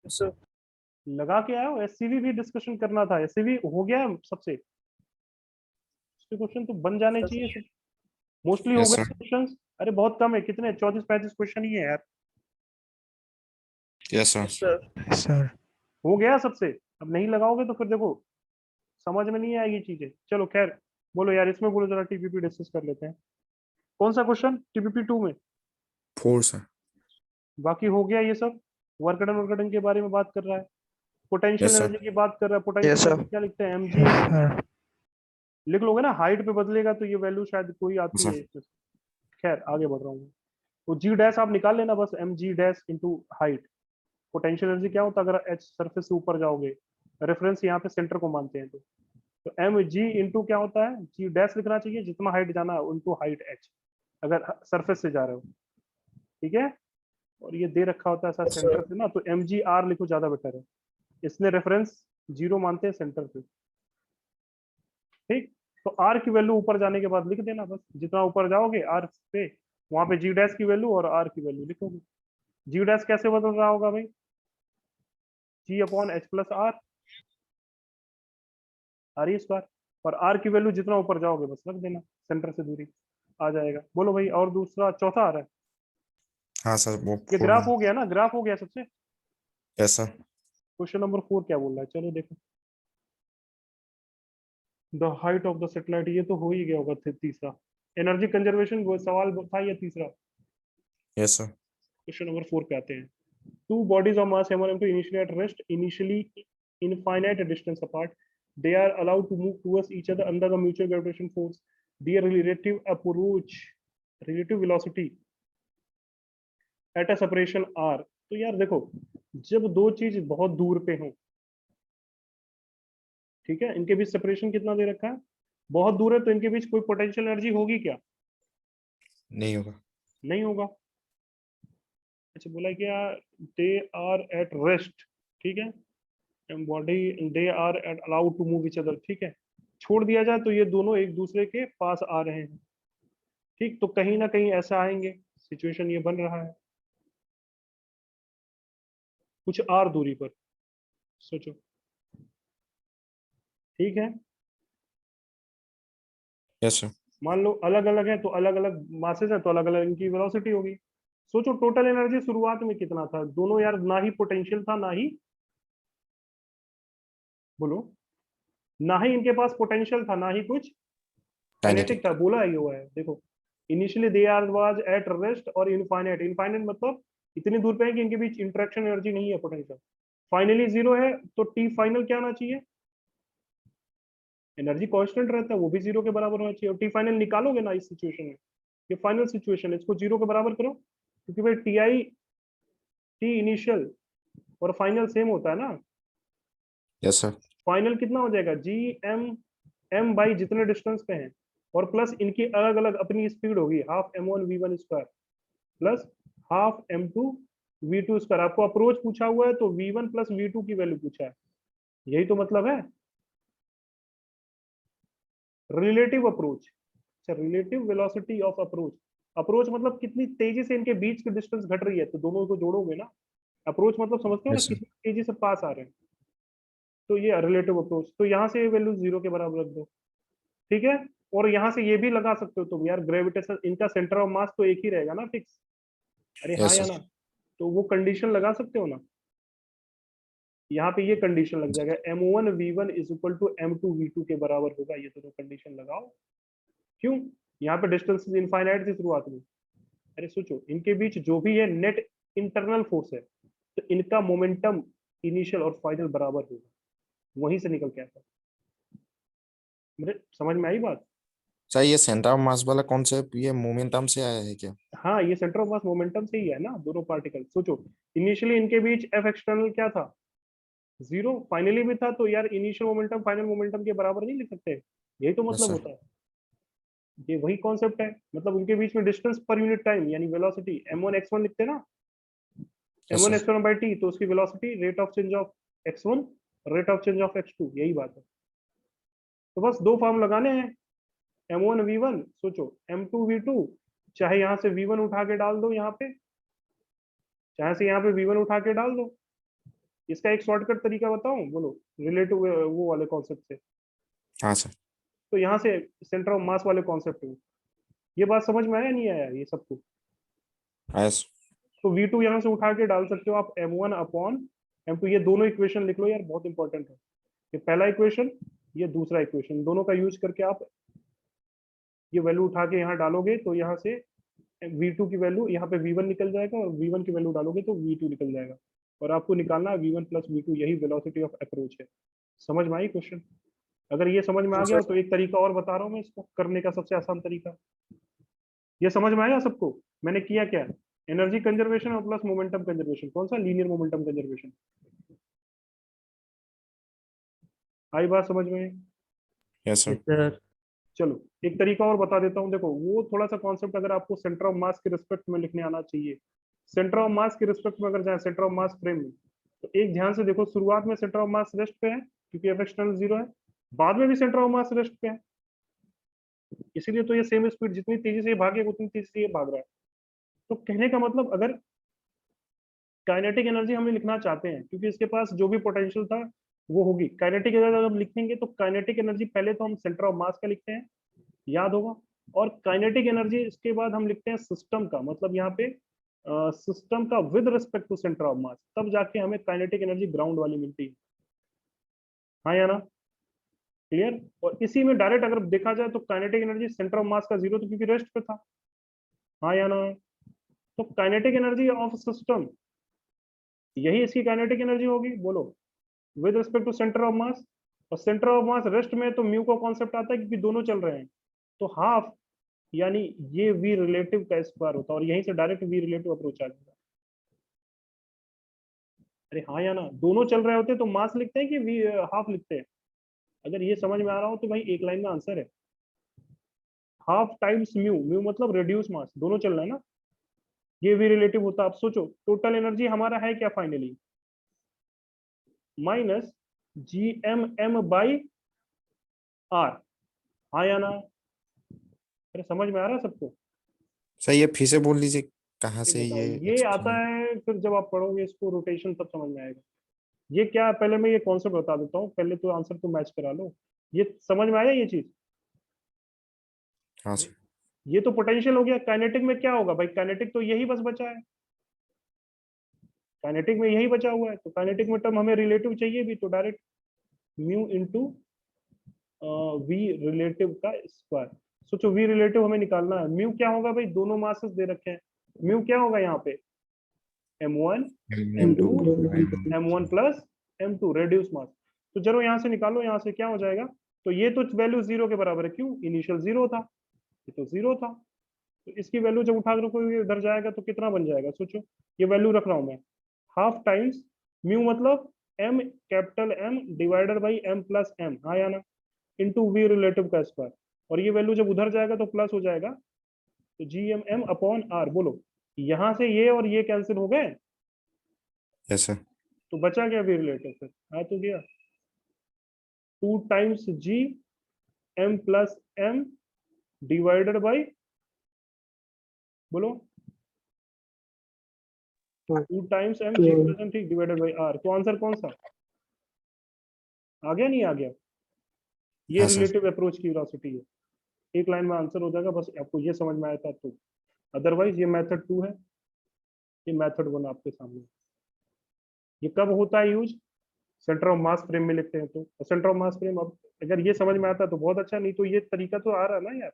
Yes, sir. लगा के आयो, एससीवी भी डिस्कशन करना था, एससीवी हो गया सबसे, क्वेश्चन तो बन जाने Yes, sir. चाहिए सब, मोस्टली हो यस गए सर। क्वेश्चन। अरे बहुत कम है, कितने 34 35 क्वेश्चन ही है यार, yes sir. Yes, sir. Sir हो गया सबसे। अब नहीं लगाओगे तो फिर देखो समझ में नहीं आएगी चीजें। चलो खैर, बोलो यार इसमें बोलो जरा, टीपीपी डिस्कस कर लेते हैं। कौन सा क्वेश्चन, टीपीपी 2 में? 4 सर। बाकी हो गया ये सब, वर्कडन वर्कडन के बारे में बात कर रहा है, पोटेंशियल यस सर। एनर्जी की बात कर रहा है, Yes, पोटेंशियल sir. एनर्जी क्या लिखते हैं, M G yes into, sir लिख लोगे ना, हाइट पे बदलेगा तो ये वैल्यू शायद कोई आती सर। है। खैर आगे बढ़ रहा हूँ, तो जी डैश आप निकाल लेना बस, M G dash into height. Potential energy क्या होता है अगर एच सरफेस से ऊपर जाओगे, रेफरेंस यहाँ पे सेंटर को मानते हैं तो एम जी इंटू क्या होता है, जी डैश लिखना चाहिए, जितना हाइट जाना है इंटू हाइट एच, अगर सरफेस से जा रहे हो, ठीक है। और ये दे रखा होता है ऐसा Yes, सेंटर sir. से ना, तो एम जी आर लिखो ज्यादा बेटर है, इसने रेफरेंस जीरो मानते हैं सेंटर पे, ठीक। तो आर की वैल्यू ऊपर जाने के बाद लिख देना बस, जितना ऊपर जाओगे आर पे, वहां पे जी डैश की वैल्यू और आर की वैल्यू लिखोगे। जी डैश कैसे बदल रहा होगा भाई, G upon H plus R, R E square, और आर की वैल्यू जितना ऊपर जाओगे बस रख देना, सेंटर से दूरी आ जाएगा। बोलो भाई, और दूसरा चौथा आ रहा है, हाँ सर वो ये 4 ग्राफ में। हो गया ना, ग्राफ हो गया सबसे। Yes sir. क्वेश्चन नंबर 4 क्या बोल रहा है, चलो देखो। The height of the satellite, ये तो हो ही गया होगा, तीसरा एनर्जी कंजर्वेशन वो सवाल था, ये तीसरा। Yes sir. क्वेश्चन नंबर 4 पे आते हैं। Two bodies of mass m1 m2 initially at rest initially infinite distance apart, they are allowed to move towards each other under the mutual gravitation force. Their relative approach, relative velocity at a separation r. तो यार देखो, जब दो चीज बहुत दूर पे हो, ठीक है, इनके बीच सेपरेशन कितना दे रखा है, बहुत दूर है, तो इनके बीच कोई पोटेंशियल एनर्जी होगी क्या? नहीं होगा। नहीं होगा। अच्छा बोला क्या, दे आर एट रेस्ट, ठीक है, body they are at allowed to move each other, ठीक है, छोड़ दिया जाए तो ये दोनों एक दूसरे के पास आ रहे हैं, ठीक, तो कहीं ना कहीं ऐसा आएंगे, सिचुएशन ये बन रहा है कुछ आर दूरी पर, सोचो, ठीक है, यस सर। मान लो अलग अलग है तो अलग अलग मासेस है तो अलग अलग इनकी वेलोसिटी होगी। सोचो टोटल एनर्जी शुरुआत में कितना था, दोनों यार ना ही पोटेंशियल था ना ही, बोलो, ना ही इनके पास पोटेंशियल था ना ही कुछ काइनेटिक था, बोला ही हुआ है, देखो इनिशियली दे आर वाज एट रेस्ट और इनफाइनाइट, इनफाइनाइट मतलब इतनी दूर पे है कि इनके बीच इंटरेक्शन एनर्जी नहीं है पोटेंशियल, फाइनली जीरो है, तो टी फाइनल क्या आना चाहिए, एनर्जी कांस्टेंट रहता है वो भी जीरो के बराबर होना चाहिए, और टी फाइनल निकालोगे ना इस सिचुएशन में, ये फाइनल सिचुएशन है, इसको जीरो के बराबर करो, क्योंकि भाई टी आई टी इनिशियल और फाइनल सेम होता है ना, यस सर। फाइनल कितना हो जाएगा, जी एम, एम बाई जितने डिस्टेंस पे हैं, और प्लस इनकी अलग अलग अपनी स्पीड होगी, half M one V one square plus half M two V two square, आपको अप्रोच पूछा हुआ है तो V one plus V two की वैल्यू पूछा है, यही तो मतलब है रिलेटिव अप्रोच। अच्छा, relative velocity of approach, approach मतलब कितनी तेजी से इनके बीच की डिस्टेंस घट रही है, तो दोनों को जोड़ोगे ना, अप्रोच मतलब समझते हो ना, यस सर। कितनी तेजी से पास आ रहे हैं, तो ये रिलेटिव अप्रोच, तो यहाँ से ये वैल्यू जीरो के बराबर रख दो, ठीक है, और यहाँ से ये भी लगा सकते हो तुम यार, ग्रेविटेशन इनका सेंटर ऑफ मास तो एक ही रहेगा ना फिक्स, अरे हाँ यस या सर। ना, तो वो कंडीशन लगा सकते हो ना, यहाँ पे ये कंडीशन लग जाएगा m1v1 is equal to m2v2 के बराबर होगा, ये दोनों कंडीशन लगाओ, क्यों, यहाँ पे डिस्टेंस इनफाइनाइट थी शुरुआत में, अरे सोचो इनके बीच जो भी है नेट इंटरनल फोर्स है, तो इनका मोमेंटम इनिशियल और फाइनल बराबर होगा, वहीं से निकल के आता है, मुझे समझ में आई बात? सर ये सेंटर ऑफ मास वाला कॉन्सेप्ट ये मोमेंटम से आया है क्या? हाँ, ये सेंटर ऑफ मास मोमेंटम से ही है ना, दोनों पार्टिकल, सोचो इनिशियली इनके बीच एफ एक्सटर्नल क्या था, जीरो, फाइनली भी था, तो यार इनिशियल मोमेंटम फाइनल मोमेंटम के बराबर नहीं लिख सकते, यही तो यस मतलब सर। होता है, ये वही कॉन्सेप्ट है, मतलब उनके बीच में डिस्टेंस पर यूनिट टाइम यानी वेलोसिटी m1 x1 लिखते हैं ना, yes m1 sir. x1 by t, तो उसकी velocity rate of change of x1 rate of change of x2, यही बात है, तो बस दो फॉर्म लगाने हैं, m1 v1, सोचो m2 v2, चाहे यहाँ से v1 उठा के डाल दो यहाँ पे, चाहे से यहाँ पे v1 उठा के डाल दो, इसका एक शॉर्टकट तरीका बताऊं, बोलो, रिलेटिव वो वाले कॉन्सेप्ट से, हाँ सर। तो यहाँ से सेंटर ऑफ मास वाले कॉन्सेप्ट में, ये बात समझ में आया नहीं आया ये सबको? यस। तो v2 यहाँ से उठा के डाल सकते हो आप m1 अपॉन m2, ये दोनों इक्वेशन लिख लो यार, बहुत इंपॉर्टेंट है, ये पहला इक्वेशन, ये दूसरा इक्वेशन, दोनों का यूज करके आप ये वैल्यू उठा के यहाँ डालोगे, तो यहाँ से v2 की वैल्यू यहाँ पे v1 निकल जाएगा, और v1 की वैल्यू डालोगे तो v2 निकल जाएगा, और आपको निकालना है v1 प्लस v2, यही वेलोसिटी ऑफ अप्रोच है। समझ में आई क्वेश्चन? अगर ये समझ में आ गया तो एक तरीका और बता रहा हूँ मैं इसको करने का, सबसे आसान तरीका, ये समझ में आया सबको? मैंने किया क्या, एनर्जी कंजर्वेशन और प्लस मोमेंटम कंजर्वेशन, कौन सा, लीनियर मोमेंटम कंजर्वेशन, आई बात समझ में? Yes sir. Yes, sir. चलो एक तरीका और बता देता हूँ, देखो वो थोड़ा सा कॉन्सेप्ट अगर आपको सेंटर ऑफ मास के रिस्पेक्ट में लिखने आना चाहिए, सेंटर ऑफ मास के रिस्पेक्ट में अगर जाए सेंटर ऑफ मास फ्रेम में, तो एक ध्यान से देखो, शुरुआत में सेंटर ऑफ मास रेस्ट पे है क्योंकि एफ एक्सटर्नल जीरो है, बाद में भी सेंटर ऑफ मास रेस्ट पे है, इसीलिए तो ये सेम स्पीड, जितनी तेजी से ये भागे उतनी तेजी से ये भाग रहा है, तो कहने का मतलब अगर काइनेटिक एनर्जी हमें लिखना चाहते हैं, क्योंकि इसके पास जो भी पोटेंशियल था वो होगी, काइनेटिक एनर्जी अगर हम लिखेंगे तो काइनेटिक एनर्जी पहले तो हम सेंटर ऑफ मास का लिखते हैं, याद होगा, और काइनेटिक एनर्जी इसके बाद हम लिखते हैं सिस्टम का, मतलब यहाँ पे सिस्टम का with respect to centre of mass, तब जाके हमें काइनेटिक एनर्जी ग्राउंड वाली मिलती है, हाँ या ना, क्लियर? और इसी में डायरेक्ट अगर देखा जाए तो काइनेटिक एनर्जी सेंटर ऑफ मास का जीरो, तो क्योंकि रेस्ट पे था, हाँ या ना, तो काइनेटिक एनर्जी ऑफ सिस्टम, यही इसकी काइनेटिक एनर्जी होगी, बोलो, with respect to centre of mass, और सेंटर ऑफ मास रेस्ट में तो म्यू का कॉन्सेप्ट आता है क्योंकि दोनों चल रहे हैं, तो हाफ यानी ये वी रिलेटिव का स्क्वायर होता है, और यहीं से डायरेक्ट वी रिलेटिव अप्रोच आ जाएगा। अरे हाँ या ना, दोनों चल रहे होते तो मास लिखते हैं कि वी हाफ लिखते हैं? अगर ये समझ में आ रहा हो तो भाई एक लाइन में आंसर है, हाफ टाइम्स म्यू, म्यू मतलब रिड्यूस मास, दोनों चल रहे हैं ना, ये वी रिलेटिव होता। आप सोचो टोटल एनर्जी हमारा है क्या finally, minus G M M by R, हाँ या ना? अरे समझ में आ रहा है सबको? सर ये फिर से बोल लीजिए, कहाँ ये से बताओ, ये ये आता एक्सप्लेन। है फिर जब आप पढ़ोगे इसको रोटेशन तब समझ में आएगा। ये क्या है, पहले मैं ये कॉन्सेप्ट बता देता हूँ, पहले तो आंसर तो मैच करा लो। ये समझ में आया ये चीज? हाँ सर। ये तो पोटेंशियल हो गया। काइनेटिक में क्या होगा भाई, काइनेटिक तो यही बस बचा है, काइनेटिक में यही बचा हुआ है, तो काइनेटिक में टर्म हमें रिलेटिव चाहिए भी, तो direct mu into V relative का स्क्वायर। सोचो वी रिलेटिव हमें निकालना है, म्यू क्या होगा भाई, दोनों मासेस दे रखे हैं, म्यू क्या होगा यहाँ पे, m1 M2 m2 m1 plus m2 reduce मास। तो चलो यहाँ से निकालो, यहाँ से क्या हो जाएगा, तो ये तो वैल्यू जीरो के बराबर है, क्यों, इनिशियल जीरो था, ये तो जीरो था, तो इसकी वैल्यू जब उठा कर कोई इधर जाएगा तो कितना बन जाएगा, सोचो, ये वैल्यू रख रहा हूं मैं, हाफ टाइम्स म्यू मतलब M capital M divided by M plus M, हाँ या ना, इंटू वी रिलेटिव का स्क्वायर, और ये वैल्यू जब उधर जाएगा तो प्लस हो जाएगा, तो G M M upon R, बोलो यहां से ये और ये कैंसिल हो गए, यस सर। तो बचा क्या वी रिलेटिव, फिर आ तो गया, two times G M plus M divided by, बोलो two times M G plus M, ठीक, डिवाइडेड बाई आर, तो आंसर कौन सा आ गया, नहीं आ गया? ये हाँ सर। रिलेटिव अप्रोच की वेलोसिटी है, एक लाइन में आंसर हो जाएगा, बस आपको ये समझ में आया था तो, अदरवाइज ये मेथड 2 है, ये मेथड 1 आपके सामने। ये कब होता है use, centre of mass frame में लिखते हैं तो, सेंटर ऑफ मास फ्रेम, अब अगर ये समझ में आता है तो बहुत अच्छा, नहीं तो ये तरीका तो आ रहा है ना यार,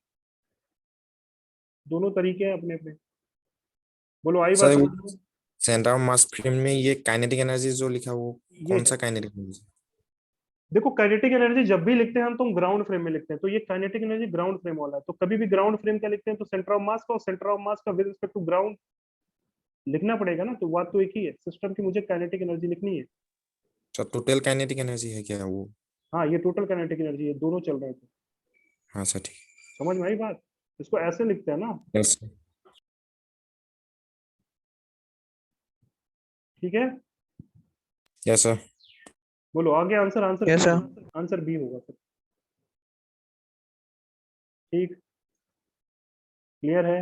दोनों तरीके हैं अपने अपने। बोलो आई बात सर वो समझ में? सेंटर ऑफ मास फ्रेम में ये काइनेटिक एनर्जी जो लिखा वो ये कौन है, सा काइनेटिक एनर्जी? देखो काइनेटिक एनर्जी जब भी लिखते हैं हम तो ग्राउंड फ्रेम में लिखते हैं, तो ये काइनेटिक एनर्जी ग्राउंड फ्रेम वाला है, तो कभी भी ग्राउंड फ्रेम का लिखते हैं तो सेंटर ऑफ मास का, और सेंटर ऑफ मास का विद रिस्पेक्ट टू ग्राउंड लिखना पड़ेगा ना, तो बात तो एक ही है, सिस्टम की मुझे काइनेटिक एनर्जी लिखनी है। सर टोटल काइनेटिक एनर्जी है क्या वो? हाँ ये टोटल काइनेटिक एनर्जी है, दोनों चल रहे थे, हाँ सर ठीक। समझ में आई बात? इसको ऐसे लिखते हैं ना, यस। ठीक है, यस सर। बोलो आगे answer, answer B, Yes, sir. Answer B होगा फिर, ठीक, क्लियर है?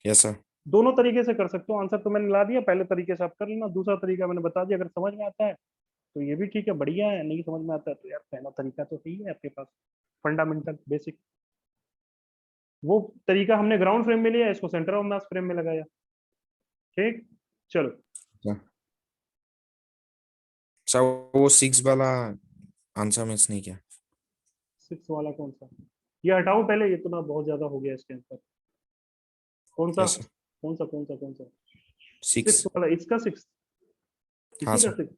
Yes sir. दोनों तरीके से कर सकते हो, आंसर तो मैंने ला दिया, पहले तरीके से आप कर लेना, दूसरा तरीका मैंने बता दिया, अगर समझ में आता है तो ये भी ठीक है, बढ़िया है, नहीं समझ में आता है तो यार पहला तरीका तो सही है आपके पास, फंडामेंटल बेसिक, वो तरीका हमने ग्राउंड फ्रेम में लिया, इसको सेंटर ऑफ मास फ्रेम में लगाया, ठीक, चलो। सर वो 6 वाला आंसर मिस नहीं किया। 6 वाला कौन सा, ये हटाओ पहले, ये तो ना बहुत ज्यादा हो गया इसके अंदर, कौन सा, यस सर। कौन सा कौन सा कौन सा, 6 6। वाला, इसका 6, हाँ इसी का सर। 6,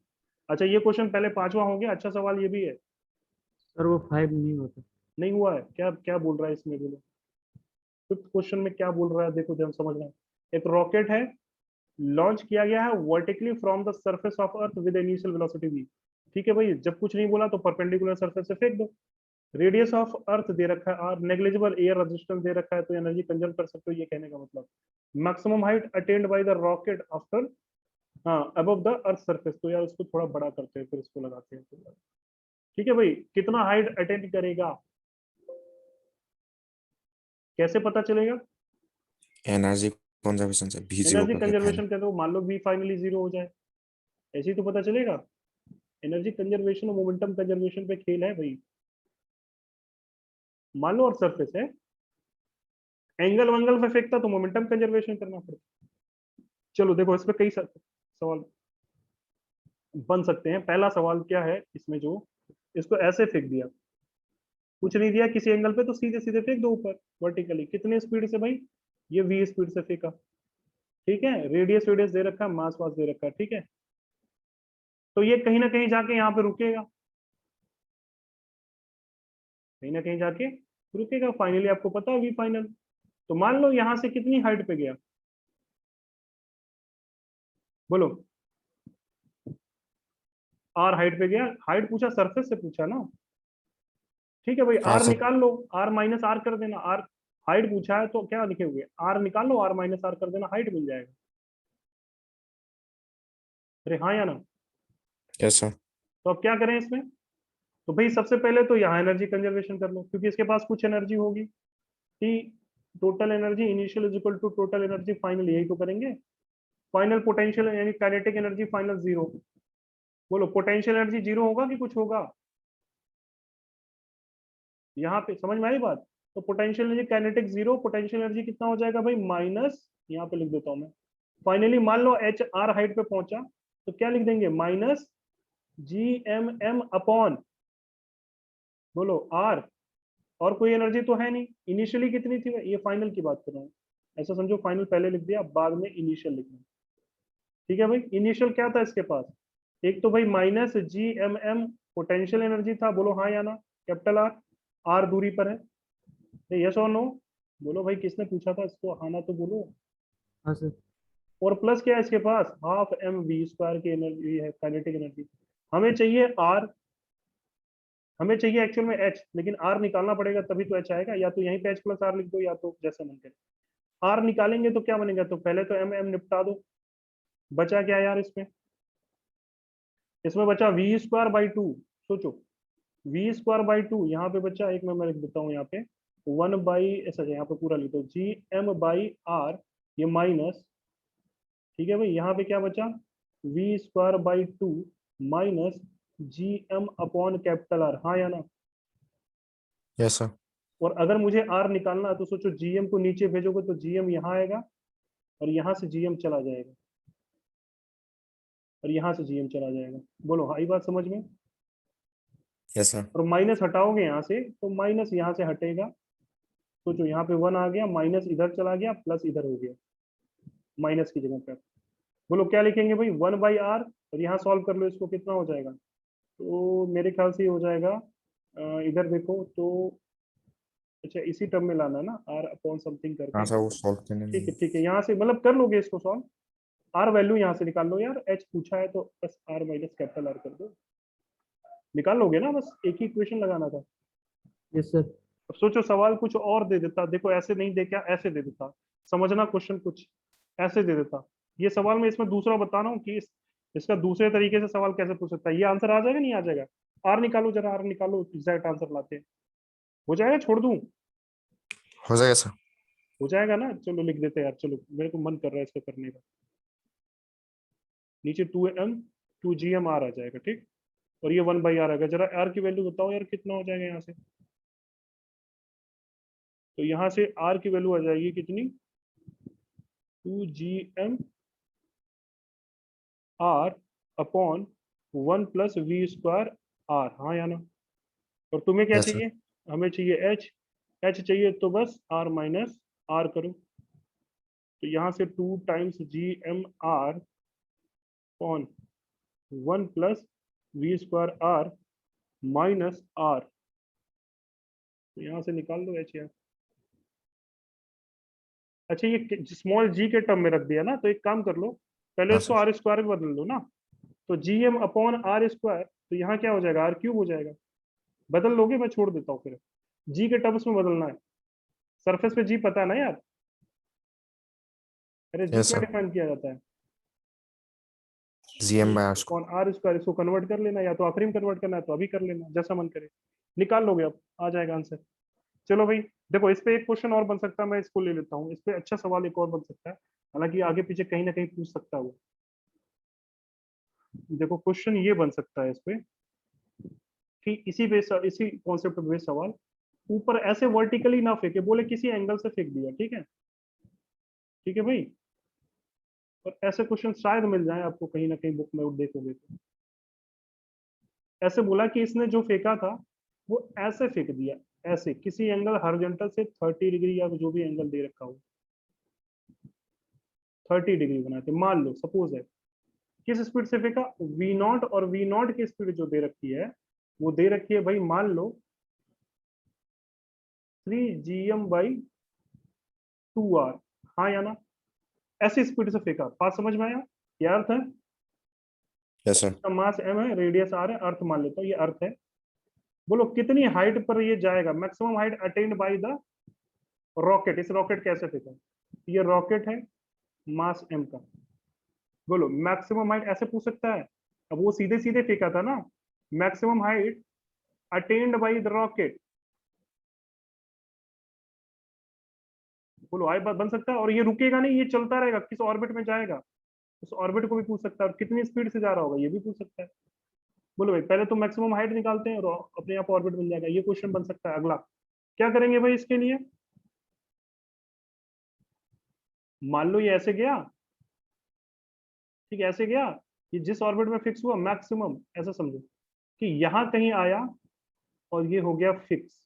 अच्छा ये क्वेश्चन पहले पांचवा हो गया, अच्छा सवाल ये भी है, सर वो 5 नहीं होता। नहीं हुआ है क्या, क्या बोल रहा है इसमें, बोलो फिफ्थ क्वेश्चन में क्या बोल रहा है, देखो ध्यान समझना, एक रॉकेट है, लॉन्च किया गया है vertically from the surface of earth with initial velocity v, ठीक है भाई, जब कुछ नहीं बोला तो परपेंडिकुलर सरफेस से फेंक दो, रेडियस ऑफ अर्थ दे रखा है r, नेग्लिजिबल एयर रेजिस्टेंस दे रखा है, तो एनर्जी कंजर्व कर सकते हो, ये कहने का मतलब, maximum height attend by the rocket after, हाँ अबव द अर्थ सरफेस, तो यार उसको थोड़ा बड़ा करते हैं फिर इसको लगाते हैं तो, ठीक है भाई, कितना हाइट अटेंड करेगा, कैसे पता चलेगा, एनर्जी कंजर्वेशन से भी जीरो एनर्जी करके फाइनल। कंजर्वेशन कर दो, मान लो v फाइनली जीरो हो जाए, ऐसे ही तो पता चलेगा, एनर्जी कंजर्वेशन और मोमेंटम कंजर्वेशन पे खेल है भाई, मान लो और सरफेस है, एंगल वंगल पे फेंकता तो मोमेंटम कंजर्वेशन करना पड़ता। चलो देखो इस पे कई सवाल बन सकते हैं, पहला सवाल क्या है इसमें, जो इसको ऐसे फेंक दिया, कुछ नहीं दिया किसी एंगल पे, तो सीधे सीधे फेंक दो ऊपर वर्टिकली, कितने स्पीड से भाई, ये v स्पीड से फेंका, ठीक है, रेडियस वेडियस दे रखा है, मास वास दे रखा है, ठीक है, तो ये कहीं ना कहीं जाके यहाँ पे रुकेगा, कहीं ना कहीं जाके रुकेगा, फाइनली आपको पता है वी फाइनल। तो मान लो यहां से कितनी हाइट पे गया, बोलो। आर हाइट पे गया, हाइट पूछा सरफेस से पूछा ना, ठीक है भाई। हाँ आर सर। निकाल लो, आर माइनस आर कर देना। आर हाइट पूछा है तो क्या लिखे आर निकाल लो, आर माइनस आर कर देना, हाइट मिल जाएगा। अरे हाँ या ना? Yes sir. तो अब क्या करें इसमें? तो भाई सबसे पहले तो यहाँ एनर्जी कंजर्वेशन कर लो, क्योंकि इसके पास कुछ एनर्जी होगी। T total energy initial is equal to total energy final, यही तो करेंगे। फाइनल पोटेंशियल यानी काइनेटिक एनर्जी फाइनल जीरो। बोलो पोटेंशियल एनर्जी जीरो होगा कि कुछ होगा? यहाँ पे समझ में आई बात? तो potential energy kinetic zero, potential energy कितना हो जाएगा भाई माइनस, यहाँ पे लिख देता हूँ मैं। फाइनली मान लो एच आर हाइट पे पहुंचा, तो क्या लिख देंगे minus G M M upon, बोलो आर। और कोई एनर्जी तो है नहीं, इनिशियली कितनी थी, ये फाइनल की बात कर रहा हूँ। ऐसा समझो फाइनल पहले लिख दिया, बाद में इनिशियल लिखना। ठीक है भाई, इनिशियल क्या था इसके पास? एक तो भाई minus G M M potential energy था, बोलो हाँ या ना? कैपिटल आर, आर दूरी पर है, यस और नो? बोलो भाई, किसने पूछा था इसको, हाँ ना तो बोलो। हाँ सर। और प्लस क्या है इसके पास, हाफ एम वी स्क्वायर की एनर्जी है, काइनेटिक एनर्जी। हमें चाहिए आर, हमें चाहिए एक्चुअल में एच, लेकिन आर निकालना पड़ेगा तभी तो एच आएगा। या तो यहीं पे एच प्लस आर लिख दो, या तो जैसा मन करे। आर निकालेंगे तो क्या बनेगा, तो पहले तो एम एम निपटा दो। बचा क्या यार इसमें? इसमें बचा वी स्क्वायर बाई टू। सोचो, वी स्क्वायर बाई टू यहाँ पे बचा, एक मैं लिख देता हूँ यहाँ पे, वन बाई ऐसा, यहाँ पे पूरा लिख दो जी एम बाई आर, ये माइनस। ठीक है भाई, यहाँ पे क्या बचा, V square by two minus G M upon capital R, हाँ या ना? Yes sir. और अगर मुझे आर निकालना है तो सोचो, जीएम को नीचे भेजोगे तो जीएम यहाँ आएगा, और यहाँ से जीएम चला जाएगा, और यहाँ से जीएम चला जाएगा। बोलो आई बात समझ में? Yes sir. और माइनस हटाओगे यहाँ से तो माइनस यहाँ से हटेगा। सोचो यहाँ पे वन आ गया, माइनस इधर चला गया, प्लस इधर हो गया, माइनस की जगह पे। बोलो क्या लिखेंगे भाई, वन बाई आर, और यहाँ सॉल्व कर लो इसको, कितना हो जाएगा? तो मेरे ख्याल से हो जाएगा, इधर देखो तो, अच्छा इसी टर्म में लाना है ना, आर अपॉन समथिंग हाँ करके। सर, वो सॉल्व करने ठीक है में। ठीक है, यहाँ से मतलब कर लोगे इसको सॉल्व। आर वैल्यू यहाँ से निकाल लो यार, एच पूछा है तो बस आर माइनस कैपिटल आर कर दो, निकाल लोगे ना, बस एक ही इक्वेशन लगाना था। Yes sir. अब सोचो सवाल कुछ और दे देता, देखो ऐसे नहीं दे, क्या ऐसे दे देता, समझना क्वेश्चन कुछ ऐसे दे देता। ये सवाल मैं इसमें दूसरा बता रहा हूँ कि इसका दूसरे तरीके से सवाल कैसे पूछ सकता है, ये आंसर आ जाएगा नहीं आ जाएगा? आर निकालो जरा, आर निकालो, एग्जैक्ट आंसर लाते हैं। हो जाएगा, छोड़ दूं? हो जाएगा सर। हो जाएगा ना, चलो लिख देते हैं यार, चलो मेरे को मन कर रहा है इसको करने का। नीचे two M, two G M R आ जाएगा, ठीक। और ये वन बाई आर आएगा, जरा आर की वैल्यू बताओ यार, कितना हो जाएगा यहाँ से? तो यहाँ से आर की वैल्यू आ जाएगी कितनी, two G M R upon one plus V square R, हाँ या ना? और तुम्हें क्या यस सर। चाहिए? हमें चाहिए एच। एच चाहिए तो बस आर माइनस आर करो। तो यहाँ से two times G M R upon one plus V square R minus R, तो यहाँ से निकाल दो एच यार। अच्छा ये स्मॉल जी के टर्म में रख दिया ना, तो एक काम कर लो, पहले हाँ इसको सर। आर स्क्वायर में बदल दो ना। तो G M upon R square, तो यहाँ क्या हो जाएगा, आर क्यूब हो जाएगा। बदल लोगे, मैं छोड़ देता हूँ फिर, जी के टर्म्स में बदलना है। सरफेस पे जी पता है ना यार? अरे जी यस क्या सर। डिफाइन किया जाता है? G G M by R upon R square, इसको कन्वर्ट कर लेना, या तो आखिरी में कन्वर्ट करना है तो अभी कर लेना, जैसा मन करे। निकाल लोगे अब, आ जाएगा आंसर। चलो भाई, देखो इस पे एक क्वेश्चन और बन सकता है, मैं इसको ले लेता हूँ, इस पे अच्छा सवाल एक और बन सकता है, हालांकि आगे पीछे कहीं ना कहीं पूछ सकता है वो। देखो क्वेश्चन ये बन सकता है इस पे कि इसी कॉन्सेप्ट पे सवाल, ऊपर ऐसे वर्टिकली ना फेंके, बोले किसी एंगल से फेंक दिया, ठीक है? ठीक है भाई, और ऐसे क्वेश्चन शायद मिल जाए आपको कहीं ना कहीं बुक में देखोगे तो। ऐसे बोला कि इसने जो फेंका था वो ऐसे फेंक दिया, ऐसे किसी एंगल हॉरिजॉन्टल से 30 डिग्री, या जो भी एंगल दे रखा हो 30 डिग्री बनाते, मान लो सपोज है। किस स्पीड से फेंका, वी नॉट, और वी नॉट की स्पीड जो दे रखी है वो दे रखी है भाई, मान लो 3gm/2r, हाँ या ना? ऐसी स्पीड से फेंका, बात समझ में आया? ये अर्थ है, यस सर। इसका मास m है, रेडियस r है, अर्थ मान लेता हूँ, ये अर्थ है। बोलो कितनी हाइट पर ये जाएगा, maximum height attend by the rocket. इस रॉकेट कैसे फेंका, ये रॉकेट है, मास m का। बोलो मैक्सिमम हाइट, ऐसे पूछ सकता है। अब वो सीधे सीधे फेंका था ना, maximum height attend by the rocket. बोलो आई बात बन सकता है। और ये रुकेगा नहीं, ये चलता रहेगा, किस ऑर्बिट में जाएगा, उस ऑर्बिट को भी पूछ सकता है, और कितनी स्पीड से जा रहा होगा ये भी पूछ सकता है। बोलो भाई पहले तो मैक्सिमम हाइट निकालते हैं और अपने आप ऑर्बिट बन जाएगा, ये क्वेश्चन बन सकता है। अगला क्या करेंगे भाई इसके लिए, मान लो ये ऐसे गया, ठीक है, ऐसे गया, ये जिस ऑर्बिट में फिक्स हुआ मैक्सिमम, ऐसा समझो कि यहां कहीं आया और ये हो गया फिक्स।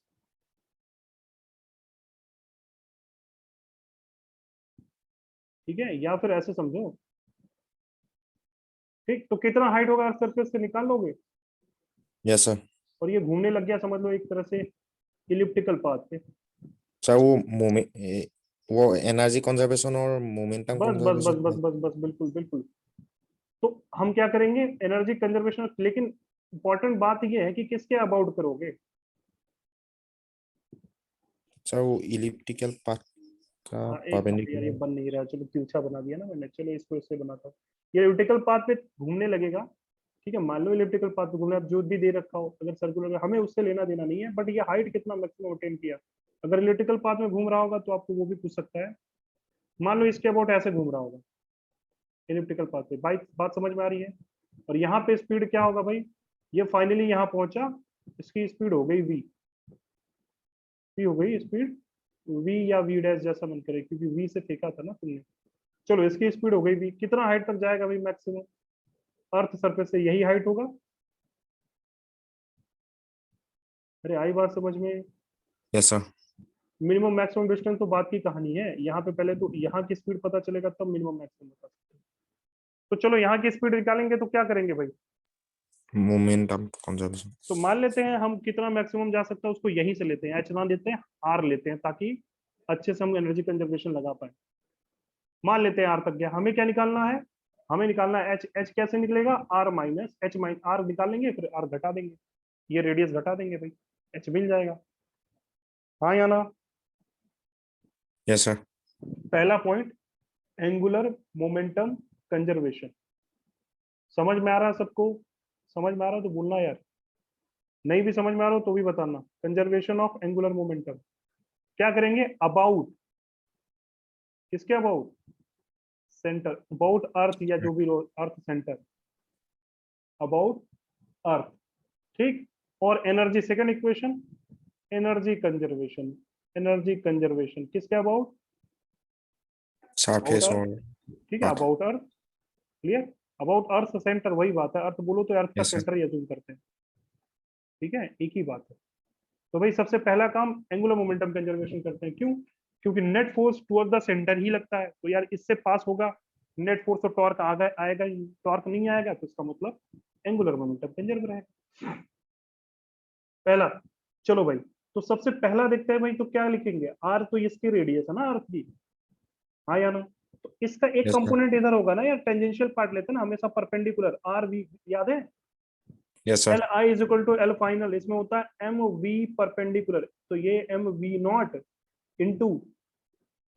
ठीक है, या फिर ऐसे समझो, ठीक, तो कितना हाइट होगा अर्थ सरफेस से निकाल लोगे। Yes sir. और ये घूमने लग गया, समझ लो एक तरह से इलिप्टिकल पाथ पे। सर वो मोमेंट, वो एनर्जी कंजर्वेशन और मोमेंटम बस बस बस बस कंजर्वेशन। बस बस बिल्कुल बिल्कुल। तो हम क्या करेंगे, एनर्जी कंजर्वेशन, लेकिन इंपॉर्टेंट बात यह है कि किसके अबाउट करोगे। सर वो इलिप्टिकल पाथ का हाँ एक मिनट यार, ये परपेंडिकुलर। बन नहीं रहा, चलो तिरछा बना दिया ना मैंने, चलो इसको इससे बनाता हूँ। ये इलिप्टिकल पाथ पे घूमने लगेगा, ठीक है, मान लो इलिप्टिकल पाथ पे घूमने, अब जो भी दे रखा हो, अगर सर्कुलर, हमें उससे लेना देना नहीं है, बट ये हाइट कितना मैक्सिमम अटेन किया। अगर इलिप्टिकल पाथ में घूम रहा होगा तो आपको वो भी पूछ सकता है। मान लो इसके अबाउट ऐसे घूम रहा होगा इलिप्टिकल पाथ पे, बात समझ में आ रही है? और यहाँ पे स्पीड क्या होगा भाई, ये फाइनली यहाँ पहुंचा, इसकी स्पीड हो गई v, v हो गई स्पीड, v या v डैश जैसा मन करे, क्योंकि v से फेंका था ना तुमने। चलो इसकी स्पीड हो गई v, कितना हाइट तक जाएगा भाई मैक्सिमम, अर्थ सरफेस से यही हाइट होगा। अरे आई बात समझ में? Yes sir. Minimum maximum distance तो बात की कहानी है, यहाँ पे पहले तो यहाँ की स्पीड पता चलेगा तब मिनिमम मैक्सिमम बता सकते हैं। तो चलो यहाँ की स्पीड निकालेंगे तो क्या करेंगे भाई, मोमेंटम कंजर्वेशन। तो मान लेते हैं हम कितना मैक्सिमम जा सकता है उसको यहीं से लेते हैं, एच ना देते हैं, आर लेते हैं, ताकि अच्छे से हम एनर्जी कंजर्वेशन लगा पाए। मान लेते हैं आर तक गया, हमें क्या निकालना है, हमें निकालना है एच। एच कैसे निकलेगा, R minus H minus R निकाल लेंगे, फिर आर घटा देंगे, ये रेडियस घटा देंगे भाई, एच मिल जाएगा, हाँ या ना? Yes sir. पहला पॉइंट, एंगुलर मोमेंटम कंजर्वेशन। समझ में आ रहा है सबको? समझ में आ रहा है तो बोलना यार, नहीं भी समझ में आ रहा हो तो भी बताना। कंजर्वेशन ऑफ एंगुलर मोमेंटम क्या करेंगे, अबाउट, किसके अबाउट, सेंटर, अबाउट अर्थ, या जो भी अर्थ सेंटर, अबाउट अर्थ, ठीक। और energy, second equation, energy conservation, energy conservation किसके अबाउट, अबाउट सरफेस अर्थ, और ठीक है, earth. About earth, clear. About earth centre, वही बात है, अर्थ बोलो तो अर्थ का यस सर। सेंटर ही अज्यूम करते हैं, ठीक है, एक ही बात है। तो भाई सबसे पहला काम एंगुलर मोमेंटम कंजर्वेशन करते हैं, क्यों, क्योंकि net force toward the centre ही लगता है, तो यार इससे पास होगा, नेट फोर्स और टॉर्क आएगा ही, टॉर्क नहीं आएगा तो इसका मतलब एंगुलर मोमेंटम कंजर्व रहेगा, पहला। चलो भाई, तो सबसे पहला देखते हैं भाई, तो क्या लिखेंगे, आर तो इसकी रेडियस है ना अर्थ की, हाँ या ना? तो इसका एक यस सर। कंपोनेंट इधर होगा ना यार, टेंजेंशियल पार्ट लेते हैं ना हमेशा, परपेंडिकुलर आर वी, याद है? Yes L sir. I is equal to L final, इसमें होता है एम वी परपेंडिकुलर, तो ये M V not into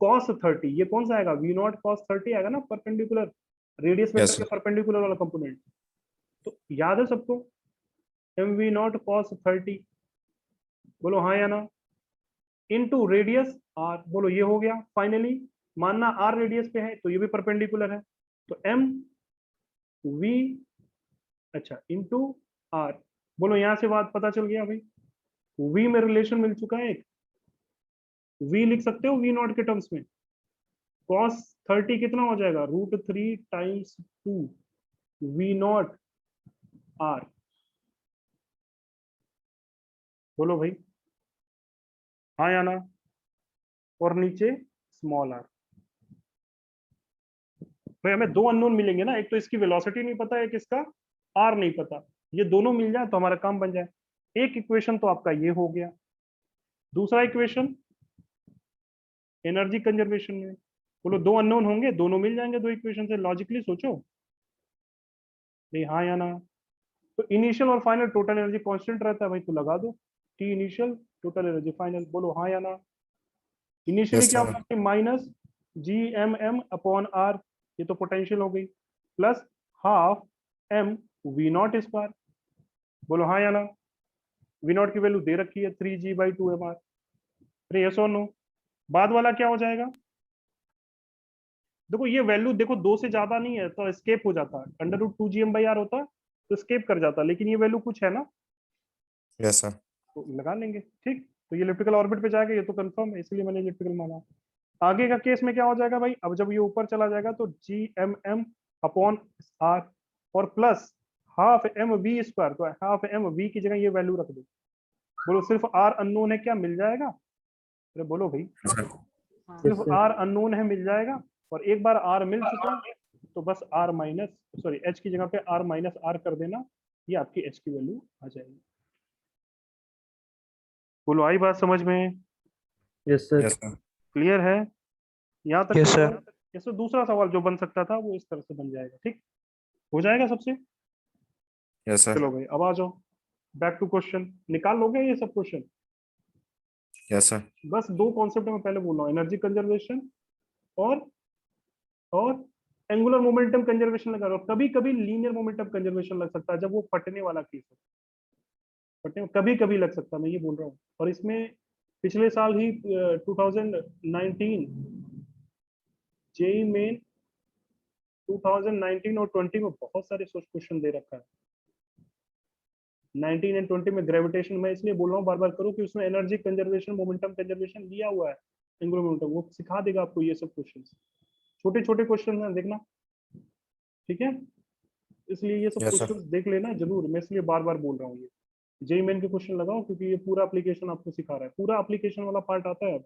cos 30, ये कौन सा आएगा, वी नॉट कॉस 30 आएगा ना, परपेंडिकुलर, रेडियस वेक्टर यस के सर। परपेंडिकुलर वाला कंपोनेंट। तो याद है सबको, एम वी नॉट कॉस 30, बोलो हाँ या ना, इनटू रेडियस आर, बोलो ये हो गया फाइनली। मानना आर रेडियस पे है तो ये भी परपेंडिकुलर है, तो एम वी, अच्छा, इनटू आर, बोलो यहां से बात पता चल गया भाई, वी में रिलेशन मिल चुका है एक, वी लिख सकते हो वी नॉट के टर्म्स में, कॉस 30 कितना हो जाएगा, √3 टाइम्स 2 वी नॉट आर, बोलो भाई हाँ या ना? और नीचे स्मॉल आर। भाई हमें दो अननोन मिलेंगे ना, एक तो इसकी वेलोसिटी नहीं पता है, एक इसका आर नहीं पता, ये दोनों मिल जाए तो हमारा काम बन जाए। एक इक्वेशन तो आपका ये हो गया, दूसरा इक्वेशन एनर्जी कंजर्वेशन में, बोलो दो अननोन होंगे, दोनों मिल जाएंगे दो इक्वेशन से, लॉजिकली सोचो नहीं, हाँ या ना। तो इनिशियल और फाइनल टोटल एनर्जी कांस्टेंट रहता है भाई, तो लगा दो T initial total energy final, बोलो हाँ या ना। इनिशियली यस क्या सर। होगा कि minus G M M upon R, ये तो पोटेंशियल हो गई, plus half M V not square, बोलो हाँ या ना। वी नॉट की वैल्यू दे रखी है 3g/2 mr। अरे यस और नो। बाद वाला क्या हो जाएगा, देखो ये वैल्यू देखो दो से ज्यादा नहीं है तो स्केप हो जाता है, √2gm/r होता तो स्केप कर जाता, लेकिन ये वैल्यू कुछ है ना, यस सर। तो लगा लेंगे ठीक। तो ये इलेक्ट्रिकल ऑर्बिट पे जाएगा, ये तो कंफर्म है, इसलिए मैंने इलेक्ट्रिकल माना। आगे का केस में क्या हो जाएगा भाई, अब जब ये ऊपर चला जाएगा तो GMM अपॉन आर और plus half M V square, तो हाफ एम वी की जगह ये वैल्यू रख दो। बोलो सिर्फ आर अननोन है क्या, मिल जाएगा, अरे बोलो भाई, यस सिर्फ सर। आर अननोन है मिल जाएगा, और एक बार आर मिल चुका तो बस आर माइनस, सॉरी एच की जगह पे आर माइनस आर कर देना, ये आपकी एच की वैल्यू आ जाएगी। बोलो आई बात समझ में, yes sir. Yes sir. Clear है, यहाँ तक यस क्लियर सर। है। इससे दूसरा सवाल जो बन सकता था वो इस तरह से बन जाएगा, ठीक हो जाएगा सबसे। Yes sir. चलो भाई अब आ जाओ बैक टू क्वेश्चन, निकाल लोगे ये सब क्वेश्चन। Yes sir. बस दो कॉन्सेप्ट मैं पहले बोल रहा हूँ, एनर्जी कंजर्वेशन और और एंगुलर मोमेंटम कंजर्वेशन लगा रहा हूँ। कभी कभी लीनियर मोमेंटम कंजर्वेशन लग सकता है जब वो फटने वाला केस है, फटने कभी कभी लग सकता है, मैं ये बोल रहा हूँ। और इसमें पिछले साल ही 2019 जेई मेन 2019 और 20 में बहुत सारे सोच क्वेश्चन दे रखा है। 19 एंड 20 में ग्रेविटेशन, मैं इसलिए बोल रहा हूँ बार बार करो कि उसमें एनर्जी कंजर्वेशन मोमेंटम कंजर्वेशन दिया हुआ है, एंगुलर मोमेंटम वो सिखा देगा आपको ये सब क्वेश्चन, छोटे छोटे क्वेश्चन है देखना, ठीक है। इसलिए ये सब यस सर। क्वेश्चन देख लेना जरूर, मैं इसलिए बार बार बोल रहा हूँ ये जेई मेन के क्वेश्चन लगाओ, क्योंकि ये पूरा एप्लीकेशन आपको सिखा रहा है, पूरा एप्लीकेशन वाला पार्ट आता है अब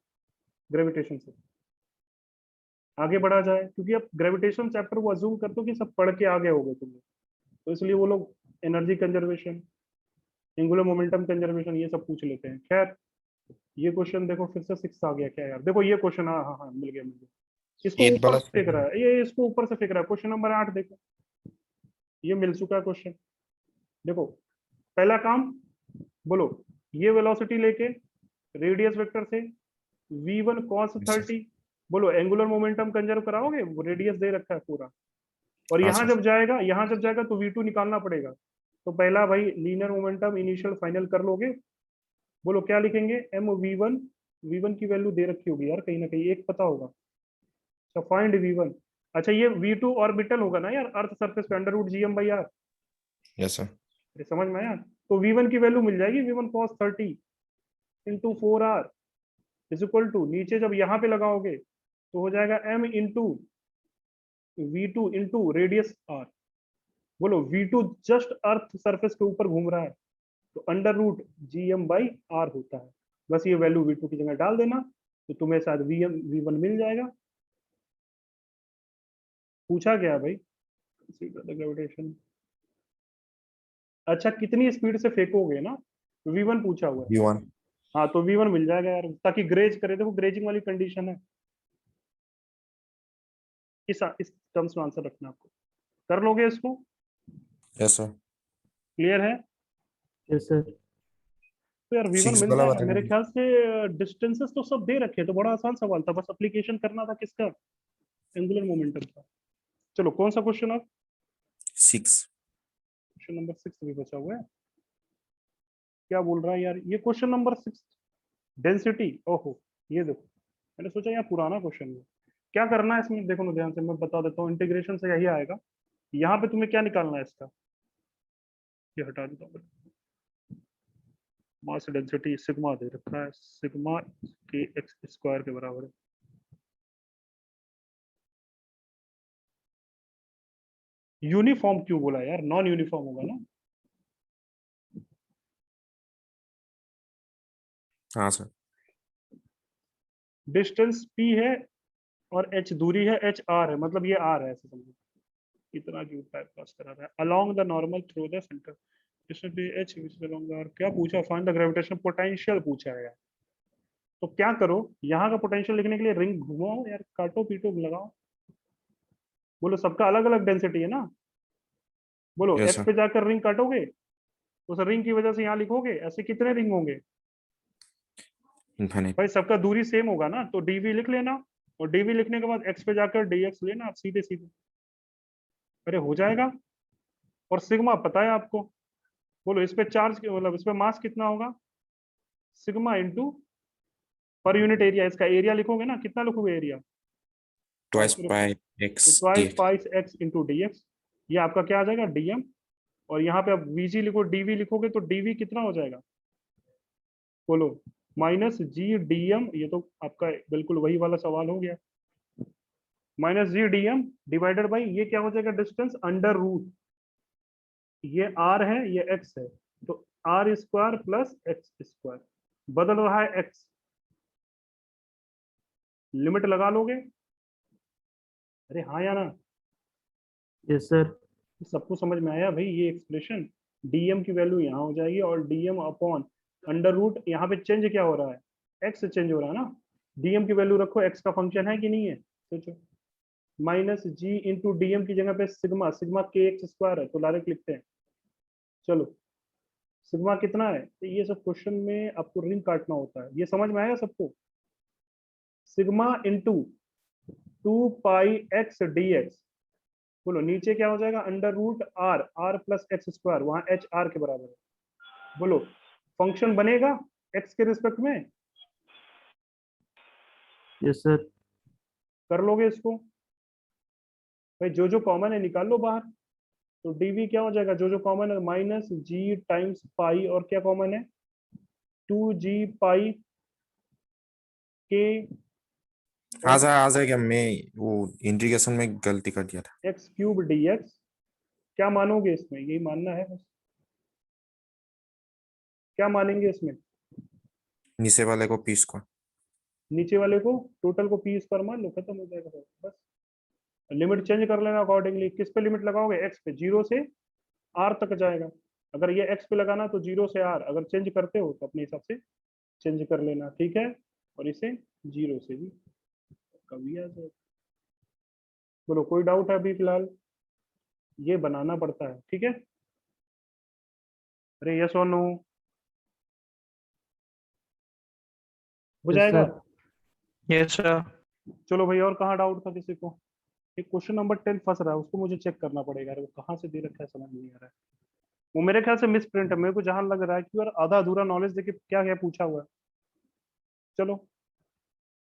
ग्रेविटेशन से। आगे बढ़ा जाए, क्योंकि अब ग्रेविटेशन चैप्टर वो अज्यूम करते हो कि सब पढ़ के आगे हो गए तुम लोग, तो इसलिए वो लोग energy conservation angular momentum conservation ये सब पूछ लेते हैं। खैर ये क्वेश्चन देखो फिर से 6 आ गया क्या यार, देखो ये क्वेश्चन, हाँ हाँ हाँ मिल गया मिल गया, इसको 8 ऊपर वाला। से फेंक रहा है ये, इसको ऊपर से फेंक रहा है, क्वेश्चन नंबर 8 देखो, ये मिल चुका है क्वेश्चन। देखो पहला काम, बोलो ये वेलोसिटी लेके रेडियस वेक्टर से v1 cos 30, बोलो एंगुलर मोमेंटम कंजर्व कराओगे, वो रेडियस दे रखा है पूरा, और हाँ यहाँ सर। जब जाएगा, यहाँ जब जाएगा तो v2 निकालना पड़ेगा, तो पहला भाई लीनियर मोमेंटम इनिशियल फाइनल कर लोगे। बोलो क्या लिखेंगे, एम वी वन की वैल्यू दे रखी होगी यार कहीं ना कहीं, एक पता होगा, अच्छा फाइंड वी1। अच्छा ये v2 ऑर्बिटल होगा ना यार, अर्थ सरफेस पे √gm/r, यस सर। समझ में आया। तो v1 की वैल्यू मिल जाएगी v1 cos 30 into 4r is equal to, नीचे जब यहाँ पे लगाओगे तो हो जाएगा m into v2 into radius r। बोलो v2 जस्ट अर्थ सरफेस के ऊपर घूम रहा है, तो √gm/r होता है, बस ये वैल्यू v2 की जगह डाल देना, तो तुम्हें शायद v1 मिल जाएगा। पूछा गया भाई ग्रेविटेशन, अच्छा कितनी स्पीड से फेंकोगे ना, v1 पूछा हुआ है। V1। हाँ तो v1 मिल जाएगा यार, ताकि ग्रेज करे, देखो ग्रेजिंग वाली कंडीशन है, इस टर्म्स में आंसर रखना आपको, कर लोगे इसको, यस सर। क्लियर है। Yes sir. तो यार v1 6 मिल वाला जाएगा बताना। मेरे ख्याल से, डिस्टेंसेस तो सब दे रखे हैं, तो बड़ा आसान सवाल था, बस एप्लीकेशन करना था किसका, एंगुलर मोमेंटम का। चलो कौन सा क्वेश्चन अब, 6। क्वेश्चन नंबर 6 भी बचा हुआ है, क्या बोल रहा है यार ये क्वेश्चन नंबर 6, डेंसिटी, ओहो ये देखो, मैंने सोचा यार पुराना क्वेश्चन है, क्या करना है इसमें देखो ना ध्यान से, मैं बता देता हूँ, इंटीग्रेशन से यही आएगा। यहाँ पे तुम्हें क्या निकालना है इसका, ये हटा देता हूँ, मास डेंसिटी सिग्मा दे रखा है, सिग्मा के एक्स स्क्वायर के बराबर है। यूनिफॉर्म क्यों बोला यार, नॉन यूनिफॉर्म होगा ना। हाँ सर। डिस्टेंस p है और h दूरी है, h r है, मतलब ये r है, ऐसे समझो इतना क्यूब टाइप पास करा रहा है along the normal through the centre, distance p h which is along the r। क्या पूछा, फाइंड द ग्रेविटेशनल पोटेंशियल पूछा है यार, तो क्या करो, यहाँ का पोटेंशियल लिखने के लिए रिंग घुमाओ यार, काटो पीटो लगाओ, बोलो सबका अलग अलग डेंसिटी है ना, बोलो यस एक्स सर। पे जाकर रिंग काटोगे, उस रिंग की वजह से यहाँ लिखोगे, ऐसे कितने रिंग होंगे इनफिनिट। भाई, सबका दूरी सेम होगा ना, तो डीवी लिख लेना, और डीवी लिखने के बाद एक्स पे जाकर डीएक्स लेना आप सीधे सीधे, अरे हो जाएगा। और सिग्मा पता है आपको, बोलो इस पे चार्ज मतलब इस पे मास कितना होगा, sigma into per unit area, इसका एरिया लिखोगे ना, कितना लिखोगे एरिया, हाँ ट्वाइस तो पाई एक्स ट्वाइस डीएक्स। पाई एक्स इंटू डीएक्स, ये आपका क्या आ जाएगा डीएम, और यहाँ पे आप वीजी लिखो, डीवी लिखोगे तो डीवी कितना हो जाएगा, बोलो माइनस जी डीएम, ये तो आपका बिल्कुल वही वाला सवाल हो गया, minus G DM divided by ये क्या हो जाएगा डिस्टेंस अंडर रूट, ये आर है ये एक्स है, तो R square plus X square, बदल रहा है एक्स, लिमिट लगा लोगे, अरे हाँ या ना, यस सर। सबको समझ में आया भाई, ये एक्सप्रेशन डीएम की वैल्यू यहाँ हो जाएगी, और डीएम अपॉन अंडर रूट, यहाँ पे चेंज क्या हो रहा है, एक्स चेंज हो रहा है ना, डीएम की वैल्यू रखो, एक्स का फंक्शन है कि नहीं है, सोचो, माइनस जी इंटू डीएम की जगह पे सिग्मा, सिग्मा के एक्स स्क्वायर है तो डायरेक्ट लिखते हैं, चलो सिग्मा कितना है, तो ये सब क्वेश्चन में आपको रिंग काटना होता है, ये समझ में आया सबको, sigma into 2 pi X D X, बोलो नीचे क्या हो जाएगा under root R, R plus X square, वहां एच आर के बराबर है, बोलो फंक्शन बनेगा एक्स के रिस्पेक्ट में, यस सर। कर लोगे इसको, भाई जो जो कॉमन है निकाल लो बाहर, तो डीवी क्या हो जाएगा, जो जो कॉमन है माइनस जी टाइम्स पाई, और क्या कॉमन है 2g पाई के आ जाएगा, मैं वो इंटीग्रेशन में गलती कर दिया था। एक्स क्यूब डी एक्स, क्या मानोगे इसमें, यही मानना है बस, क्या मानेंगे इसमें, नीचे वाले को पी स्क्वायर। नीचे वाले को टोटल को पी स्क्वायर मान लो, खत्म हो जाएगा बस, लिमिट चेंज कर लेना अकॉर्डिंगली, किस पे लिमिट लगाओगे एक्स पे, जीरो से आर तक जाएगा, अगर ये एक्स पे लगाना तो जीरो से आर, अगर चेंज करते हो तो अपने हिसाब से चेंज कर लेना, ठीक है, और इसे जीरो से भी कभी आ जाए, बोलो कोई डाउट है अभी फिलहाल, ये बनाना पड़ता है, ठीक है, अरे यस और नो, हो यस जाएगा, सर। Yes sir. चलो भाई, और कहाँ डाउट था किसी को, एक क्वेश्चन नंबर 10 फंस रहा है, उसको मुझे चेक करना पड़ेगा, अरे वो कहाँ से दे रखा है समझ नहीं आ रहा है, वो मेरे ख्याल से मिस प्रिंट है, मेरे को जहां लग रहा है कि यार आधा अधूरा नॉलेज देके क्या क्या पूछा हुआ है, चलो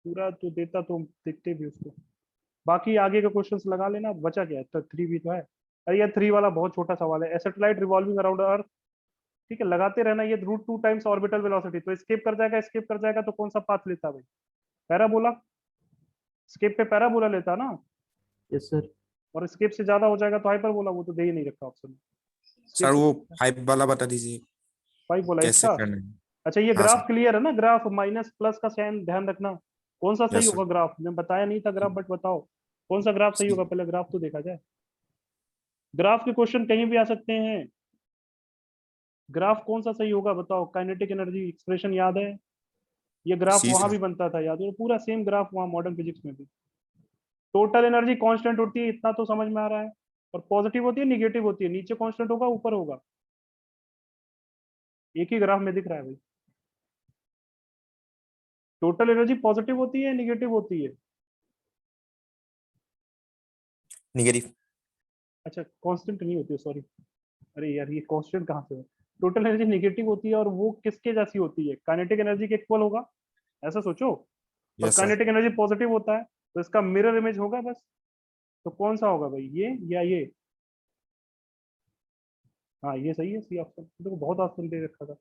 पूरा तो देता तो देखते भी उसको, बाकी आगे के क्वेश्चंस लगा लेना, बचा क्या है, तो 3 भी तो है, अरे यार 3 वाला बहुत छोटा सवाल है, सैटेलाइट रिवॉल्विंग अराउंड अर्थ, ठीक है लगाते रहना, ये रूट 2 टाइम्स ऑर्बिटल वेलोसिटी, तो स्केप कर जाएगा तो कौन सा पाथ लेता है भाई, पैराबोला, स्केप पे पैराबोला लेता ना, यस सर। और स्केप से ज्यादा हो जाएगा तो हाइपरबोला, वो तो दे ही नहीं रखा ऑप्शन, स्केप सर से वो 5 वाला बता दीजिए, 5 बोला कैसे इसका, करना है। अच्छा ये हाँ ग्राफ सर। क्लियर है ना, ग्राफ माइनस प्लस का साइन ध्यान रखना, कौन सा सही यस होगा सर। ग्राफ, मैं बताया नहीं था ग्राफ, बट बताओ कौन सा ग्राफ सही होगा, पहले ग्राफ तो देखा जाए, ग्राफ के क्वेश्चन कहीं भी आ सकते हैं, ग्राफ कौन सा सही होगा बताओ, काइनेटिक एनर्जी एक्सप्रेशन याद है, ये ग्राफ सी वहां भी सर। बनता था याद है, पूरा सेम ग्राफ वहां मॉडर्न फिजिक्स में भी, टोटल एनर्जी कांस्टेंट होती है, इतना तो समझ में आ रहा है, और पॉजिटिव होती है निगेटिव होती है, नीचे कांस्टेंट होगा ऊपर होगा, एक ही ग्राफ में दिख रहा है भाई, टोटल एनर्जी पॉजिटिव होती है निगेटिव होती है, निगेटिव। अच्छा कांस्टेंट नहीं होती है सॉरी, अरे यार ये कांस्टेंट कहाँ से है, टोटल एनर्जी निगेटिव होती है, और वो किसके जैसी होती है, काइनेटिक एनर्जी के इक्वल होगा, ऐसा सोचो, और yes sir. Kinetic energy positive होता है तो इसका मिरर इमेज होगा बस, तो कौन सा होगा भाई, ये या ये, हाँ ये सही है, सी ऑप्शन, देखो बहुत ऑप्शन दे रखा था,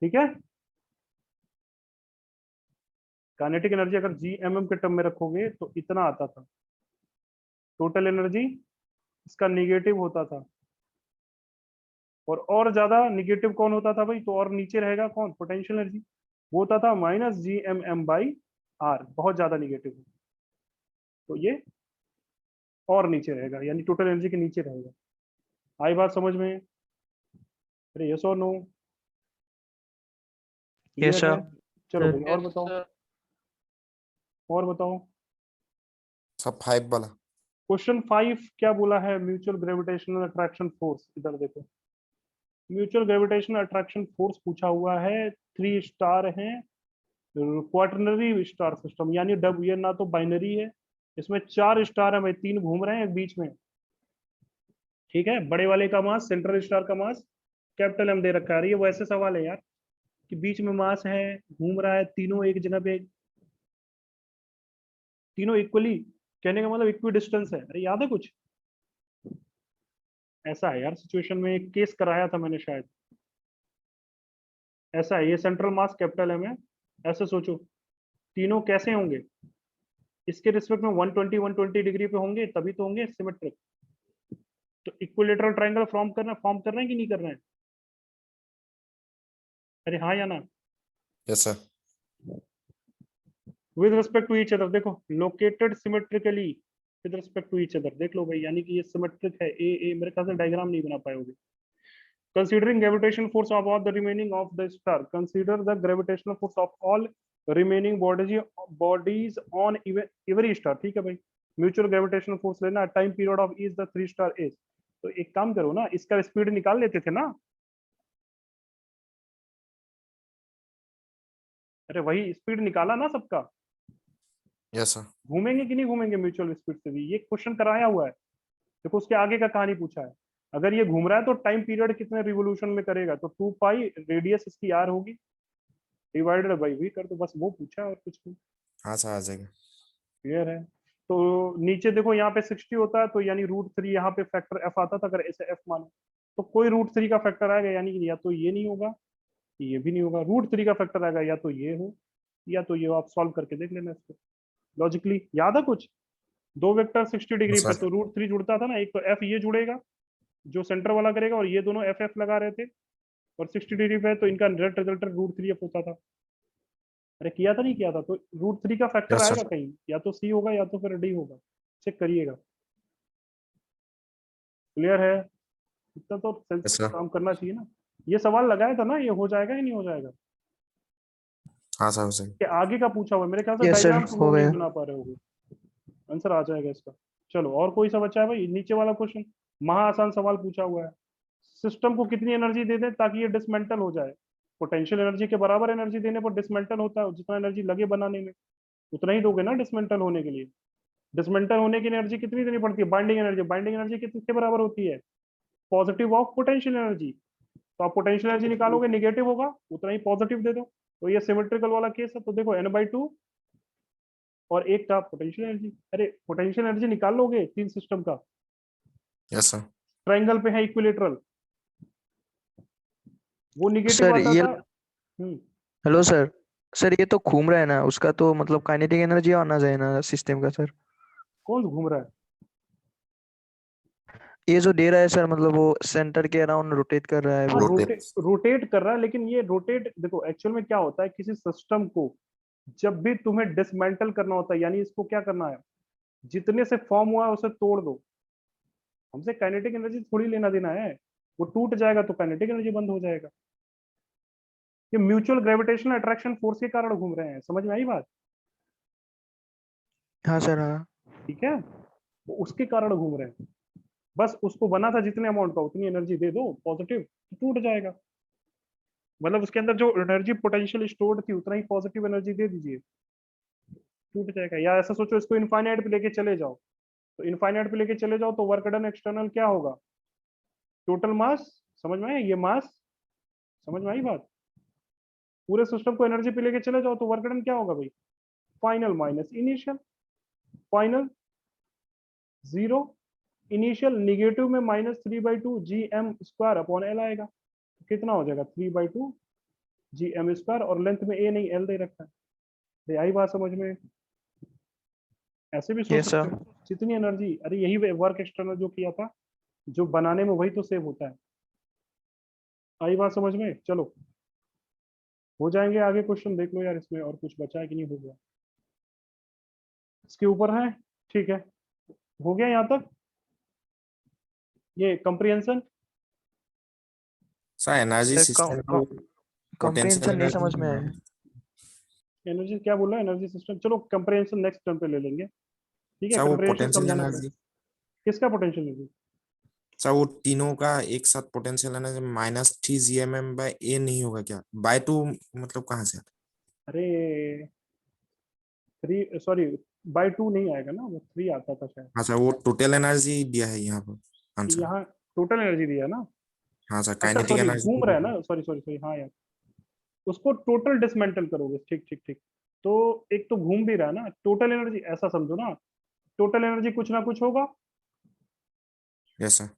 ठीक है, काइनेटिक एनर्जी अगर जी एम एम के टर्म में रखोगे तो इतना आता था, टोटल एनर्जी इसका निगेटिव होता था, और ज्यादा निगेटिव कौन होता था भाई, तो और नीचे रहेगा कौन, पोटेंशियल एनर्जी, वो होता था minus G M M by R, बहुत ज्यादा निगेटिव, तो ये और नीचे रहेगा, यानी टोटल एनर्जी के नीचे रहेगा, आई बात समझ में, अरे यस और नो, यस क्लियर है, सर। चलो सर। भाई और बताओ, और बताओ। सब 5 वाला। क्वेश्चन 5 क्या बोला है? म्यूचुअल ग्रेविटेशनल अट्रैक्शन फोर्स, इधर देखो। म्यूचुअल ग्रेविटेशनल अट्रैक्शन फोर्स पूछा हुआ है, 3 स्टार हैं, क्वाटरनरी स्टार सिस्टम, यानी डब ये ना तो बाइनरी है, इसमें 4 स्टार है भाई, 3 घूम रहे हैं बीच में। ठीक है, बड़े वाले का मास, सेंट्रल स्टार का मास कैपिटल एम दे रखा है। ये वैसे सवाल है यार कि बीच में मास है, घूम रहा है, तीनों एक जगह पे, तीनों इक्वली, कहने का मतलब इक्वी डिस्टेंस है। अरे याद है कुछ ऐसा है यार, सिचुएशन में एक केस कराया था मैंने शायद। ऐसा है, ये सेंट्रल मास कैपिटल एम है, ऐसे सोचो तीनों कैसे होंगे, इसके रिस्पेक्ट में 120 डिग्री पे होंगे, तभी तो होंगे सिमेट्रिक। तो इक्विलेटरल ट्रायंगल फॉर्म करना है कि नहीं करना है? अरे हाँ या ना? Yes sir. With respect to each other, देखो located symmetrically with respect to each other, देख लो भाई, यानी कि ये सिमेट्रिक है। ए मेरे ख्याल से डायग्राम नहीं बना पाए होगे। Considering gravitational force of all the remaining of the star, consider the gravitational force of all remaining bodies on every star। ठीक है भाई, म्यूचुअल ग्रेविटेशनल फोर्स लेना, time period of each the 3 star is. तो एक काम करो ना, इसका स्पीड निकाल लेते थे ना। अरे वही स्पीड निकाला ना सबका। Yes sir. घूमेंगे कि नहीं घूमेंगे म्यूचुअल स्पीड से भी, ये क्वेश्चन कराया हुआ है। देखो उसके आगे का कहानी पूछा है, अगर ये घूम रहा है तो टाइम पीरियड कितने रिवोल्यूशन में करेगा, तो 2 पाई रेडियस इसकी आर होगी, डिवाइडेड बाई वी कर दो, बस वो पूछा है और कुछ नहीं। हाँ सर, आ जाएगा। क्लियर है? तो नीचे देखो यहाँ पे 60 होता है, तो यानी √3 यहाँ पे फैक्टर एफ आता था, अगर ऐसे एफ मानो तो कोई √3 का फैक्टर आएगा, यानी कि या तो ये नहीं होगा, ये भी नहीं होगा, √3 का फैक्टर आएगा, या तो ये हो या तो ये हो। आप सॉल्व करके देख लेना इसको लॉजिकली। याद है कुछ? दो वेक्टर 60 डिग्री यस पे, सर। तो √3 जुड़ता था ना, एक तो एफ ये जुड़ेगा जो सेंटर वाला करेगा, और ये दोनों एफ एफ लगा रहे थे, और 60 डिग्री पे तो इनका नेट रिजल्ट √3 एफ होता था। अरे किया था नहीं किया था? तो √3 का फैक्टर यस आएगा सर। कहीं, या तो सी होगा या तो फिर डी होगा, चेक करिएगा। क्लियर है? इतना तो सेंस यस सर। काम करना चाहिए ना। ये सवाल लगाया था ना, ये हो जाएगा या नहीं हो जाएगा? हाँ सर, हो जाएगा। कि आगे का पूछा हुआ है, मेरे ख्याल से यस सर, डायग्राम तुम हो लोग नहीं गया। बना पा रहे होगे, आंसर आ जाएगा इसका। चलो और कोई सा बचा है भाई? नीचे वाला क्वेश्चन महा आसान सवाल पूछा हुआ है, सिस्टम को कितनी एनर्जी दे दें ताकि ये डिसमेंटल हो जाए? पोटेंशियल एनर्जी के बराबर एनर्जी देने पर डिसमेंटल होता है, जितना एनर्जी लगे बनाने में उतना ही दोगे ना डिसमेंटल होने के लिए। डिसमेंटल होने की एनर्जी कितनी देनी पड़ती है? बाइंडिंग एनर्जी किसके बराबर होती है? Positive of potential energy. तो आप पोटेंशियल एनर्जी निकालोगे, निगेटिव होगा, उतना ही पॉजिटिव दे दो। तो ये सिमेट्रिकल वाला केस है, तो देखो n/2 और एक का पोटेंशियल एनर्जी। अरे पोटेंशियल एनर्जी निकाल लोगे तीन सिस्टम का, यस सर। ट्राइंगल पे है इक्विलेटरल, वो निगेटिव सर आता ये, था। हम्म। Hello sir. सर ये तो घूम रहा है ना, उसका तो मतलब काइनेटिक एनर्जी आना चाहिए ना सिस्टम का सर। कौन घूम रहा है? ये जो दे रहा है सर, मतलब वो सेंटर के अराउंड रोटेट कर रहा है हाँ, वो। रोटेट। रोटेट कर रहा है, लेकिन ये रोटेट देखो एक्चुअल में क्या होता है, किसी सिस्टम को जब भी तुम्हें डिसमेंटल करना होता है, यानी इसको क्या करना है, जितने से फॉर्म हुआ है उसे तोड़ दो। हमसे काइनेटिक एनर्जी थोड़ी लेना देना है, वो टूट जाएगा तो काइनेटिक एनर्जी बंद हो जाएगा। ये म्यूचुअल ग्रेविटेशनल अट्रैक्शन फोर्स के कारण घूम रहे हैं, समझ में आई बात? हाँ सर, हाँ। ठीक है, वो उसके कारण घूम रहे हैं। बस उसको बना था जितने अमाउंट का, उतनी एनर्जी दे दो पॉजिटिव, तो टूट जाएगा। मतलब उसके अंदर जो एनर्जी पोटेंशियल स्टोर्ड थी उतना ही पॉजिटिव एनर्जी दे दीजिए, टूट जाएगा। या ऐसा सोचो, इसको इनफाइनाइट पे लेके चले जाओ, तो इनफाइनाइट पे लेके चले जाओ तो वर्क डन एक्सटर्नल क्या होगा? टोटल मास, समझ में आया ये मास? समझ में आई बात? पूरे सिस्टम को एनर्जी पे लेके चले जाओ तो वर्क डन क्या होगा भाई? Final minus initial, final zero, initial negative में -3/2 GM²/L आएगा, तो कितना हो जाएगा? 3/2 GM², और लेंथ में ए नहीं एल दे रखा है। ये आई बात समझ में? ऐसे भी सोच यस सकते सर। हो, जितनी एनर्जी, अरे यही वर्क एक्सटर्नल जो किया था, जो बनाने में वही तो सेव होता है। आई बात समझ में? चलो हो जाएंगे आगे क्वेश्चन, देख लो यार इसमें और कुछ बचा है कि नहीं, हो गया इसके ऊपर है। ठीक है, हो गया यहाँ तक ये comprehension. Sir energy sir system को पोटेंशियल कॉम्प्रिहेंशन नहीं समझ एनर्जी में आया। एनर्जी क्या बोल रहा है, एनर्जी सिस्टम, चलो कंप्रेहेंशन नेक्स्ट टर्म पे ले लेंगे, ठीक है, सर वो कंप्रेहेंशन पोटेंशियल समझाना पड़ेगा। एनर्जी, किसका पोटेंशियल एनर्जी? सर वो तीनों का एक साथ पोटेंशियल एनर्जी -3 GMM/A नहीं होगा क्या? बाय टू मतलब कहाँ से आता अरे 3, सॉरी, बाय 2 नहीं आएगा ना, वो 3 आता था शायद। है? हाँ सर, वो टोटल एनर्जी दिया है यहाँ पर आंसर। यहाँ टोटल एनर्जी दिया ना, हाँ सर, अच्छा काइनेटिक सॉरी एनर्जी। घूम रहा है ना, सॉरी सॉरी सॉरी, हाँ यार, उसको टोटल डिसमेंटल करोगे, ठीक ठीक ठीक। तो एक तो घूम भी रहा है ना, टोटल एनर्जी ऐसा समझो ना, टोटल एनर्जी कुछ ना कुछ होगा, यस सर।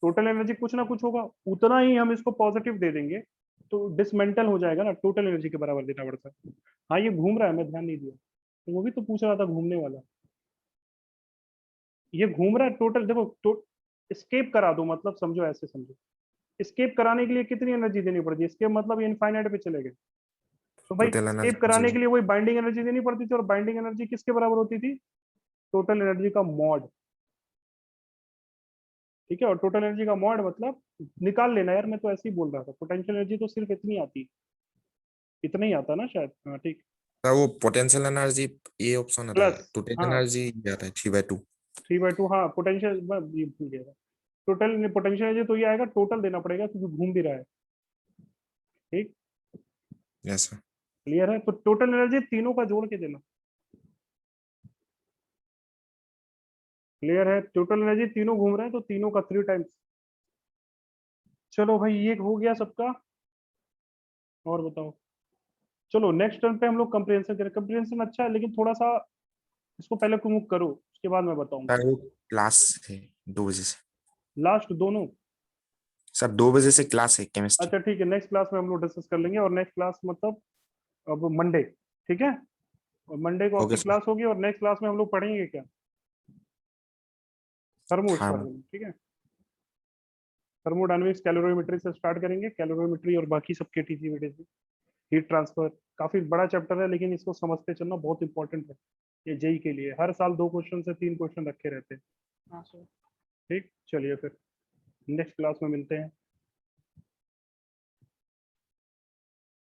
टोटल एनर्जी कुछ ना कुछ होगा, उतना ही हम इसको पॉजिटिव दे देंगे तो डिसमेंटल हो जाएगा ना, टोटल एनर्जी के बराबर देना पड़ता है। हाँ ये घूम रहा है, मैं ध्यान नहीं दिया, तो वो भी तो पूछ रहा था घूमने वाला, ये घूम रहा है टोटल, देखो स्केप करा दो, मतलब समझो, ऐसे समझो, स्केप कराने के लिए कितनी एनर्जी देनी पड़ती है, स्केप मतलब ये इनफाइनाइट पे चले गए, तो भाई टोटल स्केप एनर्जी कराने 0। के लिए वही बाइंडिंग एनर्जी देनी पड़ती थी, और बाइंडिंग एनर्जी किसके बराबर होती थी, टोटल एनर्जी का मॉड, ठीक है, और टोटल एनर्जी का मॉड मतलब निकाल लेना यार, मैं तो ऐसे ही बोल रहा था, पोटेंशियल एनर्जी तो सिर्फ इतनी आती, इतना ही आता ना शायद, हाँ ठीक, सर वो पोटेंशियल एनर्जी ये ऑप्शन आता है, प्लस, टोटल हाँ एनर्जी ये आता है 3/2। 3/2, हाँ पोटेंशियल, मैं ये भूल गया, टोटल पोटेंशियल एनर्जी तो ये आएगा, टोटल देना पड़ेगा क्योंकि घूम भी रहा है, ठीक, यस सर। क्लियर है, तो टोटल एनर्जी तीनों का जोड़ के देना, क्लियर है, टोटल एनर्जी तीनों घूम रहे हैं तो तीनों का 3 टाइम्स। चलो भाई ये हो गया सबका, और बताओ, चलो नेक्स्ट टर्म पे हम लोग कंप्रिहेंशन करें, कंप्रिहेंशन अच्छा है लेकिन थोड़ा सा इसको पहले कुछ करो, उसके बाद मैं बताऊंगा। सर वो क्लास है 2 बजे से। लास्ट दोनों, सर 2 बजे से क्लास है केमिस्ट्री। अच्छा ठीक है, नेक्स्ट क्लास में हम लोग डिस्कस कर लेंगे, और नेक्स्ट क्लास मतलब अब मंडे, ठीक है, और मंडे को ओके आपकी सर। क्लास होगी, और नेक्स्ट क्लास में हम लोग पढ़ेंगे क्या, थर्मो हाँ स्टार्ट करेंगे, ठीक है, थर्मोडायनेमिक्स कैलोरीमेट्री से स्टार्ट करेंगे, कैलोरीमेट्री और बाकी सब केटीजी वेटीजी, हीट ट्रांसफर, काफी बड़ा चैप्टर है लेकिन इसको समझते चलना बहुत इंपॉर्टेंट है, ये जेई के लिए हर साल 2 क्वेश्चन से 3 क्वेश्चन रखे रहते हैं। हाँ सर, ठीक, चलिए फिर नेक्स्ट क्लास में मिलते हैं।